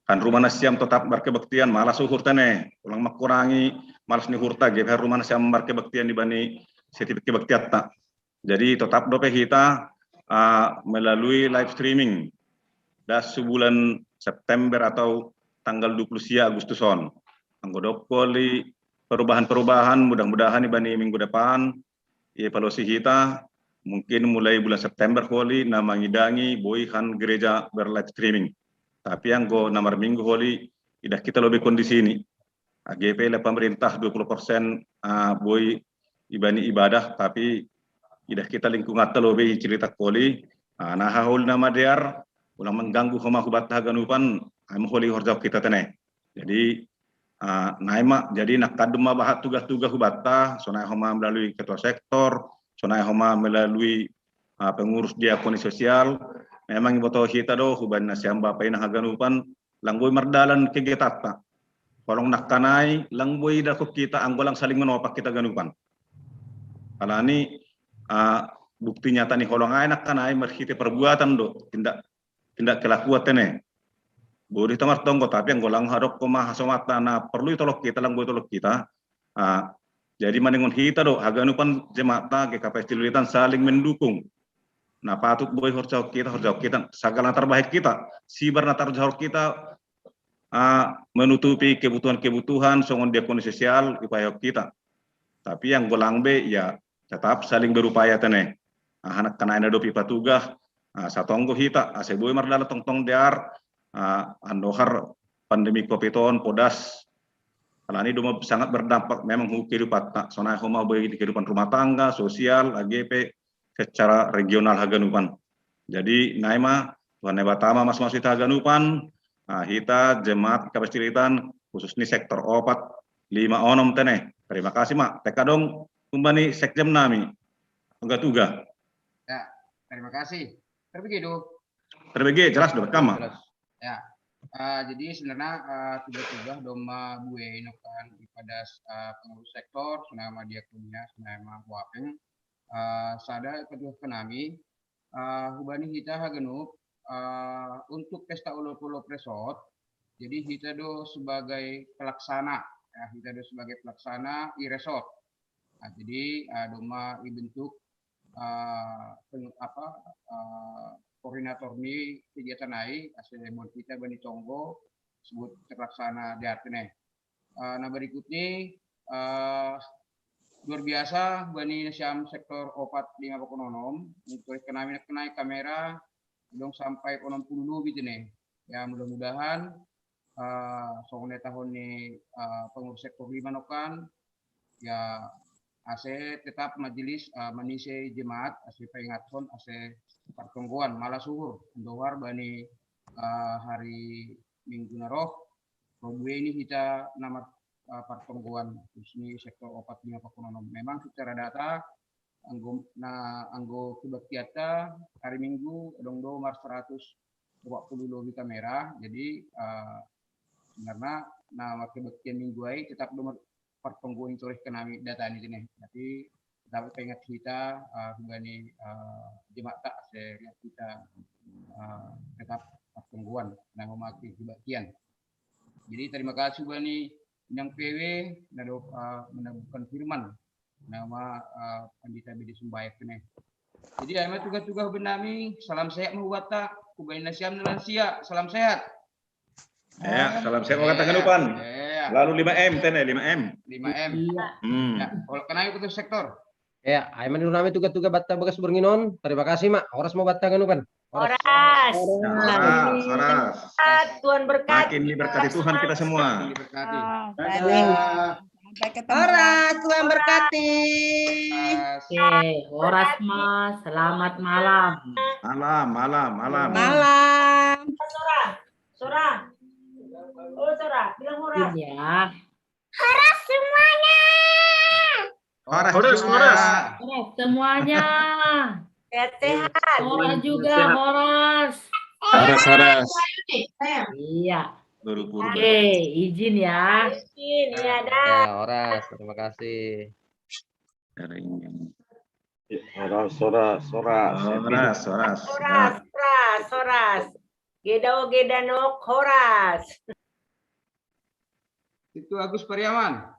kan rumah nasiam tetap berkebaktian malas suhur tene. Ulang makurangi malas ni hurta GP rumah nasiam berkebaktian di bani sertifikat kebaktian tak. Jadi tetap dope kita melalui live streaming. Das sebulan September atau tanggal 20 Agustus on. Anggo koli perubahan-perubahan mudah-mudahan di bani minggu depan evaluasi kita mungkin mulai bulan September koli nama ngidangi boyhan gereja berlive streaming. Tapi yang go nomor minggu koli idah kita lebih kondisi ini. AGP le pemerintah 20% boy ibani ibadah tapi idah kita lingkungan lebih cerita koli nah haul nama diar ulang mengganggu homa hubat haganupan holi horjau kita tene. Jadi naima jadi nak kaduma bahat tugas-tugas hubata sonai homa melalui ketua sektor, sonai homa melalui pengurus diakoni sosial. Memang ibu kita do huban nasiam bapak ina haganupan langgoi mardalan kegiatan. Kolong nak kanai langgoi dakuk kita anggolang saling menopak kita ganupan. Alani bukti nyata nih kolong anak kanai merhiti perbuatan do tindak kelakuan tene. Boleh tamar tonggo tapi yang golang harap koma hasomata na perlu tolok kita langgoi tolok kita. Jadi maningon hita do haganupan jemata ke kapasitas saling mendukung. Nah patut boy horjau kita segala terbaik kita sibar natar jauh kita menutupi kebutuhan songon diakoni sosial upaya kita. Tapi yang golang be ya tetap saling berupaya tene. Anak kena ada dopi patugah satonggo hita aseboy mardala tong diar andohar pandemi Covid-19 podas. Karena ini duma sangat berdampak memang kehidupan tak sonai homa boy di kehidupan rumah tangga, sosial, AGP secara regional haganupan. Jadi naima Tuhan Nebatama mas kita haganupan hita jemaat kapasilitan khusus nih sektor opat 5 onom tene. Terima kasih mak. Teka dong kumbani sekjem nami. Tuga. Ya, terima kasih. Terbegi jelas do kama. Ya. Jadi sebenarnya tugas-tugas doma gue inokan pada pengurus sektor senama dia punya senama wapeng sada kedua kenami hubani kita hagenuk untuk pesta ulo-ulo presot. Jadi kita do sebagai pelaksana ya kita do sebagai pelaksana i resort. Jadi doma dibentuk koordinator ini kegiatan naik asal demon kita bani tonggo sebut terlaksana di artene. Nah berikutnya luar biasa bani nasiam sektor opat 5 ekonom untuk kenai kamera dong sampai 60 gitu nih. Ya mudah-mudahan soalnya tahun ini pengurus sektor 5 nokan ya ase tetap majelis manise jemaat ase peringaton ase pertonggoan malah suhur dohar bani hari minggu naroh Gue ini kita nama pertongguan ini sektor opat lima pakunonom. Memang secara data anggo kebaktiata hari Minggu dong mar 120 lebih kamera. Jadi sebenarnya nama kebaktian minggu ai tetap nomor pertongguan tulis kenami data ini sini. Jadi dapat pengat kita kembali jemaat tak kita tetap pertongguan nama maki kebaktian. Jadi terima kasih bani yang PW menemukan firman nama Pandita Bedi Sumbayak ini. Jadi amat tugas-tugas benami salam sehat muwata kubain nasiam lansia salam sehat. Ya, salam sehat kata Ganupan. Lalu 5M tene 5M. 5M. Ya, kalau kena ikut sektor. Ya, aiman dulu nami tugas-tugas batta bagas Bornginon. Terima kasih mak. Horas mau batta Ganupan. Horas. Horas. Tuhan berkati. Makin diberkati Tuhan kita semua. Diberkati. Horas, Tuhan berkati. Oke, Horas Mas, selamat malam. Malam. Sora. Oh, Sora, bilang Horas. Ya. Horas semuanya. Horas. Horas semuanya. Sehat. Horas juga, Horas. Horas. Iya. Buru-buru. Oke, izin ya. Izin, iya dah. Ya, Horas, terima kasih. Horas. Gedanok Horas. Itu Agus Pariaman.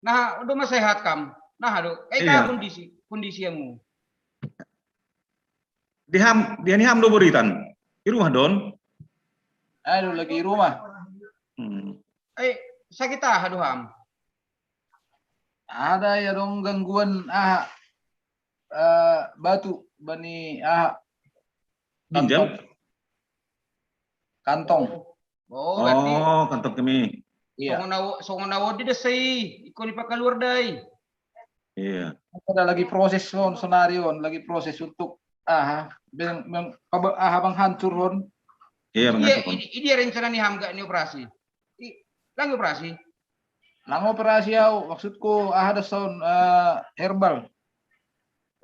Nah, udah mas sehat kam. Nah, aduh, Iya. kondisi yamu. Dia nih ham do buritan. Di rumah Don. Aduh, lagi rumah. Sakit aduh ham. Ada ya dong gangguan batu bani kantong. Oh, berarti kantong kami. Iya. Songonawo di desai, iko di pakaluar dai. Iya. Ada lagi proses sonarion, lagi proses untuk bang hancur hon. Iya, ini rencana nih ham gak nih operasi. Lang operasi. Lang operasi au maksudku ada sound herbal.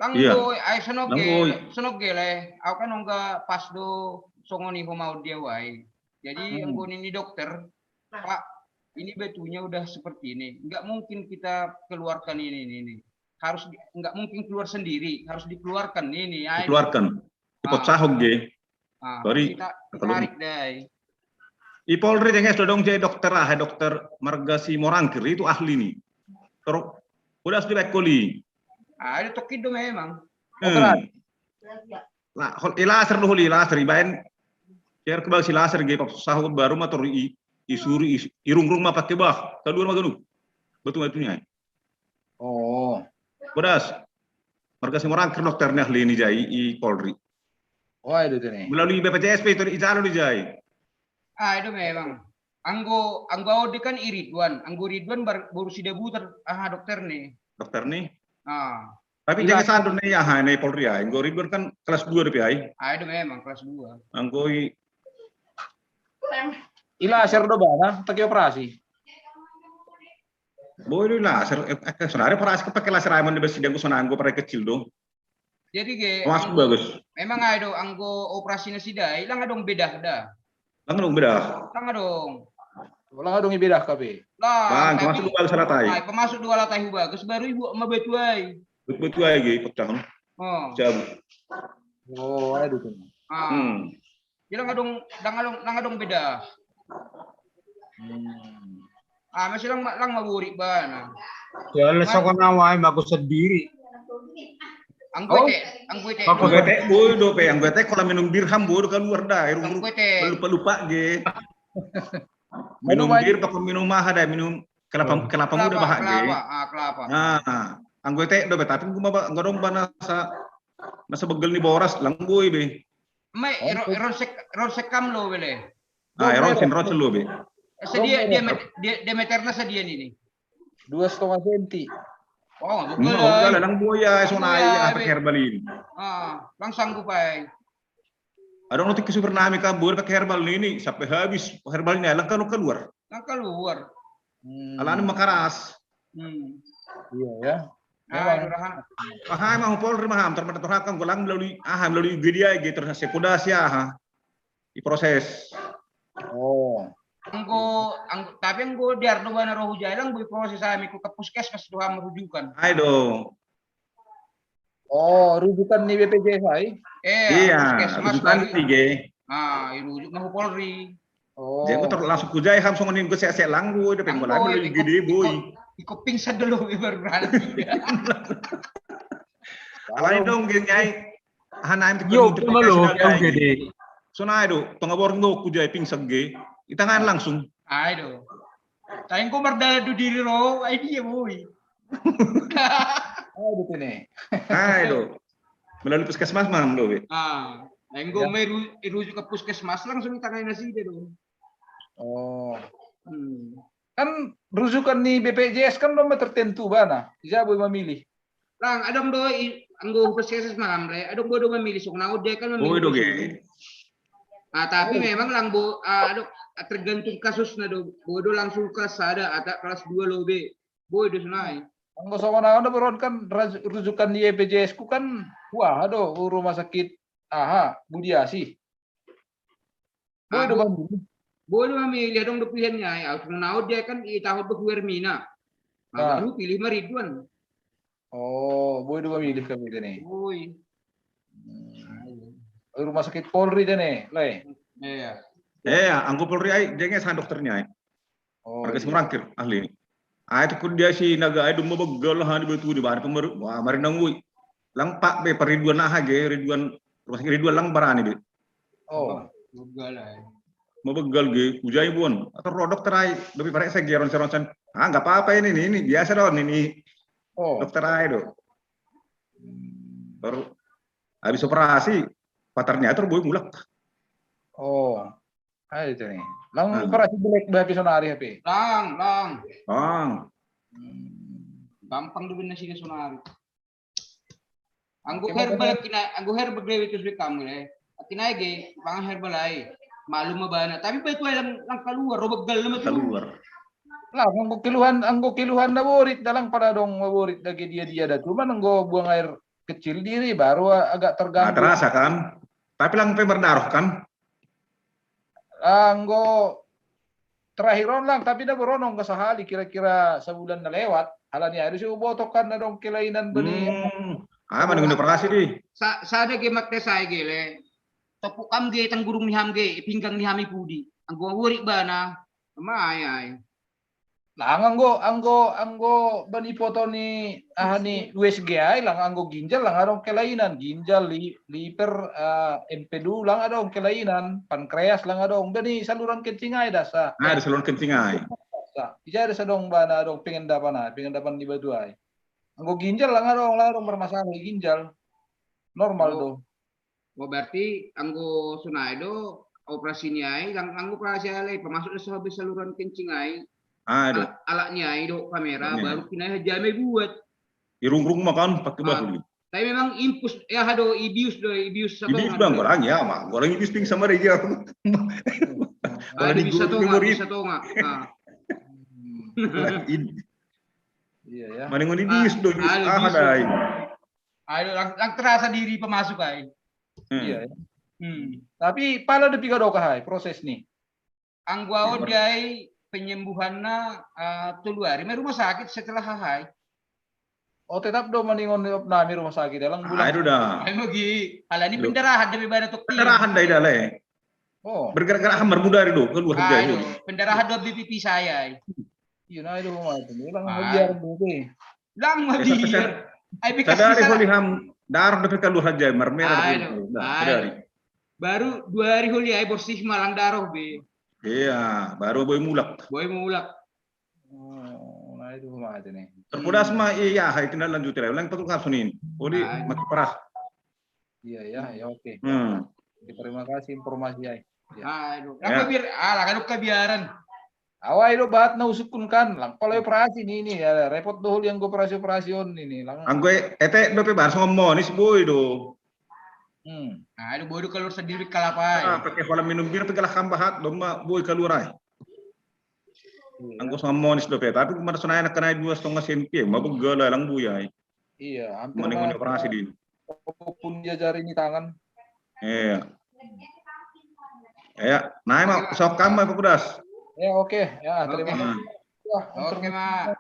Lang Iya. do ay sonog gele. Aku kan nggak pas do songoni ho mau dia wai. Jadi yang ini dokter, Pak, ini batunya udah seperti ini. Nggak mungkin kita keluarkan ini. Harus nggak mungkin keluar sendiri, harus dikeluarkan ini. Dikeluarkan. Ikut sahog ge. Sorry. Kita tarik deh. I Polri denges dong jadi dokter dokter Margasi Morangkir itu ahli nih. Terus udah sudah koli. Ada tokido memang. Lah, laser dulu laser ibaen. Biar kebal si laser ge sahog baru motor isuri irung-rung mah pakai bah. Kedua mah ganu. Betul itunya. Oh. Beras. Margasi Morangkir dokternya ahli ini jai i Polri. Oh, itu nih. Melalui BPJSP itu ijalo di jai. Itu memang. Anggo di kan Ridwan. Anggo Ridwan baru si debutan dokter nih. Dokter nih. Tapi Tapi jangan sadar nih ya ini Polri ya. Anggo Ridwan kan kelas 2 deh ai. Itu memang kelas 2. Anggo laser do bana pakai operasi. Boleh laser sebenarnya operasi pakai laser aman di besi dan anggo pada kecil dong. Jadi ge Masuk bagus. memang ada anggo operasinya si dai lang adong beda dah. Lang dong beda. Lang adong. Lang adong beda kabe. Lah, Bang, masuk dua latai. Pemasuk 2 latai bagus baru ibu sama betu ai. Betul aja gitu pecah. Cabut. Oh, ada tuh. Jadi lang adong beda. Masih lang maburi ba. Ya lesok nawai bagus sendiri. Angguete. Angguete bodo pe, angguete kalau minum dirham bodo keluar dah, lupa ge. Minum bir pakai minum mah ada minum kelapa muda bah ge. Kelapa. Nah, angguete do tapi gua mah ngodong bana nasa begel ni boras langgoy be. Mai ron sekam lo bele. Ron lo be. Sedia dia meternya sedia ini. 2,5 cm. Oh, Enggak, lang buaya sonai apa herbal ini. Lang sanggup ay. Ada orang tikus super nami kabur pakai herbal ini sampai habis herbalnya lang keluar. Lang keluar. Alani makaras. Iya ya. Maham Polri maham termasuk hakam gulang melalui media gitu sekodasi diproses. Oh. Tapi anggo diar do bana roh jalang boy proses ami ku ke puskesmas doa merujukan. Ayo. Oh, rujukan nih BPJS ay? Iya, rujukan nih irujuk nahu Polri. Oh. Jadi aku langsung kujai ham songonin gue saya langgu udah pengen bola melalui gede boy. Ikut pingsan dulu baru berani. Alani dong nyai. Hanaim Yo, malo yang gede. Sonai do, tengah borong do kujai pingsan ge. Itangan langsung. Ayo. Tayang ko mardala do diri ro, ay dia boy. Ayo nih. Ayo. Melalui puskesmas mam do. Enggo meru irujuk ke puskesmas langsung tangan nasi deh dong. Oh. Kan rujukan nih BPJS kan nomor tertentu bana. Siapa yang memilih? Lang, adong do anggo puskesmas mam re, adong bodo memilih sok naud dia kan memilih. Oh, do ge. Tapi memang lang tergantung kasus na do. Bodo langsung kelas ada kelas 2 lo be. Boy do sunai. Anggo sama na beron kan rujukan di BPJS ku kan wah do rumah sakit Budiasi. Bodo memilih dong do pilihannya. Ya, naud dia kan i tahun do Hermina. Baru pilih Ridwan. Oh, boy do memilih kami nih. Boy. Rumah sakit Polri deh nih, le. Iya. Anggo Polri ay jenges han dokternya ay. Oh. Marga semurangkir ahli. Ay itu kun dia si naga ay dumma begal ha di batu di bar pemeru. Wah, mari nangui. Lang pak be Ridwan Ridwan rumah sakit Ridwan lang barani be. Oh. Begal ay. Mau begal ge, ujai buan. Atau rodok terai lebih parek saya geron seroncan. Enggak apa-apa ini biasa dong ini. Oh. Dokter ay do. Baru habis operasi patarnya terboy mulak. Oh, ayo itu nih. Lang operasi belek berarti sonari HP. Lang. Gampang dulu nasi sonari. Anggo herbal dewe itu kamu le. Kinai ge bang herbal ay. Malum mabana. Tapi pa itu lang keluar robegal naman keluar. Lah anggo kiluhan na borit dalang para dong borit lagi dia dah. Cuman anggo buang air kecil diri baru agak terganggu. Terasa kan? Tapi lang berdarah kan? Anggo terakhir lang tapi dah beronong ke sehari kira-kira sebulan na lewat. Halanya harus ubotokan na dong kelainan beni. Mana guna operasi di? Sada ge makte saya gele. Topuk kam ge tang gurung ni ham ge pinggang ni hami pudi. Anggo wuri bana. Mamay. Lang anggo bani foto ni ni USG ay lang anggo ginjal lang adong kelainan ginjal liver empedu lang adong kelainan pankreas lang adong bani saluran kencing ay dasa. Ada saluran kencing ay. Ija ada sadong bana adong pengen dapan di batu ay. Anggo ginjal lang adong bermasalah ginjal. Normal do. Oh berarti anggo sunai do operasinya ay lang anggo operasi ay pemasuk sa saluran kencing ay. Alatnya itu kamera baru kena jame buat. Irung-rung makan pakai bahu. Tapi memang impus ibius satu. Ibius bang orang ya mak, orang ibius ping sama dia. Ada bisa tuh nggak. Iya ya. Mana ngoni ibius do ada. Ayo lang terasa diri pemasuk ay. Iya. Tapi pala de piga do kahai proses nih. Anggua odai penyembuhannya 3 hari rumah sakit setelah hahai. Oh tetap do maningon nami rumah sakit dalam bulan. Ayo dah. Ayo magi. Halani pendarahan demi bana tok. Pendarahan dai dale. Oh. Bergerak-gerak hambar muda itu keluar kerja itu. Pendarahan do BPP saya. Iya nah itu rumah itu. Lang biar deh. Lang biar. Ai bikas sadari holi ham darah do keluar kerja mermerah itu. Baru 2 hari holi ai bersih malang darah be. Iya, baru boy mulak. Oh, nah itu mah aja nih. Terpudas mah iya, hai tindak lanjut ya. Ulang petul kasunin. Odi mati parah. Iya ya oke. Terima kasih informasi ya. Aduh, kan kebiaran. Awai lo bahat na usukun kan, lang kalau operasi ini ya repot dohol yang operasi-operasion ini lang. Anggue ete dope bar somonis boy do. Nah, itu boy keluar sendiri kalapai. Pakai kolam minum bir pakai lah kambahat domba boy keluarai. Anggo somonis dope tapi kemana sunai nak kena 2,5 cm, mabuk gala lang buyai. Iya, hampir Mending operasi di. Apapun dia jari ini tangan. Iya. Ya, naik mak sok kamar Pak Kudas. Ya oke, ya terima kasih. Oke, Mak.